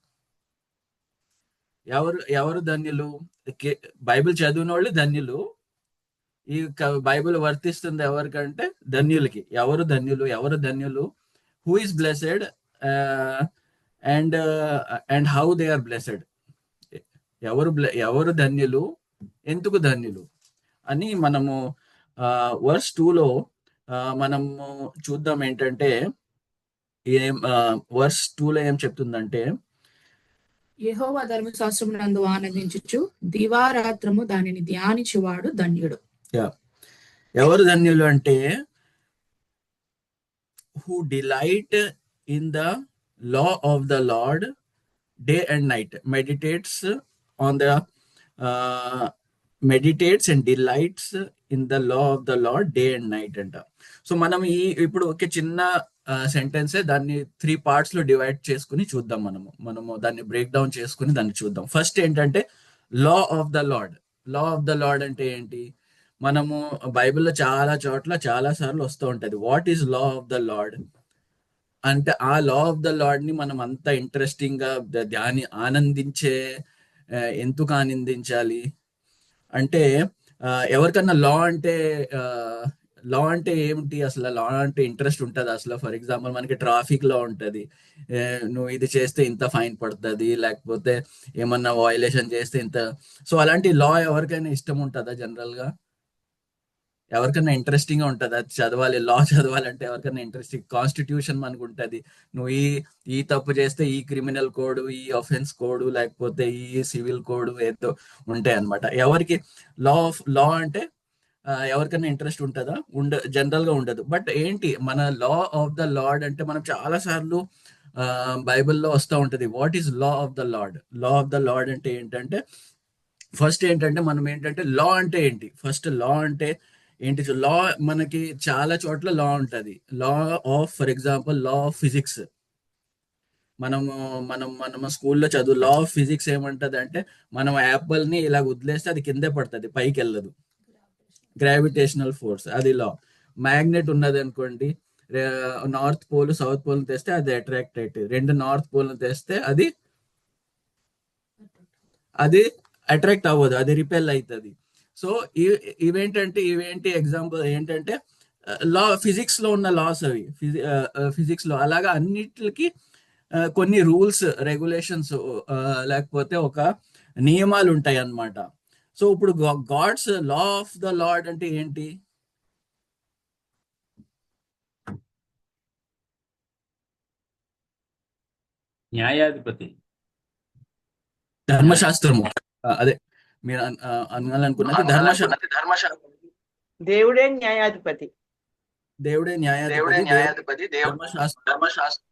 ఎవరు ధన్యులు? బైబిల్ చదివిన వాళ్ళు ధన్యులు. ఈ బైబిల్ వర్తిస్తుంది ఎవరికంటే ధన్యులకి. ఎవరు ధన్యులు? Who is blessed and how they are blessed. ఎవరు ధన్యులు, ఎందుకు ధన్యులు అని మనము వర్స్ 2లో మనము చూద్దాం. ఏంటంటే వర్స్ 2లో ఏం చెప్తుందంటే, యెహోవా ధర్మశాస్త్రమునందు ఆనందించుచు దివారాత్రము దానిని ధ్యానించువాడు ధన్యుడు. ఎవరు ధన్యులు అంటే who delight in the law of the Lord day and night, meditates and delights in the law of the Lord day and night అంట. సో మనం ఇప్పుడు ఒక చిన్న సెంటెన్సే దాన్ని 3 parts లో డివైడ్ చేసుకుని చూద్దాం. మనము దాన్ని బ్రేక్ డౌన్ చేసుకుని దాన్ని చూద్దాం. ఫస్ట్ ఏంటంటే లా ఆఫ్ ద లార్డ్ అంటే ఏంటి? మనము బైబిల్లో చాలా చోట్ల చాలా సార్లు వస్తూ ఉంటది. What is law of the Lord అంటే, ఆ లా ఆఫ్ ద లార్డ్ ని మనం అంత ఇంట్రెస్టింగ్ గా ఎందుకు ఆనందించాలి అంటే, ఎవరికన్నా లా అంటే ఏమిటి అసలు? లా అంటే ఇంట్రెస్ట్ ఉంటుంది అసలు? ఫర్ ఎగ్జాంపుల్ మనకి ట్రాఫిక్ లా ఉంటది, నువ్వు ఇది చేస్తే ఇంత ఫైన్ పడుతుంది, లేకపోతే ఏమన్నా వయలేషన్ చేస్తే ఇంత. సో అలాంటి లా ఎవరికైనా ఇష్టం ఉంటుందా? జనరల్ గా ఎవరికైనా ఇంట్రెస్టింగ్ గా ఉంటుందా చదవాలి? లా చదవాలంటే ఎవరికైనా ఇంట్రెస్టింగ్? కాన్స్టిట్యూషన్ మనకు ఉంటుంది, నువ్వు ఈ తప్పు చేస్తే ఈ క్రిమినల్ కోడ్, ఈ అఫెన్స్ కోడ్, లేకపోతే ఈ సివిల్ కోడ్ ఏదో ఉంటాయి అనమాట. ఎవరికి లా అంటే ఎవరికైనా ఇంట్రెస్ట్ ఉంటుందా? జనరల్ గా ఉండదు. బట్ ఏంటి మన లా ఆఫ్ ద లార్డ్ అంటే, మనం చాలా సార్లు బైబిల్లో వస్తూ ఉంటది. What is law of the lord? Law of the Lord అంటే ఏంటంటే, ఫస్ట్ ఏంటంటే మనం ఏంటంటే లా అంటే ఏంటి, ఫస్ట్ లా అంటే ఏంటి, లా మనకి చాలా చోట్ల లా ఉంటుంది. Law of, for example law of physics, మనం స్కూల్లో చదువు లా ఆఫ్ ఫిజిక్స్ ఏమంటది అంటే, మనం యాపిల్ ని ఇలా వదిలేస్తే అది కిందే పడుతుంది, పైకి వెళ్ళదు, గ్రావిటేషనల్ ఫోర్స్, అది లా. మ్యాగ్నెట్ ఉన్నది అనుకోండి, నార్త్ పోల్ సౌత్ పోల్ తెస్తే అది అట్రాక్ట్ అవుతుంది, రెండు నార్త్ పోల్ తెస్తే అది అట్రాక్ట్ అవ్వదు, అది రిపెల్ అవుతుంది. సో ఇవేంటి ఎగ్జాంపుల్ ఏంటంటే లా, ఫిజిక్స్ లో ఉన్న లాస్ అవి, ఫిజిక్స్ లో అలాగా అన్నిటికి కొన్ని రూల్స్ రెగ్యులేషన్స్ లేకపోతే ఒక నియమాలు ఉంటాయి అన్నమాట. సో ఇప్పుడు God's law of the Lord అంటే ఏంటి? న్యాయాధిపతి, ధర్మశాస్త్రము. అదే మీరు అనాలనుకున్నది ధర్మశాస్త్రం. దేవుడే న్యాయాధిపతి. దేవుడే న్యాయాధిపతి. ధర్మశాస్త్రం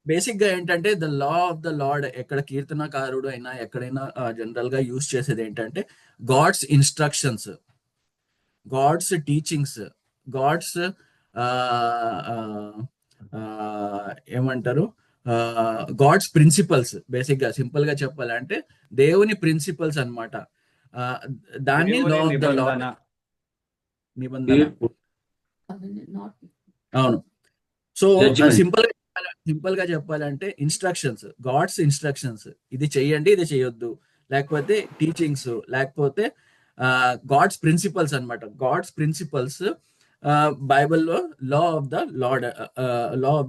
బేసిక్ గా ఏంటంటే the law of the Lord. ఎక్కడ కీర్తనకారుడు అయినా ఎక్కడైనా జనరల్ గా యూజ్ చేసేది ఏంటంటే God's instructions, God's teachings, God's ఏమంటారు, గాడ్స్ ప్రిన్సిపల్స్. బేసిక్ గా సింపుల్ గా చెప్పాలంటే దేవుని ప్రిన్సిపల్స్ అన్నమాట. దాన్ని లా ఆఫ్ ద లార్డ్, నిబంధన. అవును. సో సింపుల్ గా చెప్పాలంటే ఇన్స్ట్రక్షన్స్, గాడ్స్ ఇన్స్ట్రక్షన్స్, ఇది చెయ్యండి, ఇది చేయొద్దు, లేకపోతే టీచింగ్స్, లేకపోతే గాడ్స్ ప్రిన్సిపల్స్ అన్నమాట. గాడ్స్ ప్రిన్సిపల్స్ బైబిల్లో లా ఆఫ్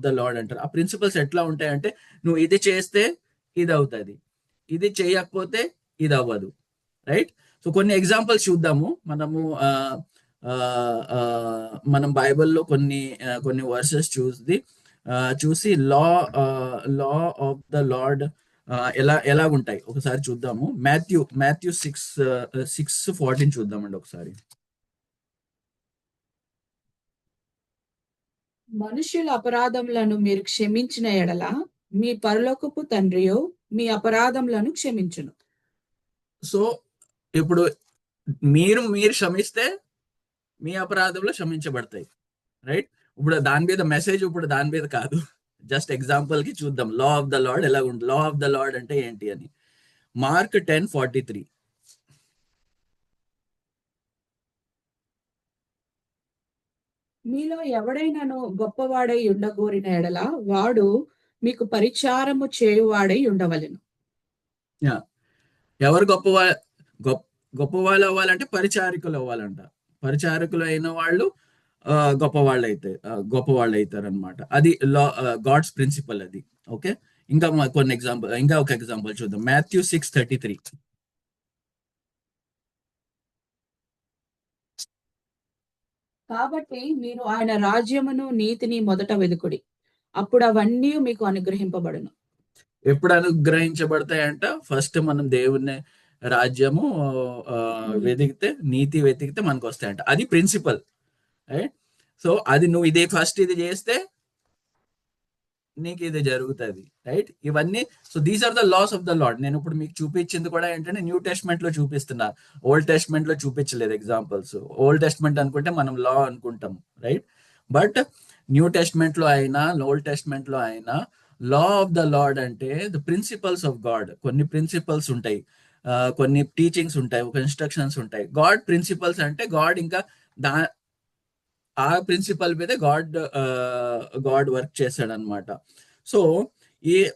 ద లార్డ్ అంటారు. ఆ ప్రిన్సిపల్స్ ఎట్లా ఉంటాయంటే, నువ్వు ఇది చేస్తే ఇది అవుతుంది, ఇది చేయకపోతే ఇది అవ్వదు, రైట్? సో కొన్ని ఎగ్జాంపుల్స్ చూద్దాము మనము. మనం బైబిల్లో కొన్ని వర్సెస్ చూసి లా ఆఫ్ ద లార్డ్ ఎలా ఉంటాయి ఒకసారి చూద్దాము. మాథ్యూ 6:14 చూద్దామండి ఒకసారి. మనుషుల అపరాధములను మీరు క్షమించిన ఎడల మీ పరలోకపు తండ్రియో మీ అపరాధములను క్షమించును. సో ఇప్పుడు మీరు క్షమిస్తే మీ అపరాధములు క్షమించబడతాయి, రైట్? ఇప్పుడు దాని మీద మెసేజ్, ఇప్పుడు దాని మీద కాదు, జస్ట్ ఎగ్జాంపుల్ కి చూద్దాం లా ఆఫ్ ద లార్డ్ ఎలా ఉంటుంది. లా ఆఫ్ ద లార్డ్ అంటే ఏంటి అని. మార్క్ 10:43. మీలో ఎవడైనాను గొప్పవాడై ఉండగోరిన ఎడల వాడు మీకు పరిచారము చేయువాడై ఉండవలెను. ఎవరు గొప్పవాళ్ళు అవ్వాలంటే పరిచారికులు అవ్వాలంట. పరిచారికులు అయిన వాళ్ళు గొప్పవాళ్ళు అవుతారు అనమాట. అది లా, గాడ్స్ ప్రిన్సిపల్ అది. ఓకే, ఇంకా ఒక ఎగ్జాంపుల్ చూద్దాం. మాథ్యూ 6:33. కాబట్టి మీరు ఆయన రాజ్యమును నీతిని మొదట వెదుకుడి, అప్పుడు అవన్నీ మీకు అనుగ్రహింపబడును. ఎప్పుడు అనుగ్రహించబడతాయంట? ఫస్ట్ మనం దేవుని రాజ్యము వెతికితే, నీతి వెతికితే మనకు వస్తాయంట. అది ప్రిన్సిపల్, రైట్? సో అది నువ్వు ఇది చేస్తే నీకు ఇది జరుగుతుంది, రైట్? ఇవన్నీ. So these are the laws of the Lord. నేను ఇప్పుడు మీకు చూపించింది కూడా ఏంటంటే న్యూ టెస్ట్మెంట్ లో చూపిస్తున్నా, ఓల్డ్ టెస్ట్మెంట్ లో చూపించలేదు ఎగ్జాంపుల్స్. ఓల్డ్ టెస్ట్మెంట్ అనుకుంటే మనం లా అనుకుంటాం, రైట్? బట్ న్యూ టెస్ట్మెంట్ లో అయినా ఓల్డ్ టెస్ట్మెంట్ లో అయినా లా ఆఫ్ ద లార్డ్ అంటే ద ప్రిన్సిపల్స్ ఆఫ్ గాడ్. కొన్ని ప్రిన్సిపల్స్ ఉంటాయి, కొన్ని టీచింగ్స్ ఉంటాయి, ఒక ఇన్స్ట్రక్షన్స్ ఉంటాయి. గాడ్ ప్రిన్సిపల్స్ అంటే గాడ్ ఇంకా ఆ ప్రిన్సిపల్ మీద గాడ్ వర్క్ చేశాడు అనమాట. సో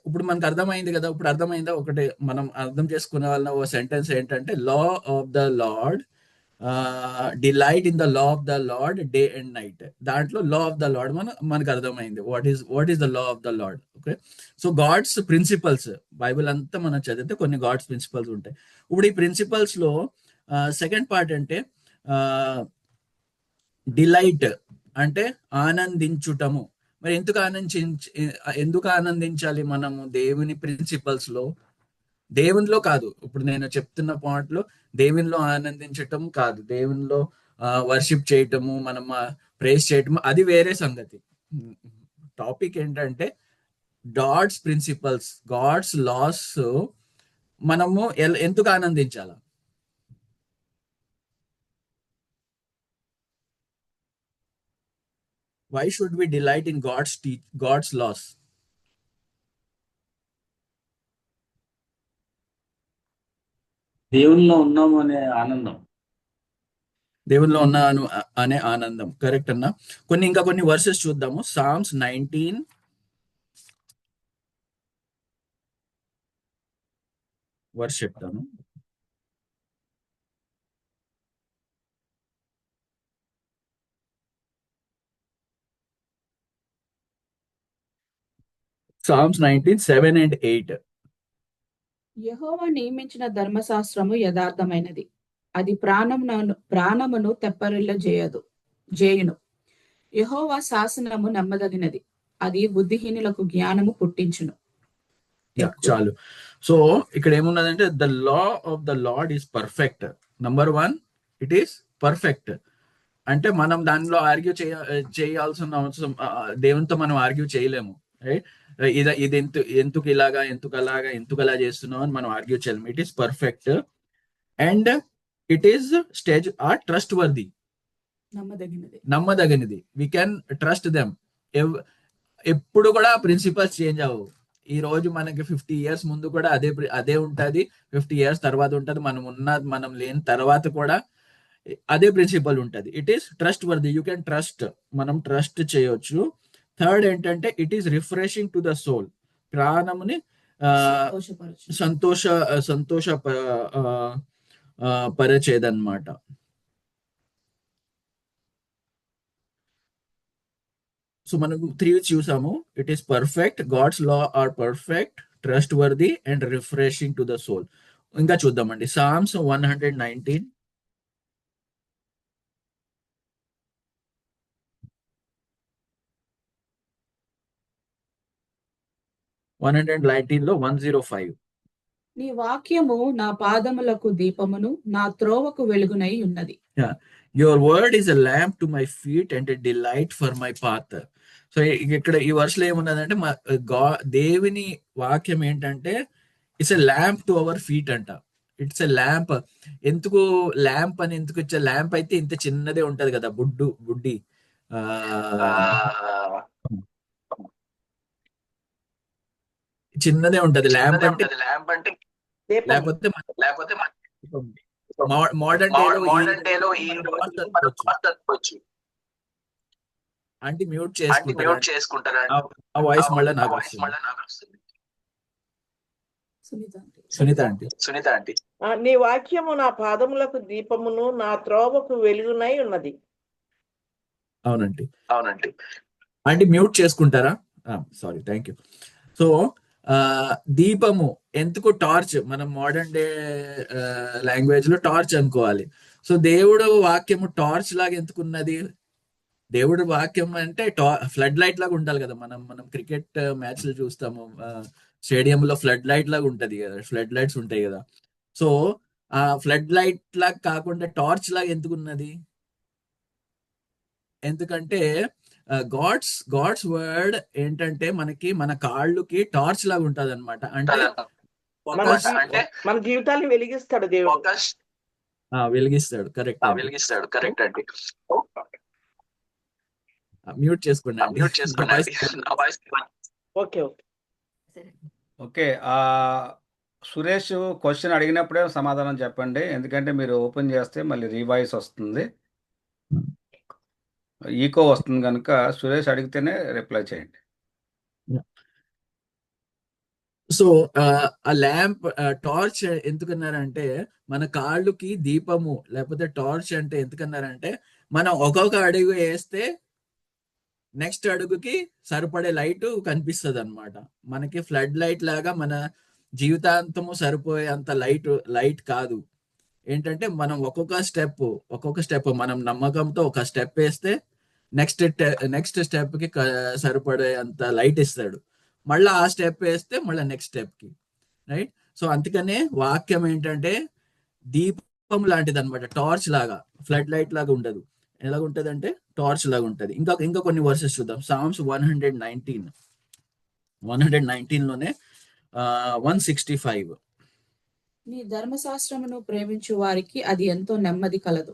ఇప్పుడు మనకు అర్థమైంది కదా. ఇప్పుడు అర్థమైందా? ఒకటి మనం అర్థం చేసుకునే వాళ్ళ ఒక సెంటెన్స్ ఏంటంటే, law of the Lord, delight in the law of the Lord day and night. దాంట్లో లా ఆఫ్ ద లార్డ్ మనకు అర్థమైంది. What is the law of the Lord? Okay, so God's principles, Bible అంతా మనం చదివితే కొన్ని God's principles ఉంటాయి. ఇప్పుడు ఈ ప్రిన్సిపల్స్ లో సెకండ్ పార్ట్ అంటే డిలైట్ అంటే ఆనందించుటము. మరి ఎందుకు ఆనందించాలి మనము దేవుని ప్రిన్సిపల్స్ లో? దేవునిలో కాదు. ఇప్పుడు నేను చెప్తున్న పాయింట్ లో దేవునిలో ఆనందించటం కాదు, దేవునిలో వర్షిప్ చేయటము, మనం ప్రేస్ చేయటము, అది వేరే సంగతి. టాపిక్ ఏంటంటే గాడ్స్ ప్రిన్సిపల్స్, గాడ్స్ లాస్ మనము ఎందుకు ఆనందించాలా? Why should we delight in God's laws? దేవునిలో ఉన్నాము అనే ఆనందం. దేవుల్లో ఉన్నాను అనే ఆనందం. కరెక్ట్ అన్న. ఇంకా కొన్ని వర్సెస్ చూద్దాము. సామ్స్ 19 వర్స్ చెప్తాను. Psalms 19, 7 and 8. యెహోవా నియమించిన ధర్మశాస్త్రము యథార్థమైనది, అది ప్రాణమును తెప్పరిల్ల చేయును. యెహోవా శాసనము నమ్మదగినది, అది బుద్ధిహీనులకు జ్ఞానము పుట్టించును. చాలు. సో ఇక్కడ ఏమున్నదంటే the law of the Lord is perfect. Number 1, it is perfect. అంటే మనం దానిలో ఆర్గ్యూ చేయాల్సిన అవసరం, దేవునితో మనం ఆర్గ్యూ చేయలేము. రైట్? ఇది ఎందుకు ఇలాగా, ఎందుకు అలా చేస్తున్నావు అని మనం ఆర్గ్యూ చేయలేము. It is perfect and it is trustworthy, నమ్మదగినది. We can trust them. ఎప్పుడు కూడా ప్రిన్సిపల్స్ చేంజ్ అవ్వవు. ఈ రోజు మనకి 50 years ముందు కూడా అదే ఉంటది, 50 years తర్వాత ఉంటది, మనం లేని తర్వాత కూడా అదే ప్రిన్సిపల్ ఉంటది. It is trustworthy, you can trust, మనం ట్రస్ట్ చేయొచ్చు. థర్డ్ ఏంటంటే it is refreshing to the soul, ప్రాణముని సంతోష పరిచేదన్నమాట. సో మనం 3 చూసాము. It is perfect, God's law are perfect, trustworthy and refreshing to the soul. ఇంకా చూద్దామండి. సామ్స్ 119. 119లో 105. నీ వాక్యము నా పాదములకు దీపమును, నా త్రోవకు వెలుగునై ఉన్నది. Your word is a lamp to my feet and a delight for my path. So ఇక్కడ ఈ వర్షలో ఏమున్నదంటే దేవుని వాక్యం ఏంటంటే it's a lamp to our feet అంట. It's a lamp. ఎందుకు ల్యాంప్ అని ఎందుకు ఇచ్చే? ల్యాంప్ అయితే ఇంత చిన్నదే ఉంటది కదా, బుడ్డి చిన్నదే ఉంటది ల్యాంప్ అంటే. లేకపోతే మోడర్న్ డేలో అంటే మ్యూట్ చేసుకుంటారా? ఆ వాయిస్ మళ్ళీ నాకు వస్తుంది. సునీత ఆంటీ. నీ వాక్యము నా పాదములకు దీపమును, నా త్రోవకు వెలుగునై ఉన్నది. అవునండి. అంటే మ్యూట్ చేసుకుంటారా? Sorry, thank you. సో దీపము ఎందుకు? టార్చ్. మనం మోడర్న్ డే లాంగ్వేజ్ లో టార్చ్ అనుకోవాలి. సో దేవుడు వాక్యము టార్చ్ లాగా ఎందుకున్నది? దేవుడు వాక్యం అంటే ఫ్లడ్ లైట్ లాగా ఉండాలి కదా. మనం క్రికెట్ మ్యాచ్లు చూస్తాము, స్టేడియంలో ఫ్లడ్ లైట్ లాగా ఉంటది కదా, ఫ్లడ్ లైట్స్ ఉంటాయి కదా. సో ఆ ఫ్లడ్ లైట్ లాగా కాకుండా టార్చ్ లాగా ఎందుకున్నది? ఎందుకంటే గాడ్స్ వర్డ్ ఏంటంటే మన కాళ్ళుకి టార్చ్ లాగా ఉంటది అనమాట. అంటే మన జీవితాన్ని వెలిగిస్తాడు దేవుడు. వెలిగిస్తాడు. కరెక్ట్ అండి. మ్యూట్ చేసుకోండి. ఓకే. సురేష్ క్వశ్చన్ అడిగినప్పుడే సమాధానం చెప్పండి, ఎందుకంటే మీరు ఓపెన్ చేస్తే మళ్ళీ రీవాయిస్ వస్తుంది, ఈకో వస్తుంది కనుక సురేష్ అడిగితేనే రిప్లై చేయండి. సో ఆ ల్యాంప్, టార్చ్ ఎందుకన్నారంటే మన కాళ్ళుకి దీపము, లేకపోతే టార్చ్ అంటే ఎందుకన్నారంటే మనం ఒక్కొక్క అడుగు వేస్తే నెక్స్ట్ అడుగుకి సరిపడే లైట్ కనిపిస్తుంది అనమాట. మనకి ఫ్లడ్ లైట్ లాగా మన జీవితాంతము సరిపోయే అంత లైట్ కాదు. ఏంటంటే మనం ఒక్కొక్క స్టెప్ మనం నమ్మకంతో ఒక స్టెప్ వేస్తే నెక్స్ట్ స్టెప్ కి సరిపడే అంత లైట్ ఇస్తాడు. మళ్ళీ ఆ స్టెప్ వేస్తే మళ్ళీ నెక్స్ట్ స్టెప్ కి. రైట్? సో అందుకనే వాక్యం ఏంటంటే దీపం లాంటిది అనమాట, టార్చ్ లాగా. ఫ్లడ్ లైట్ లాగా ఉండదు. ఎలా ఉంటది అంటే టార్చ్ లాగా ఉంటది. ఇంకా కొన్ని వర్సెస్ చూద్దాం. సామ్స్ 119లోనే 165. నీ ధర్మశాస్త్రమును ప్రేమించు వారికి అది ఎంతో నెమ్మది కలదు.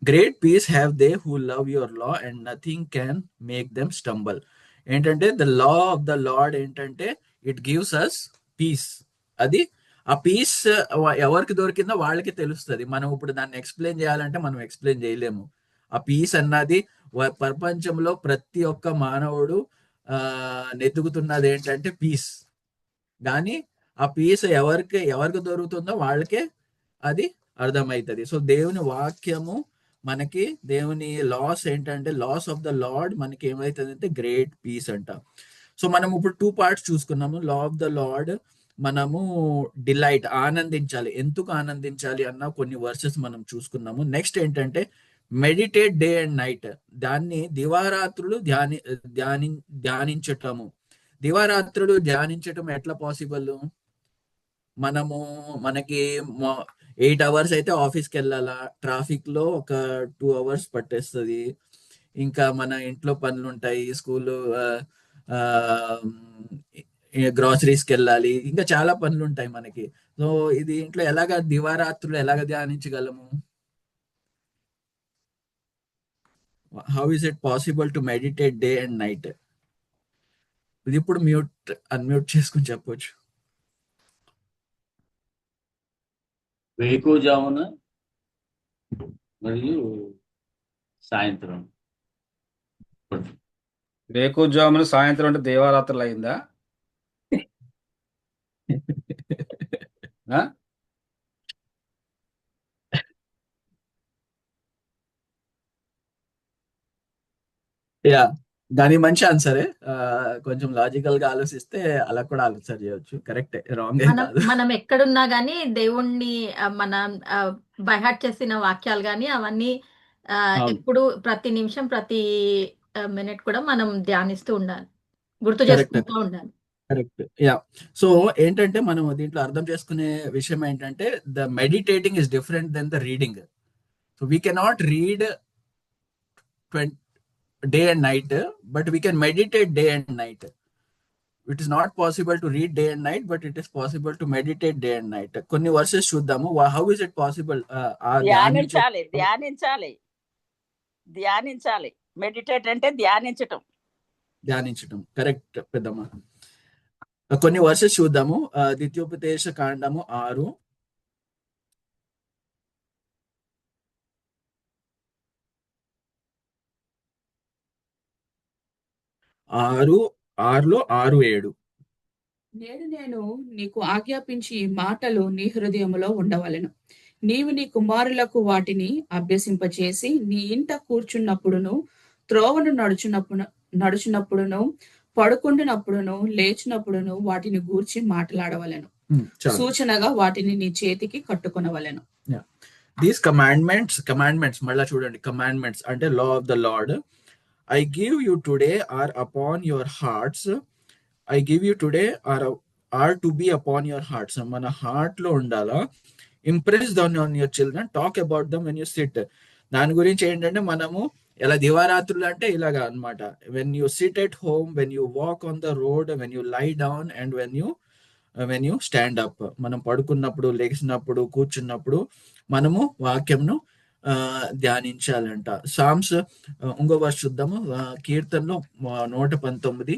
Great peace have they who love your law and nothing can make them stumble. ఏంటంటే the law of the Lord ఏంటంటే ఇట్ గివ్స్ అస్ పీస్. అది ఆ పీస్ ఎవరికి దొరికిందో వాళ్ళకి తెలుస్తుంది. మనం ఇప్పుడు దాన్ని ఎక్స్ప్లెయిన్ చేయాలంటే మనం ఎక్స్ప్లెయిన్ చేయలేము. ఆ పీస్ అన్నది ప్రపంచంలో ప్రతి ఒక్క మానవుడు నెతుకుతున్నది ఏంటంటే పీస్. కానీ ఆ పీస్ ఎవరికి దొరుకుతుందో వాళ్ళకే అది అర్థమవుతుంది. సో దేవుని వాక్యము మనకి, దేవుని లాస్ ఏంటంటే లాస్ ఆఫ్ ద లార్డ్ మనకి ఏమవుతుంది అంటే గ్రేట్ పీస్ అంట. సో మనం ఇప్పుడు 2 పార్ట్స్ చూసుకున్నాము. లా ఆఫ్ ద లార్డ్ మనము డిలైట్, ఆనందించాలి. ఎందుకు ఆనందించాలి అన్న కొన్ని వర్సెస్ మనం చూసుకున్నాము. నెక్స్ట్ ఏంటంటే మెడిటేట్ డే అండ్ నైట్, దాన్ని దివారాత్రులు ధ్యానించటము. దివారాత్రులు ధ్యానించటం ఎట్లా పాసిబుల్? మనకి 8 అవర్స్ అయితే ఆఫీస్కి వెళ్ళాలా, ట్రాఫిక్ లో ఒక 2 అవర్స్ పట్టేస్తుంది. ఇంకా మన ఇంట్లో పనులు ఉంటాయి, స్కూల్, గ్రాసరీస్కి వెళ్ళాలి, ఇంకా చాలా పనులు ఉంటాయి మనకి. సో ఇది ఇంట్లో దివారాత్రులు ఎలాగ ధ్యానించగలము? How is it possible to meditate day and night? ఇది ఇప్పుడు అన్మ్యూట్ చేసుకుని చెప్పొచ్చు. వేకువజామున మరియు సాయంత్రం. వేకువజామున సాయంత్రం అంటే దేవారాత్రులు అయిందా? యా, దాని మంచి ఆన్సరే. కొంచెం లాజికల్ గా ఆలోచిస్తే అలా కూడా ఆన్సర్ చేయొచ్చు. కరెక్టే, రాంగ్ ఏ కాదు. మనం ఎక్కడున్నా గానీ దేవుణ్ణి మనం బైహార్ట్ చేసిన వాక్యాలు గానీ అవన్నీ అవును, ఎప్పుడు ప్రతి నిమిషం ప్రతి మినిట్ కూడా మనం ధ్యానిస్తూ ఉండాలి, గుర్తు కరెక్ట్, చేసుకుంటూ ఉండాలి. కరెక్ట్. యా, సో ఏంటంటే మనం దీంట్లో అర్థం చేసుకునే విషయం ఏంటంటే the meditating is different then the reading. So we cannot read day and night, but we can meditate day and night. It is not possible to read day and night, but it is possible to meditate day and night. కొన్ని verses చూద్దాము. How is it possible? ధ్యానించాలి. Meditate అంటే ధ్యానించటం. Correct పెద్దమ్మ. కొన్ని verses చూద్దాము. ద్వితీయోపదేశ కాండము 6, ఆరులో 6, 7. నేడు నేను నీకు ఆజ్ఞాపించి ఈ మాటలు నీ హృదయములో ఉండవలెను. నీవు నీ కుమారులకు వాటిని అభ్యసింపచేసి నీ ఇంట కూర్చున్నప్పుడును, త్రోవను నడుచున్నప్పుడును, పడుకుంటున్నప్పుడును, లేచినప్పుడును వాటిని గూర్చి మాట్లాడవలెను. సూచనగా వాటిని నీ చేతికి కట్టుకొనవలెను. దీస్ కమాండ్మెంట్స్ మళ్ళా చూడండి. కమాండ్మెంట్స్ అంటే లా of the lord. I give you today are upon your hearts. I give you today are to be upon your hearts. మన హార్ట్ లో ఉండాలా. Impress them on your children, talk about them when you SIT. దాని గురించి ఏంటంటే మనము ఎలా దివారాత్రులు అంటే ఇలాగా అన్నమాట. When you SIT at home, when you walk on the road, when you lie down and when you stand up. మనం పడుకున్నప్పుడు, లేచినప్పుడు, కూర్చున్నప్పుడు మనము వాక్యంను ధ్యానించాలంట. సామ్స్ ఇంకో వర్ష చూద్దాము. కీర్తనలో 119,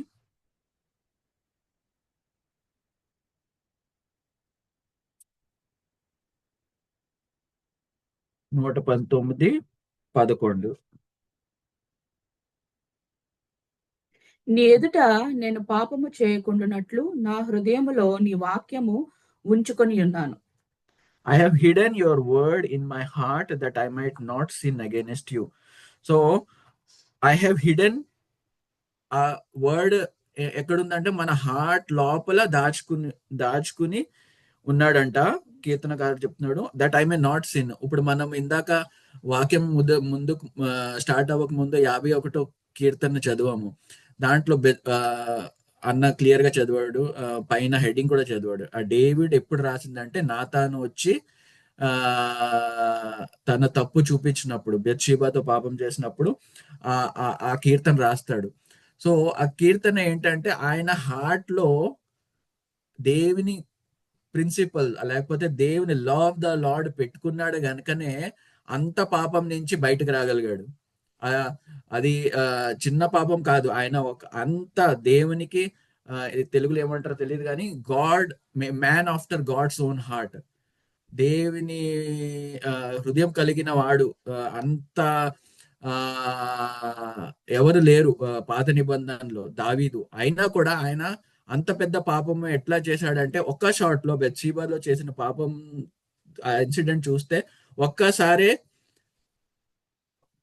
11. నీ ఎదుట నేను పాపము చేయకుండానట్లు నా హృదయములో నీ వాక్యము ఉంచుకొని ఉన్నాను. I have hidden your word in my heart that I might not sin against you. So I have hidden ఆ వర్డ్ ఎక్కడుందంటే మన హార్ట్ లోపల దాచుకుని ఉన్నాడంట. కీర్తనకారుడు చెప్తున్నాడు that I may not sin. ఇప్పుడు మనం ఇందాక వాక్యం ముందు స్టార్ట్ అవ్వక ముందు 51వ కీర్తన చదివాము. దాంట్లో అన్న క్లియర్ గా చదివాడు, పైన హెడ్డింగ్ కూడా చదివాడు. ఆ డేవిడ్ ఎప్పుడు రాసిందంటే నాతాను వచ్చి తన తప్పు చూపించినప్పుడు, బెత్షెబాతో పాపం చేసినప్పుడు ఆ కీర్తన రాస్తాడు. సో ఆ కీర్తన ఏంటంటే ఆయన హార్ట్ లో దేవుని ప్రిన్సిపల్ లేకపోతే దేవుని లా ఆఫ్ ద లార్డ్ పెట్టుకున్నాడు గనుకనే అంత పాపం నుంచి బయటకు రాగలిగాడు. అది చిన్న పాపం కాదు. ఆయన అంత దేవునికి తెలుగులో ఏమంటారో తెలియదు కానీ God man after God's own heart, దేవుని హృదయం కలిగిన వాడు. అంత ఎవరు లేరు పాత నిబంధనలో దావీదు. అయినా కూడా ఆయన అంత పెద్ద పాపం ఎట్లా చేశాడంటే ఒక్క షాట్ లో బెత్షెబాలో చేసిన పాపం ఇన్సిడెంట్ చూస్తే ఒక్కసారే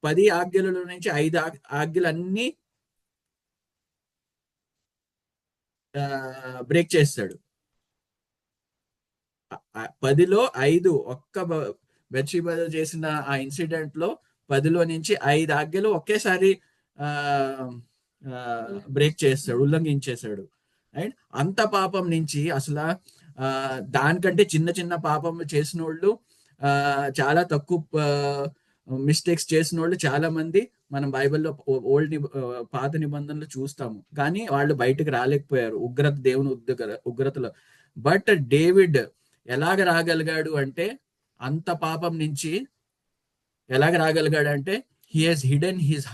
10 ఆజ్ఞలలో నుంచి 5 ఆజ్ఞలన్నీ బ్రేక్ చేస్తాడు. 10లో 5 ఒక్క బెత్షెబాలో చేసిన ఆ ఇన్సిడెంట్ లో 10లో నుంచి 5 ఆజ్ఞలు ఒకేసారి బ్రేక్ చేస్తాడు, ఉల్లంఘించేశాడు. రైట్? అంత పాపం నుంచి అసలు దానికంటే చిన్న చిన్న పాపం చేసిన వాళ్ళు చాలా తక్కువ మిస్టేక్స్ చేసిన వాళ్ళు చాలా మంది మనం బైబిల్లో పాత నిబంధనలు చూస్తాము. కానీ వాళ్ళు బయటకు రాలేకపోయారు దేవుని ఉగ్రతలో. బట్ డేవిడ్ ఎలాగ రాగలిగాడు అంటే, అంత పాపం నుంచి ఎలాగ రాగలిగాడు అంటే he has hidden his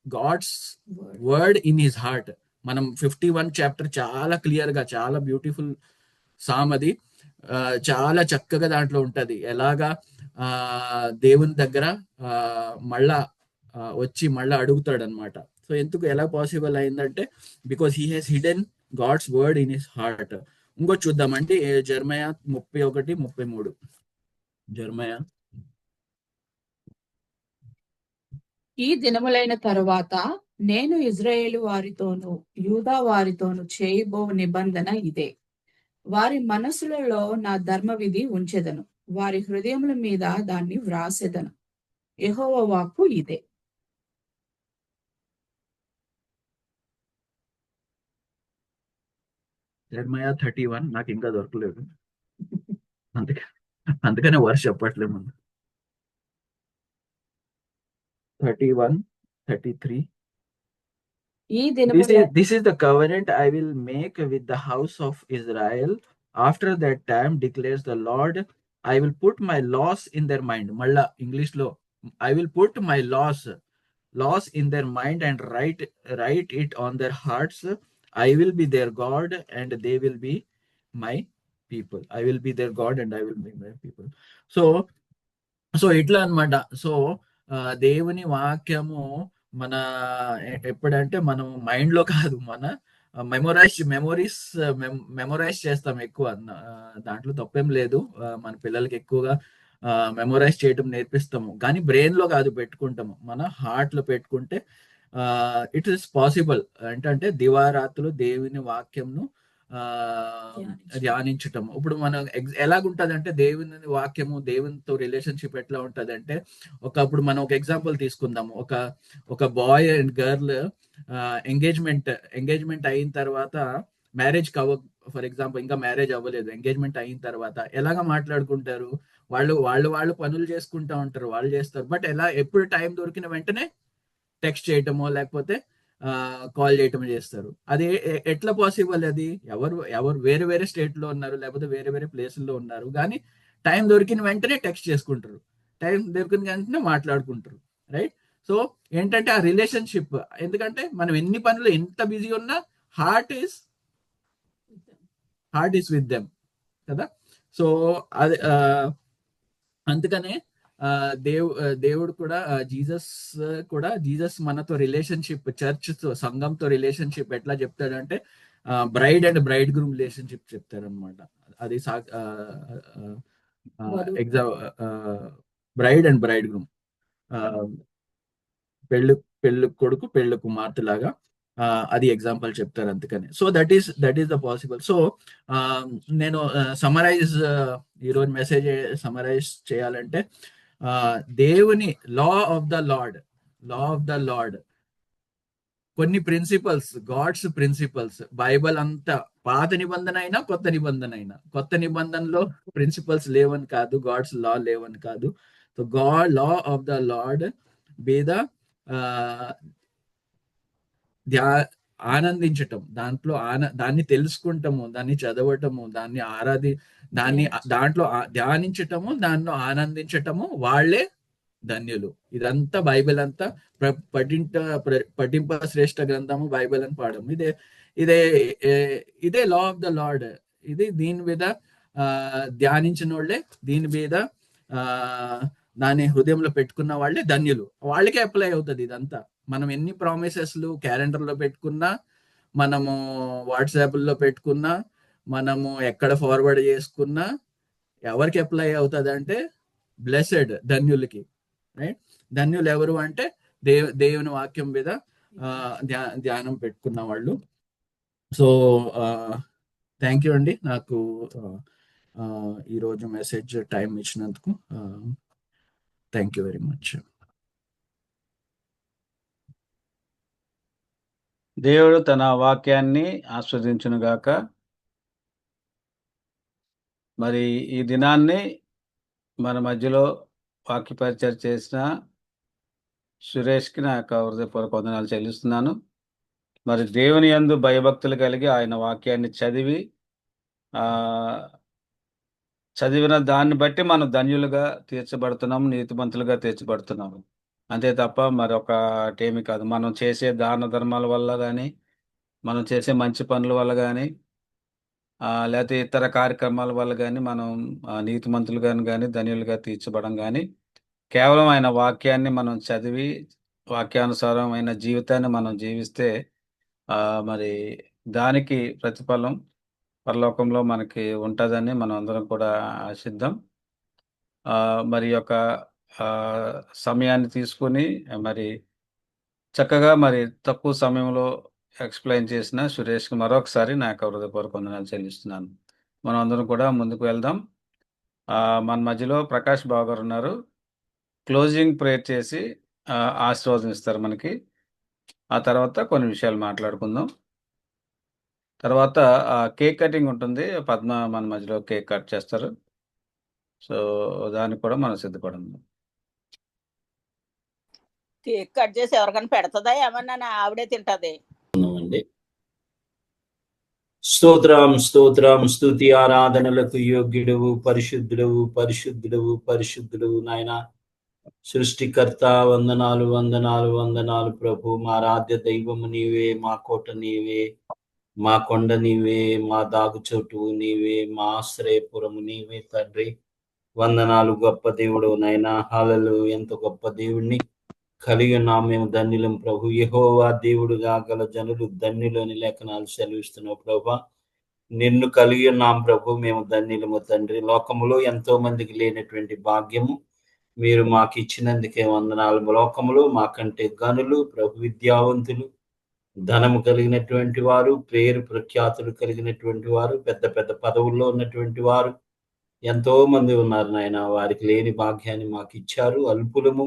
God's word in his heart. మనం 51 చాప్టర్ చాలా క్లియర్ గా, చాలా బ్యూటిఫుల్ సామ్ అది, చాలా చక్కగా దాంట్లో ఉంటది ఎలాగా దేవుని దగ్గర మళ్ళా వచ్చి మళ్ళా అడుగుతాడు అనమాట. సో ఎందుకు ఎలా పాసిబుల్ అయిందంటే because he has hidden God's word in his heart. ఇంకో చూద్దామంటే జెర్మయా 31:33. జెర్మయా. ఈ దినములైన తరువాత నేను ఇజ్రాయేలు వారితోను యూదా వారితోను చేయబో నిబంధన ఇదే. వారి మనసులలో నా ధర్మ విధి ఉంచెదను, వారి హృదయముల మీద దాన్ని వ్రాసెదను. యెహోవా వాక్కు ఇదే. జెర్మయా 31 నాకు ఇంకా దొరకలేదు, అందుకనే వర్ష చెప్పట్లేదు. 31:33. This is the covenant I will make with the house of Israel after that time, declares the Lord. I will put my laws in their mind. Malla English lo, I will put my laws in their mind and write it on their hearts. I will be their God and they will be my people. I will be their God and I will be my people. So ఇట్లా అన్నమాట. So దేవుని వాక్యము మన ఎప్పుడంటే మనం mind లో కాదు, మన మెమొరైజ్ చేస్తాం ఎక్కువ. దాంట్లో తప్పేం లేదు, మన పిల్లలకి ఎక్కువగా మెమొరైజ్ చేయడం నేర్పిస్తాము. కానీ బ్రెయిన్ లో కాదు పెట్టుకుంటాము, మన హార్ట్ లో పెట్టుకుంటే ఇట్ ఈస్ పాసిబుల్. ఏంటంటే దివారాత్రులు దేవుని వాక్యంను ధ్యానించటం. ఇప్పుడు మనం ఎలాగుంటది అంటే దేవుని వాక్యము దేవునితో రిలేషన్షిప్ ఎట్లా ఉంటది అంటే, ఒకప్పుడు మనం ఒక ఎగ్జాంపుల్ తీసుకుందాము. ఒక బాయ్ అండ్ గర్ల్ ఎంగేజ్మెంట్ అయిన తర్వాత మ్యారేజ్ ఫర్ ఎగ్జాంపుల్ ఇంకా మ్యారేజ్ అవ్వలేదు, ఎంగేజ్మెంట్ అయిన తర్వాత ఎలాగ మాట్లాడుకుంటారు, వాళ్ళు పనులు చేసుకుంటా ఉంటారు, వాళ్ళు చేస్తారు. బట్ ఎప్పుడు టైం దొరికిన వెంటనే టెక్స్ట్ చేయటమో లేకపోతే కాల్ చేయటం చేస్తారు. అది ఎట్లా పాసిబుల్? అది ఎవరు వేరే వేరే స్టేట్ లో ఉన్నారు, లేకపోతే వేరే వేరే ప్లేసుల్లో ఉన్నారు, కానీ టైం దొరికిన వెంటనే టెక్స్ట్ చేసుకుంటారు, టైం దొరికిన వెంటనే మాట్లాడుకుంటారు. రైట్? సో ఏంటంటే ఆ రిలేషన్షిప్, ఎందుకంటే మనం ఎన్ని పనులు ఎంత బిజీ ఉన్నా హార్ట్ ఈస్ విత్ దెమ్ కదా. సో అది అందుకనే దేవుడు కూడా జీసస్ మనతో రిలేషన్షిప్, చర్చ్తో సంఘంతో రిలేషన్షిప్ ఎట్లా చెప్తాడంటే bride and bride groom relationship చెప్తారనమాట. అది బ్రైడ్ అండ్ బ్రైడ్ గ్రూమ్, పెళ్ళి కొడుకు పెళ్ళి కుమార్తె లాగా అది ఎగ్జాంపుల్ చెప్తారు. అందుకని so that is the possible. So నేను ఈరోజు మెసేజ్ సమరైజ్ చేయాలంటే, దేవుని లా ఆఫ్ ద లార్డ్ కొన్ని ప్రిన్సిపల్స్, గాడ్స్ ప్రిన్సిపల్స్, బైబల్ అంతా పాత నిబంధన అయినా కొత్త నిబంధనలో ప్రిన్సిపల్స్ లేవని కాదు, గాడ్స్ లా లేవని కాదు. So law of the lord మీద ఆనందించటం, దాంట్లో దాన్ని తెలుసుకుంటాము, దాన్ని చదవటము, దాన్ని దాంట్లో ధ్యానించటము, దాంట్లో ఆనందించటము, వాళ్ళే ధన్యులు. ఇదంతా బైబిల్ అంతా పఠింప శ్రేష్ఠ గ్రంథము బైబిల్ అని పాడము. ఇదే ఇదే లా ఆఫ్ ద లార్డ్. దీని మీద ధ్యానించిన వాళ్ళే, దీని మీద దాని హృదయంలో పెట్టుకున్న వాళ్ళే ధన్యులు. వాళ్ళకే అప్లై అవుతుంది ఇదంతా. మనం ఎన్ని ప్రామిసెస్లు క్యాలెండర్లో పెట్టుకున్నా, మనము వాట్సాప్లో పెట్టుకున్నా, మనము ఎక్కడ ఫార్వర్డ్ చేసుకున్నా ఎవరికి అప్లై అవుతుంది అంటే బ్లెస్డ్, ధన్యులకి. రైట్? ధన్యులు ఎవరు అంటే దేవుని వాక్యం మీద ధ్యానం పెట్టుకున్న వాళ్ళు. సో థ్యాంక్ యూ అండి, నాకు ఈరోజు మెసేజ్ టైం ఇచ్చినందుకు. Thank you very much. దేవుడు తన వాక్యాన్ని ఆస్వాదించునుగాక. మరి ఈ దినాన్ని మన మధ్యలో వాక్య పరిచయం చేసిన సురేష్కి నా యొక్క హృదయపూర్వక వందనాలు చెల్లిస్తున్నాను. మరి దేవుని యందు భయభక్తులు కలిగి ఆయన వాక్యాన్ని చదివిన దాన్ని బట్టి మనం ధన్యులుగా తీర్చబడుతున్నాము, నీతిమంతులుగా తీర్చబడుతున్నాము. అంతే తప్ప మరొకటేమి కాదు. మనం చేసే దాన ధర్మాల వల్ల కానీ, మనం చేసే మంచి పనుల వల్ల కానీ, లేకపోతే ఇతర కార్యక్రమాల వల్ల కానీ మనం నీతిమంతులుగా కానీ ధన్యులుగా తీర్చబడం కానీ, కేవలం ఆయన వాక్యాన్ని మనం చదివి వాక్యానుసారమైన జీవితాన్ని మనం జీవిస్తే మరి దానికి ప్రతిఫలం పరలోకంలో మనకి ఉంటుందని మనం అందరం కూడా ఆశిద్దాం. మరి యొక్క సమయాన్ని తీసుకుని మరి చక్కగా మరి తక్కువ సమయంలో ఎక్స్ప్లెయిన్ చేసిన సురేష్కి మరొకసారి నా యొక్క హృదయపూర్వక వందనాలు చెల్లిస్తున్నాను. మనం అందరం కూడా ముందుకు వెళ్దాం. మన మధ్యలో ప్రకాష్ బాబు గారు ఉన్నారు. క్లోజింగ్ ప్రేయర్ చేసి ఆశీర్వాదం ఇస్తారు మనకి. ఆ తర్వాత కొన్ని విషయాలు మాట్లాడుకుందాం. తర్వాత కేక్ కటింగ్ ఉంటుంది. పద్మ మన మధ్యలో కేక్ కట్ చేస్తారు. సో దానికి కూడా మనం సిద్ధపడదాం. కేక్ కట్ చేసి ఎవరికైనా పెడతదా ఏమన్నా? ఆవిడే తింటది. స్తోత్రం స్తోత్రం స్తుతి ఆరాధనలకు యోగ్యుడవు, పరిశుద్ధుడవు, పరిశుద్ధుడవు, పరిశుద్ధుడవు నాయన సృష్టికర్త. వందనాలు వందనాలు వందనాలు ప్రభు. మా ఆరాధ్య దైవము నీవే, మా కోట నీవే, మా కొండ నీవే, మా దాగుచోటు నీవే, మా ఆశ్రయపురము నీవే తండ్రి. వందనాలు గొప్ప దేవుడు నాయన. హల్లెలూయా. ఎంత గొప్ప దేవుడిని కలిగి ఉన్నాం మేము, ధన్యులం ప్రభు. యెహోవా దేవుడుగా గల జనులు ధన్యులని లేఖనాలు సెలవిస్తున్నావు ప్రభు. నిన్ను కలిగి ఉన్నాం ప్రభు, మేము ధన్యులము తండ్రి. లోకములో ఎంతో మందికి లేనటువంటి భాగ్యము మీరు మాకు ఇచ్చినందుకే వందనాలు. లోకములో మాకంటే గనులు ప్రభు, విద్యావంతులు, ధనము కలిగినటువంటి వారు, పేరు ప్రఖ్యాతులు కలిగినటువంటి వారు, పెద్ద పెద్ద పదవుల్లో ఉన్నటువంటి వారు ఎంతో మంది ఉన్నారు నాయన. వారికి లేని భాగ్యాన్ని మాకు ఇచ్చారు. అల్పులము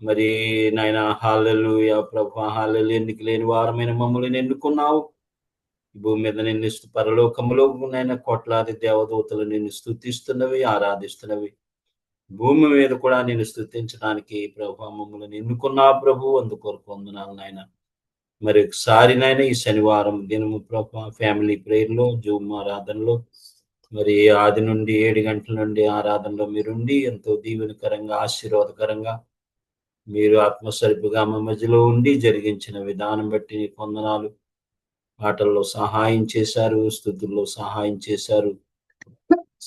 మరి నాయన. హల్లెలూయా ప్రభు, హల్లెలూయా. ఎన్నిక లేని వారమైన మమ్మల్ని ఎన్నుకున్నావు. భూమి మీద నిన్ను పరలోకములో నాయన కోట్లాది దేవదూతలు నిన్ను స్తుతిస్తున్నవి, ఆరాధిస్తున్నవి. భూమి మీద కూడా నిన్ను స్తుతించడానికి ప్రభు మమ్మల్ని ఎన్నుకున్నావు ప్రభు. అందుకొరకు వందనాలు నాయన. మరి ఒకసారి నాయన ఈ శనివారం దినము ప్రభు ఫ్యామిలీ ప్రేయర్లో, జూమ్ ఆరాధనలో మరి 6 నుండి 7 గంటల నుండి ఆరాధనలో మీరుండి ఎంతో దీవెనకరంగా, ఆశీర్వాదకరంగా మీరు ఆత్మస్వరూపుగా మా మధ్యలో ఉండి జరిగించిన విధానం బట్టి నీకు వందనాలు. పాటల్లో సహాయం చేశారు, స్తుతుల్లో సహాయం చేశారు,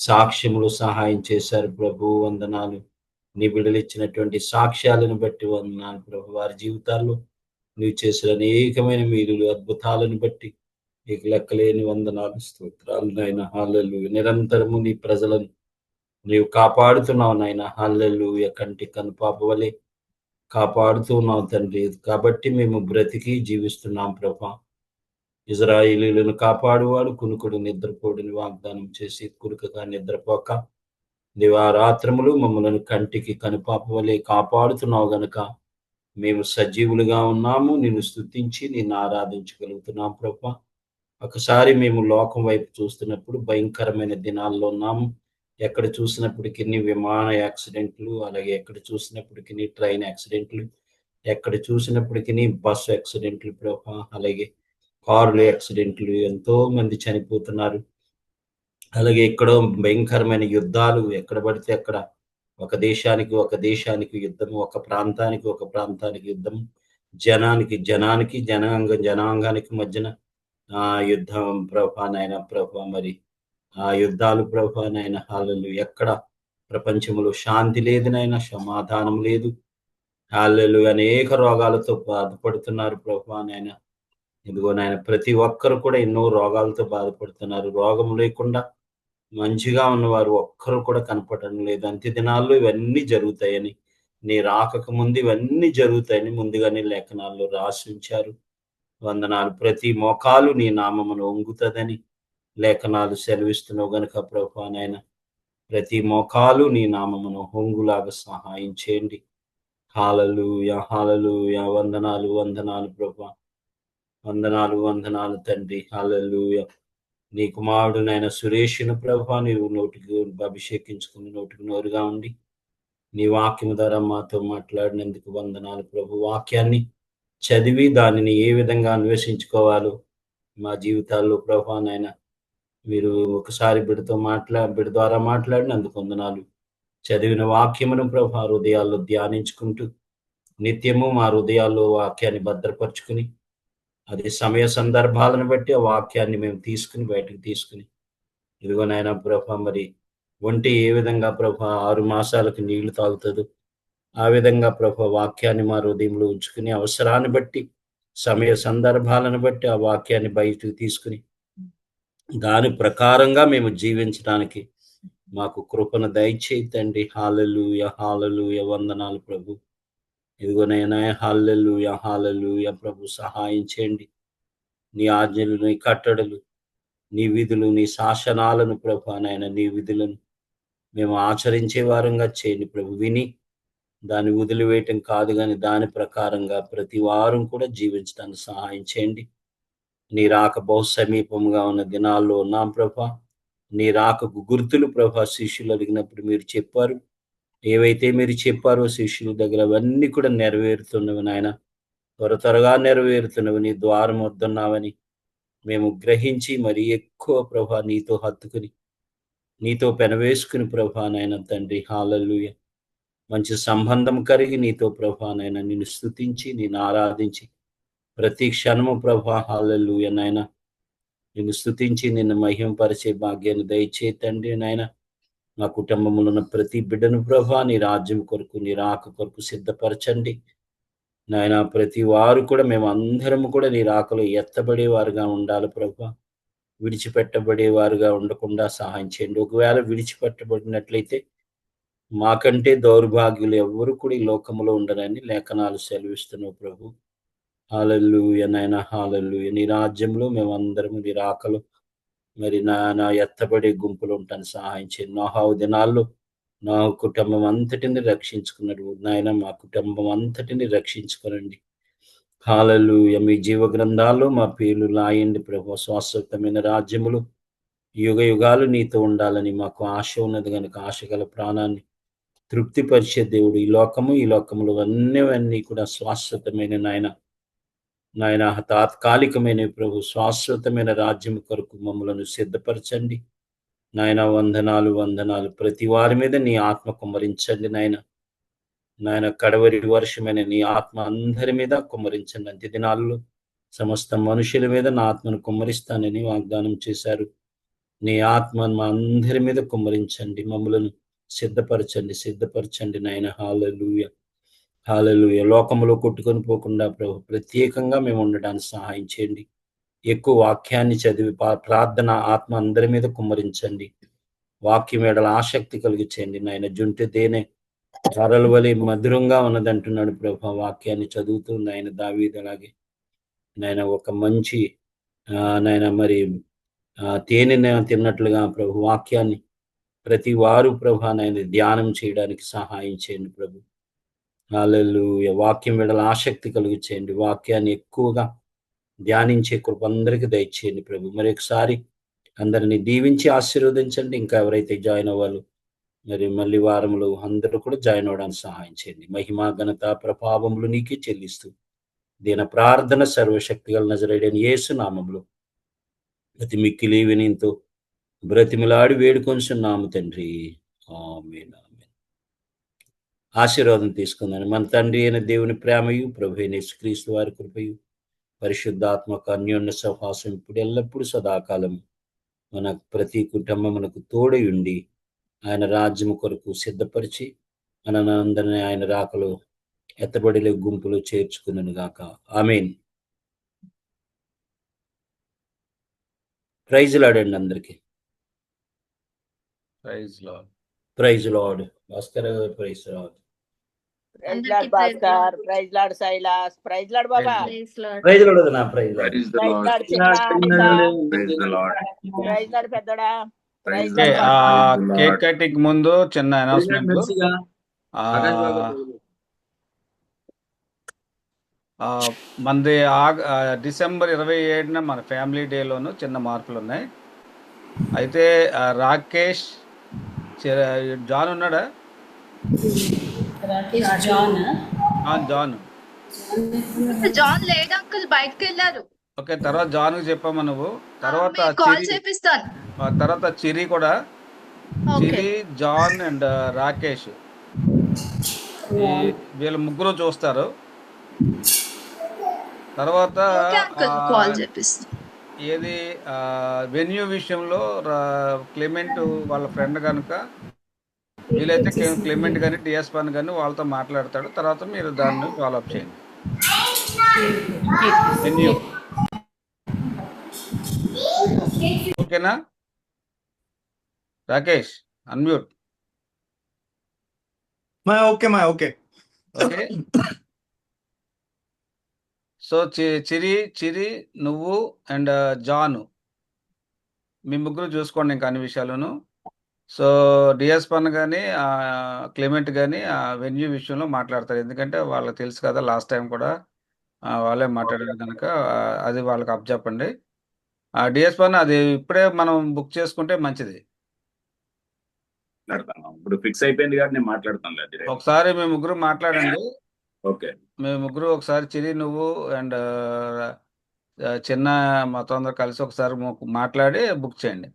సాక్ష్యములు సహాయం చేశారు ప్రభు. వందనాలు. నీ బిడ్డలు ఇచ్చినటువంటి సాక్ష్యాలను బట్టి వందనాలు ప్రభు. వారి జీవితాల్లో నీవు చేసిన అనేకమైన మీరులు, అద్భుతాలను బట్టి నీకు లెక్కలేని వందనాలు, స్తోత్రాలు నాయన. హల్లెలూయా. నిరంతరము నీ ప్రజలను నీవు కాపాడుతున్నావు నాయన. హల్లెలూయా. కంటి కనుపాప వలె కాపాడుతున్నావు తండ్రి. కాబట్టి మేము బ్రతికి జీవిస్తున్నాం ప్రభా. ఇజ్రాయేలీలను కాపాడువాడు కునుకుడు నిద్రపోడుని వాగ్దానం చేసి కునుకగా నిద్రపోక దివారాత్రములు మమ్మలను కంటికి కనుపాప వలె కాపాడుతున్నావు గనుక మేము సజీవులుగా ఉన్నాము. నిన్ను స్తుతించి నిన్ను ఆరాధించగలుగుతున్నాం ప్రభా. ఒకసారి మేము లోకం వైపు చూస్తున్నప్పుడు భయంకరమైన దినాల్లో ఉన్నాము. ఎక్కడ చూసినప్పటికీ విమాన యాక్సిడెంట్లు, అలాగే ఎక్కడ చూసినప్పటికీ ట్రైన్ యాక్సిడెంట్లు, ఎక్కడ చూసినప్పటికీ బస్సు యాక్సిడెంట్లు ప్రభా, అలాగే కార్లు యాక్సిడెంట్లు, ఎంతో మంది చనిపోతున్నారు. అలాగే ఎక్కడో భయంకరమైన యుద్ధాలు, ఎక్కడ పడితే అక్కడ ఒక దేశానికి యుద్ధము, ఒక ప్రాంతానికి యుద్ధము, జనానికి జనాంగానికి మధ్యన యుద్ధం ప్రభా నాయన ప్రభా. మరి ఆ యుద్ధాలు ప్రభా నాయన హల్లెలూయా. ఎక్కడ ప్రపంచంలో శాంతి లేదు నాయన, సమాధానం లేదు. హల్లెలూయా. అనేక రోగాలతో బాధపడుతున్నారు ప్రభా నాయన. ఇదిగో నాయన ప్రతి ఒక్కరు కూడా ఎన్నో రోగాలతో బాధపడుతున్నారు. రోగం లేకుండా మంచిగా ఉన్నవారు ఒక్కరు కూడా కనపడడం లేదు. అంత్య దినాల్లో ఇవన్నీ జరుగుతాయని, నీ రాకకు ముందు ఇవన్నీ జరుగుతాయని ముందుగానే లేఖనాల్లో రాసి ఉంచారు. వందనాలు. ప్రతి మోకాలు నీ నామమును వంగుతుందని లేఖనాలు సెలవిస్తున్నావు గనుక ప్రభా నాయన ప్రతి మోకాలు నీ నామమును హొంగులాగా సహాయం చేయండి. హల్లెలూయా హల్లెలూయా. వందనాలు ప్రభా. వందనాలు తండ్రి. హల్లెలూయా. నీ కుమారుడు నాయన సురేషుని ప్రభా నీవు నోటికి అభిషేకించుకుని నోటికి నోరుగా ఉండి నీ వాక్యము ద్వారా మాతో మాట్లాడినందుకు వందనాలు ప్రభు. వాక్యాన్ని చదివి దానిని ఏ విధంగా అన్వేషించుకోవాలో మా జీవితాల్లో ప్రభా నాయన మీరు ఒకసారి బిడ్డ ద్వారా మాట్లాడినందుకు వందనాలు. చదివిన వాక్యమును ప్రభా హృదయాల్లో ధ్యానించుకుంటూ నిత్యము మా హృదయాల్లో వాక్యాన్ని భద్రపరుచుకుని అది సమయ సందర్భాలను బట్టి ఆ వాక్యాన్ని మేము బయటకు తీసుకుని ఇదిగో నాయన ప్రభా మరి ఒంటి ఏ విధంగా ప్రభా 6 మాసాలకు నీళ్లు తాగుతుందో ఆ విధంగా ప్రభా వాక్యాన్ని మా హృదయంలో ఉంచుకుని అవసరాన్ని బట్టి సమయ సందర్భాలను బట్టి ఆ వాక్యాన్ని బయటకు తీసుకుని దాని ప్రకారంగా మేము జీవించడానికి మాకు కృపను దయచేయండి. హల్లెలూయా హల్లెలూయా. వందనాలు ప్రభు. ఇదిగోనైనా హల్లెలూయా ప్రభు. సహాయం చేయండి. నీ ఆజ్ఞలు, నీ కట్టడలు, నీ విధులు, నీ శాసనాలను ప్రభు నాయన నీ విధులను మేము ఆచరించే వారంగా చేయండి ప్రభు. విని దాన్ని వదిలివేయటం కాదు కానీ దాని ప్రకారంగా ప్రతి వారం కూడా జీవించడానికి సహాయం చేయండి. నీ రాక బహు సమీపంగా ఉన్న దినాల్లో ఉన్నాం ప్రభా. నీ రాకకు గుర్తులు ప్రభా శిష్యులు అడిగినప్పుడు మీరు చెప్పారు. ఏవైతే మీరు చెప్పారో శిష్యుల దగ్గర అవన్నీ కూడా నెరవేరుతున్నవి నాయన. త్వరగా నెరవేరుతున్నవి. నీ ద్వారం వద్దన్నావని మేము గ్రహించి మరి ఎక్కువ ప్రభా నీతో హత్తుకుని నీతో పెనవేసుకుని ప్రభా నాయన తండ్రి హల్లెలూయా. మంచి సంబంధం కలిగి నీతో ప్రభా నాయన నిన్ను స్తుతించి నిన్ను ఆరాధించి ప్రతి క్షణము ప్రభా హల్లెలూయా నాయన నిన్ను స్తుతించి నిన్ను మహిమపరిచే భాగ్యాన్ని దయచేతండి నాయన. మా కుటుంబంలో ఉన్న ప్రతి బిడ్డను ప్రభా నీ రాజ్యం కొరకు నీ రాక కొరకు సిద్ధపరచండి నాయన. ప్రతి వారు కూడా మేము అందరము కూడా నీ రాకలో ఎత్తబడేవారుగా ఉండాలి ప్రభా. విడిచిపెట్టబడేవారుగా ఉండకుండా సహాయం చేయండి. ఒకవేళ విడిచిపెట్టబడినట్లయితే మాకంటే దౌర్భాగ్యులు ఎవ్వరు కూడా ఈ లోకంలో ఉండరని లేఖనాలు సెలవిస్తున్నావు ప్రభు. హల్లెలూయా నాయన హల్లెలూయా. నీ రాజ్యంలో మేమందరం నీ రాకలో మరి నా ఎత్తబడే గుంపులు ఉంటాను సహాయం చేయండి. నోహావు దినాల్లో నా కుటుంబం అంతటిని రక్షించుకున్నాడు నాయన. మా కుటుంబం అంతటిని రక్షించుకోనండి. హల్లెలూయా. మీ జీవ గ్రంథాల్లో మా పేర్లు రాయండి ప్రభు. శాశ్వతమైన రాజ్యములు యుగ యుగాలు నీతో ఉండాలని మాకు ఆశ ఉన్నది కనుక ఆశ గల ప్రాణాన్ని తృప్తిపరిచే దేవుడు. ఈ లోకములు అన్నీ కూడా శాశ్వతమైన నాయన తాత్కాలికమైన ప్రభు. శాశ్వతమైన రాజ్యం కొరకు మమ్మలను సిద్ధపరచండి నాయన. వందనాలు. ప్రతి వారి మీద నీ ఆత్మ కుమ్మరించండి నాయన. కడవరి వర్షమైన నీ ఆత్మ అందరి మీద కుమ్మరించండి. అంత్య దినాల్లో సమస్త మనుషుల మీద నా ఆత్మను కుమ్మరిస్తానని వాగ్దానం చేశారు. నీ ఆత్మ మా అందరి మీద కుమ్మరించండి. మమ్మలను సిద్ధపరచండి నాయన. హల్లెలూయా. లోకంలో కొట్టుకొని పోకుండా ప్రభు ప్రత్యేకంగా మేము ఉండడానికి సహాయం చేయండి. ఎక్కువ వాక్యాన్ని చదివి ప్రార్థన ఆత్మ అందరి మీద కుమ్మరించండి. వాక్యం ఎడల ఆసక్తి కలిగించండి నాయన. జుంటి తేనె ధరల వలె మధురంగా ఉన్నదంటున్నాడు ప్రభు. వాక్యాన్ని చదువుతూ నాయన దావీదు అలాగే నాయన ఒక మంచి నాయన మరి తేనె తిన్నట్లుగా ప్రభు వాక్యాన్ని ప్రతి వారు ప్రభు నాయన ధ్యానం చేయడానికి సహాయం చేయండి ప్రభు. హల్లెలూయా. వాక్యం ఎడల ఆసక్తి కలిగించేయండి. వాక్యాన్ని ఎక్కువగా ధ్యానించే కృప అందరికీ దయచేయండి ప్రభు. మరి ఒకసారి అందరినీ దీవించి ఆశీర్వదించండి. ఇంకా ఎవరైతే జాయిన్ అవ్వాలో మరి మళ్ళీ వారంలో అందరూ కూడా జాయిన్ అవ్వడానికి సహాయం చేయండి. మహిమా ఘనత ప్రభావములు నీకే చెల్లిస్తూ దీని ప్రార్థన సర్వశక్తి గల నజరేయుడైన యేసు నామములో అతి మిక్కిలి వినయంతో బ్రతిమిలాడి వేడుకొంచున్నాము తండ్రి. ఆమేన్. ఆశీర్వాదం తీసుకుందని. మన తండ్రి అయిన దేవుని ప్రేమయు, ప్రభు అయిన యేసుక్రీస్తు వారి కృపయు, పరిశుద్ధాత్మక అన్యోన్య సహవాసం ఇప్పుడు ఎల్లప్పుడూ సదాకాలం మన ప్రతి కుటుంబమునకు తోడై ఉండి ఆయన రాజ్యం కొరకు సిద్ధపరిచి మనందరినీ ఆయన రాకలో ఎత్తబడిలే గుంపులో చేర్చుకున్నను గాక. ఆమేన్. ప్రైజ్ లాడండి అందరికి. Praise Lord. Praise Lord. Bhaskar గారు praise Lord. Praise Lord Bhaskar, praise Lord Silas, praise Lord బాబా, ప్రైజ్ లార్డ్ వదనా, praise Lord. Praise the praise Lord. Lord చిన్న praise the Lord. Praise Lord పెద్దోడా, praise okay, Lord cake cutting ముందు చిన్న announcement. మనది December 27న మన family డేలోను చిన్న మార్పులు ఉన్నాయి. అయితే రాకేష్, జాన్ ఉన్నాడా? జాన్ జాన్ లేడు అంకుల్, బయటకు వెళ్ళారు. ఓకే, తర్వాత జాన్కి చెప్పామా నువ్వు? తర్వాత కాల్ చేపిస్తాను. తర్వాత చిరి కూడా, చిరి, జాన్ అండ్ రాకేష్ వీళ్ళ ముగ్గురు చూస్తారు. తర్వాత కాల్ చేపిస్తాను. ఏది వెన్యూ విషయంలో క్లెమెంట్ వాళ్ళ ఫ్రెండ్ కనుక వీలైతే క్లెమెంట్ కానీ డిఎస్ పని కానీ వాళ్ళతో మాట్లాడతాడు. తర్వాత మీరు దాన్ని ఫాలోఅప్ చేయండి. వెన్యూ ఓకేనా? Rakesh unmute. Okay okay. So చిరి నువ్వు అండ్ జాను మీ ముగ్గురు చూసుకోండి ఇంకా అన్ని విషయాలను. సో డిఎస్ పన్ కానీ క్లెమెంట్ కానీ ఆ వెన్యూ విషయంలో మాట్లాడతారు. ఎందుకంటే వాళ్ళకి తెలుసు కదా, లాస్ట్ టైం కూడా వాళ్ళే మాట్లాడారు కనుక అది వాళ్ళకి అప్ చెప్పండి. డిఎస్ పన్ అది ఇప్పుడే మనం బుక్ చేసుకుంటే మంచిది. ఇప్పుడు ఫిక్స్ అయిపోయింది కాబట్టి నేను మాట్లాడతాను. ఒకసారి మేము ముగ్గురు మాట్లాడండి. ఓకే, మేము ముగ్గురు ఒకసారి చిరి నువ్వు అండ్ చిన్న మొత్తం అందరూ కలిసి ఒకసారి మాట్లాడి బుక్ చేయండి.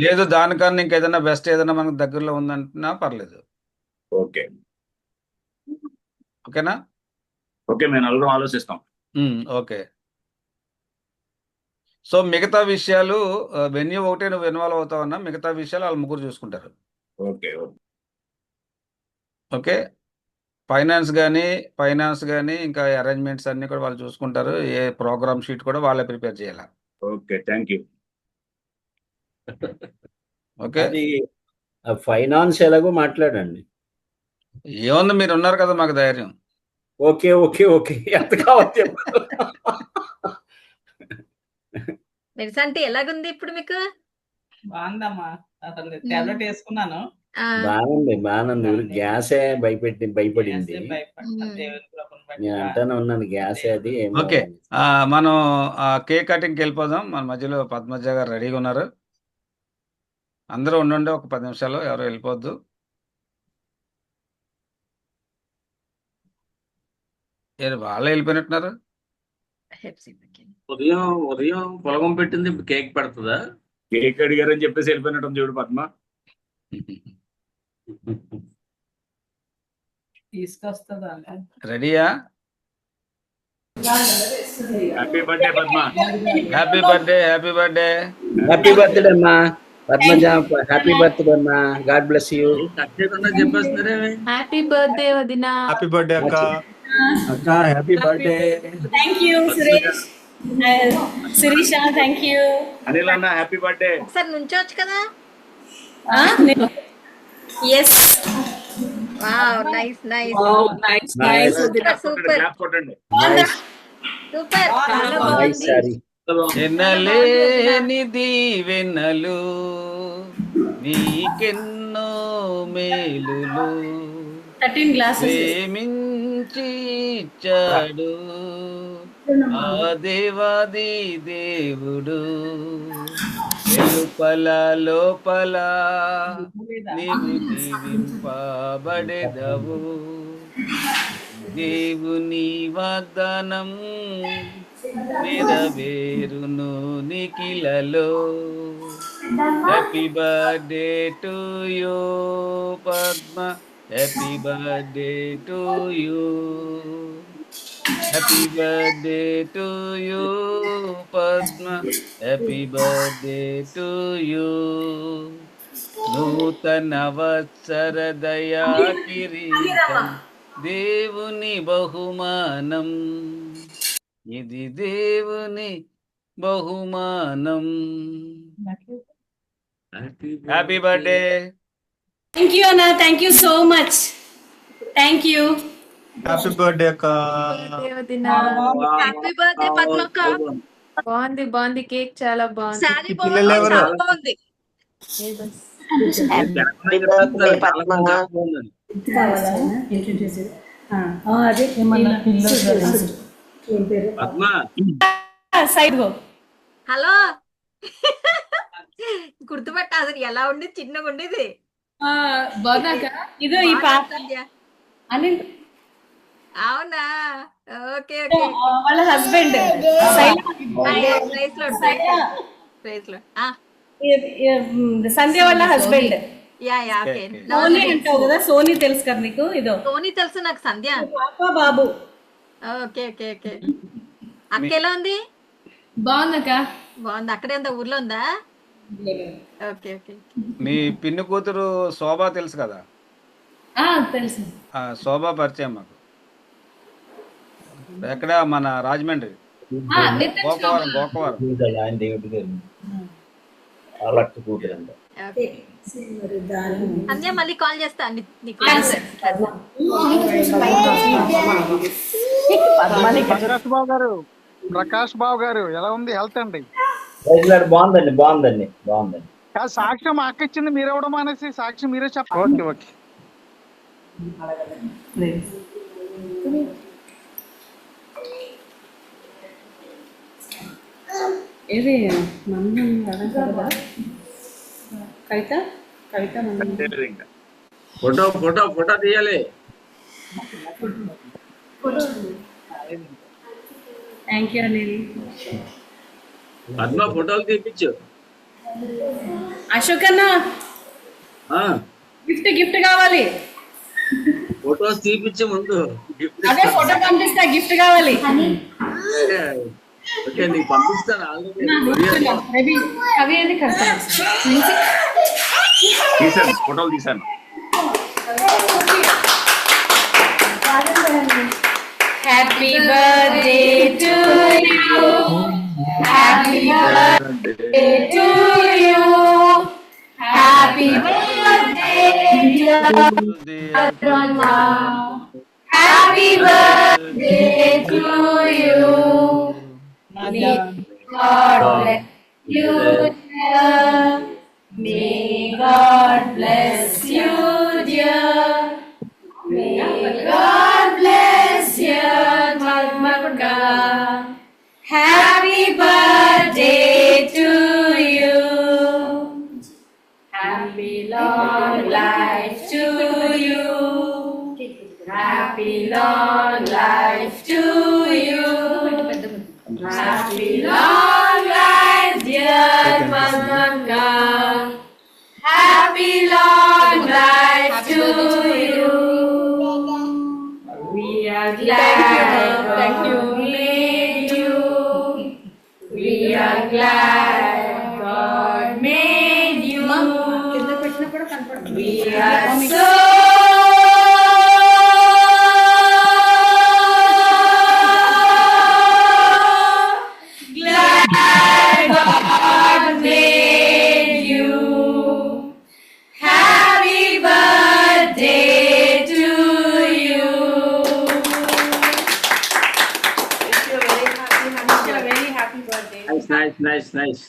లేదు దానికన్నా ఇంకేదైనా బెస్ట్ ఏదైనా మనకు దగ్గరలో ఉందంటున్నా పర్లేదు. ఓకే, ఓకేనా? ఓకే, మేము నలుగురు ఆలోచిస్తాం. ఓకే. సో మిగతా విషయాలు వెన్యూ ఒకటే నువ్వు ఇన్వాల్వ్ అవుతావన్నా, మిగతా విషయాలు వాళ్ళు ముగ్గురు చూసుకుంటారు. Okay okay. ఫైనాన్స్ కానీ ఇంకా అరేంజ్మెంట్స్ అన్ని కూడా వాళ్ళు చూసుకుంటారు. ఏ ప్రోగ్రామ్ షీట్ కూడా వాళ్ళే ప్రిపేర్ చేయాలి. Okay, thank you. ఓకే, అది ఫైనాన్స్ ఎలాగో మాట్లాడండి. ఏముంది, మీరు ఉన్నారు కదా మాకు ధైర్యం. ఓకే ఓకే ఓకే, ఎంత కావచ్చు. మెరిసంటే ఎలాగుంది ఇప్పుడు మీకు? బాగుందమ్మా, అసలు టాబ్లెట్ వేసుకున్నాను. బాగుంది. గ్యాసే భయపడింది. నేను అంటానే ఉన్నాను గ్యాసే అది. ఓకే, మనం కేక్ కటింగ్కి వెళ్ళిపోదాం. మన మధ్యలో పద్మజ గారు రెడీగా ఉన్నారు. అందరూ ఉండండి ఒక 10 నిమిషాలు, ఎవరు వెళ్ళిపోద్దు. వాళ్ళే వెళ్ళిపోయినట్టున్నారు. ఉదయం పొలగం పెట్టింది, కేక్ పెడుతుందా? కేక్ అడిగారని చెప్పేసి వెళ్ళిపోయినట్టు చూడు పద్మ. తీసుకొస్తుందా? రెడీయా? Happy birthday Padma. Happy birthday. Happy birthday అమ్మా పద్మజ. హ్యాపీ బర్త్డే అమ్మా. God bless you. చెప్పేస్తున్నారే. హ్యాపీ బర్త్డే వదినా. హ్యాపీ బర్త్డే అక్క. Happy birthday. Thank you Suresh, Shirisha, thank you. Anil అన్న హ్యాపీ బర్త్డే. ఒకసారి నుంచోవచ్చు కదా. Yes, wow, nice nice super కొట్టండి. సూపర్, చాలా నైస్ బాగుంది. సారీ. ఎనలేని దీవెనలు నీకెన్నో మేలులు 13 గ్లాసెస్ ప్రేమించి ఇచ్చాడు ఆ దేవాది దేవుడు. వెలుపల లోపల నీవు దీవింపబడెదవు. దేవుని వాగ్దానం నెరవేరును నిఖిలలో. Happy birthday to you Padma. Happy birthday to you, happy birthday to you Padma, happy birthday to you, నూతన వత్సర దయా కిరీటం దేవుని బహుమానం, ఇది దేవుని బహుమానం. Happy birthday. థ్యాంక్ యూ అన్న, thank you so much, thank you. Happy birthday అక్క. హ్యాపీ బర్త్డే పద్మక్క. బాగుంది బాగుంది, కేక్ చాలా బాగుంది. శారీ పిల్లలు ఎవరు? చాలా బాగుంది. Side go. హలో గుర్తుపట్టా, అసలు ఎలా ఉండేది, చిన్నగా ఉండేది. బాగున్నాక ఇదో ఈ పాప అని అవునా, ఓకే ఓకే. వాళ్ళ హస్బెండ్ సంధ్య వాళ్ళ husband. Yeah yeah okay. Soni అంటావు కదా, సోనీ తెలుసు కదా నీకు? ఇదో సోనీ తెలుసు నాకు. సంధ్య పాప బాబు. Okay okay okay. అక్క ఎలా ఉంది? బాగుందక్క. బాగుంది. అక్కడే ఉందా, ఊర్లో ఉందా? Okay okay. మీ పిన్ని కూతురు శోభ తెలుసు కదా? తెలుసు. శోభ పరిచయం మాకు. ఎక్కడ? మన రాజమండ్రి, గోకవరం. ఆయన దేవుడి గారు అలక్ట్ కూతురంట. సంధ్య మళ్ళీ కాల్ చేస్తా నీకు. ప్రకాష్ బాబు గారు ఎలా ఉంది హెల్త్ అండి? బాగుందండి బాగుందండి బాగుందండి. సాక్ష్యం మా అక్క ఇచ్చింది, మీరు ఇవ్వడం అనేసి సాక్ష్యం మీరే చెప్పండి. Okay okay. ఏది Kavitha Kavitha photo photo photo తీయాలి. Thank you Anil. పద్మ ఫోటోలు తీపించు. అశోక్ అన్న గిఫ్ట్ గిఫ్ట్ కావాలి. ఫోటోస్ తీపించే ముందు గిఫ్ట్. అదే ఫోటో పంపిస్తా, గిఫ్ట్ కావాలి. ఓకే నీకు పంపిస్తాను ఆల్రెడీ. కవి ఏది కడతా తీసాను, ఫోటోలు తీసాను. Happy birthday to you, happy birthday to you, happy birthday happy birthday to you. May God bless you, dear. May God bless you, dear. May God bless you, Madhmaka. Happy birthday to you. Happy long life to you. Happy long life to you. Happy long life, dear Madhmaka. Happy long life to you. We are glad God made you. We are glad God made you. We are so nice.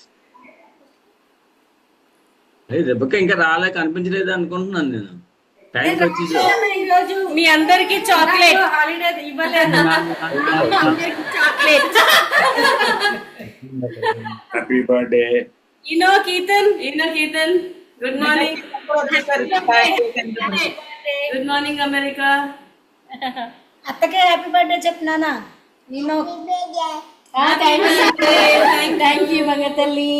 Rebecca ఇంకా రాలే, కనిపించలేదు అనుకుంటున్నాను నేను. Time వచ్చి మీ అందరికి chocolate holiday ఇవ్వలేదు. Chocolate. Happy birthday. ఇనో Keerthan good morning. Good morning America. అత్తకే హ్యాపీ బర్త్డే చెప్పినానా? నేను థ్యాంక్ యూ మగ తల్లి.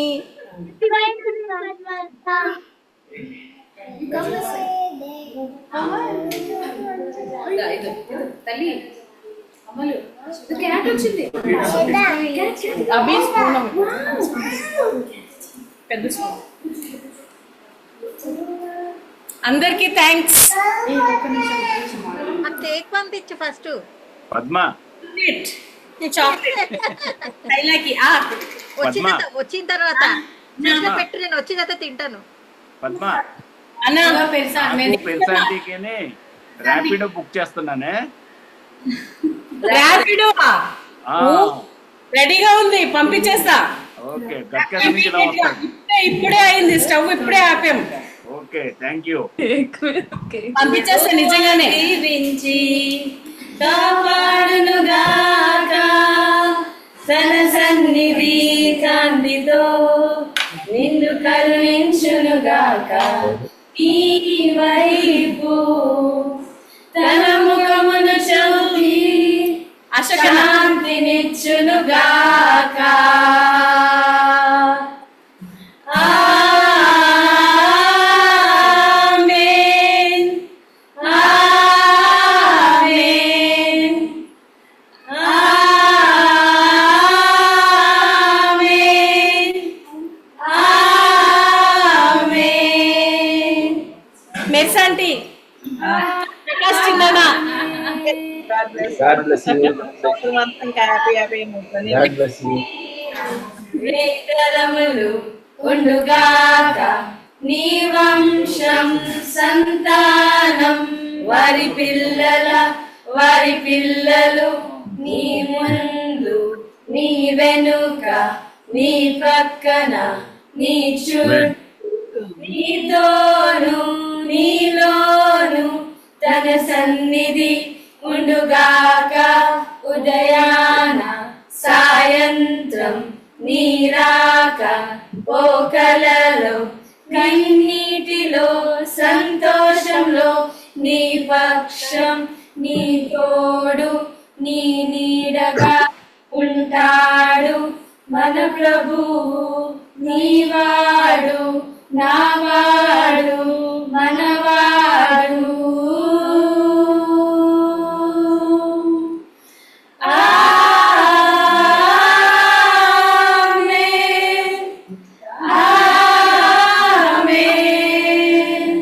తల్లి అమలు క్యాట్ వచ్చింది. అభి స్పూన్ పెద్ద స్పూన్. అందరికి థ్యాంక్స్. కేక్ పంపించు ఫస్ట్. పద్మ చాక్లెట్ వచ్చిన తర్వాత పెట్టు, నేను వచ్చిన తర్వాత తింటాను. పద్మ అన్న పెన్సాంటికి ర్యాపిడో బుక్ చేస్తున్నానే. ర్యాపిడో రెడీగా ఉంది, పంపించేస్తా. ఓకే, ఇప్పుడే అయింది, స్టవ్ ఇప్పుడే ఆపాం. Okay, thank you. పంపించేస్తా నిజంగానే. దీవించి కాపాడునుగాక తన సన్నిధి కాంతితో నిన్ను కరుణించునుగాక. ఈ వైపు తన ముఖమును చూపి శాంతినిచ్చునుగాక. ఆమేన్ ఆమేన్ ఆమేన్ ఆమేన్. మెర్సాంటి ప్రకాష్ చిన్ననా వేదరములు ఉండుగాక నీ వంశం సంతానం. వారి పిల్లలు నీ ముందు నీ వెనుక నీ పక్కన నీ చుట్టూ నీతోను నీలోను తన సన్నిధి ఉండుగాక. ఉదయాన సాయంత్రం నీరాక పోకలలో కన్నీటిలో సంతోషంలో నీ పక్షం నీ తోడు నీ నీడగా ఉంటాడు. మన ప్రభువు నీవాడు నావాడు మనవాడు. Amen amen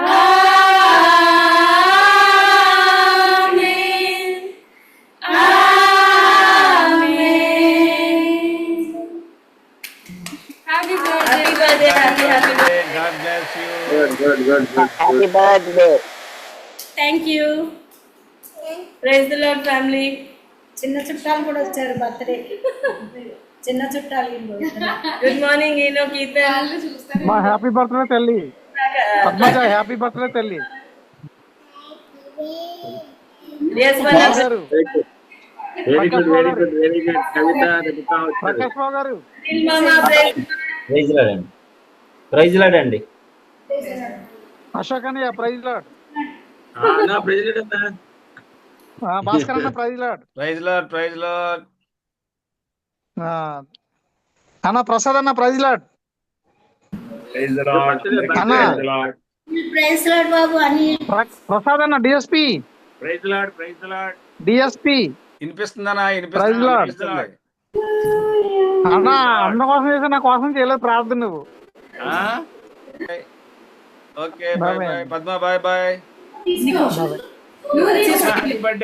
amen amen. Happy birthday. God bless you. Happy birthday. Thank you. Praise the Lord family. చిన్న చుట్టాలు కూడా వచ్చారు బర్త్డేకి. చిన్న చుట్టాలు. గుడ్ మార్నింగ్ ఈనో కీర్తన్. మా హ్యాపీ బర్త్డే తల్లి పద్మజ. హ్యాపీ బర్త్డే తల్లి. Very good Kavitha. ప్రకాష్ బాబు గారు ప్రైజ్ లాడండి. అశోక్ అన్నయ్య ప్రైజ్ లాడ్. ప్రెసిడెంట్ భాస్కర్ అన్న ప్రైజ్ లాడ్. Praise Lord. అన్న ప్రసాద్ అన్న ప్రైజ్ లాడ్. అన్న ప్రైజ్ లార్డ్ బాబు అని ప్రసాద్ అన్న డిఎస్పి. Praise Lord. డిఎస్పి వినిపిస్తుందనా? Praise Lord. అన్న అన్న కోసం చేసి నా కోసం చేయలేదు ప్రార్థన నువ్వు. Okay, bye bye Padma. Bye bye. నువ్వు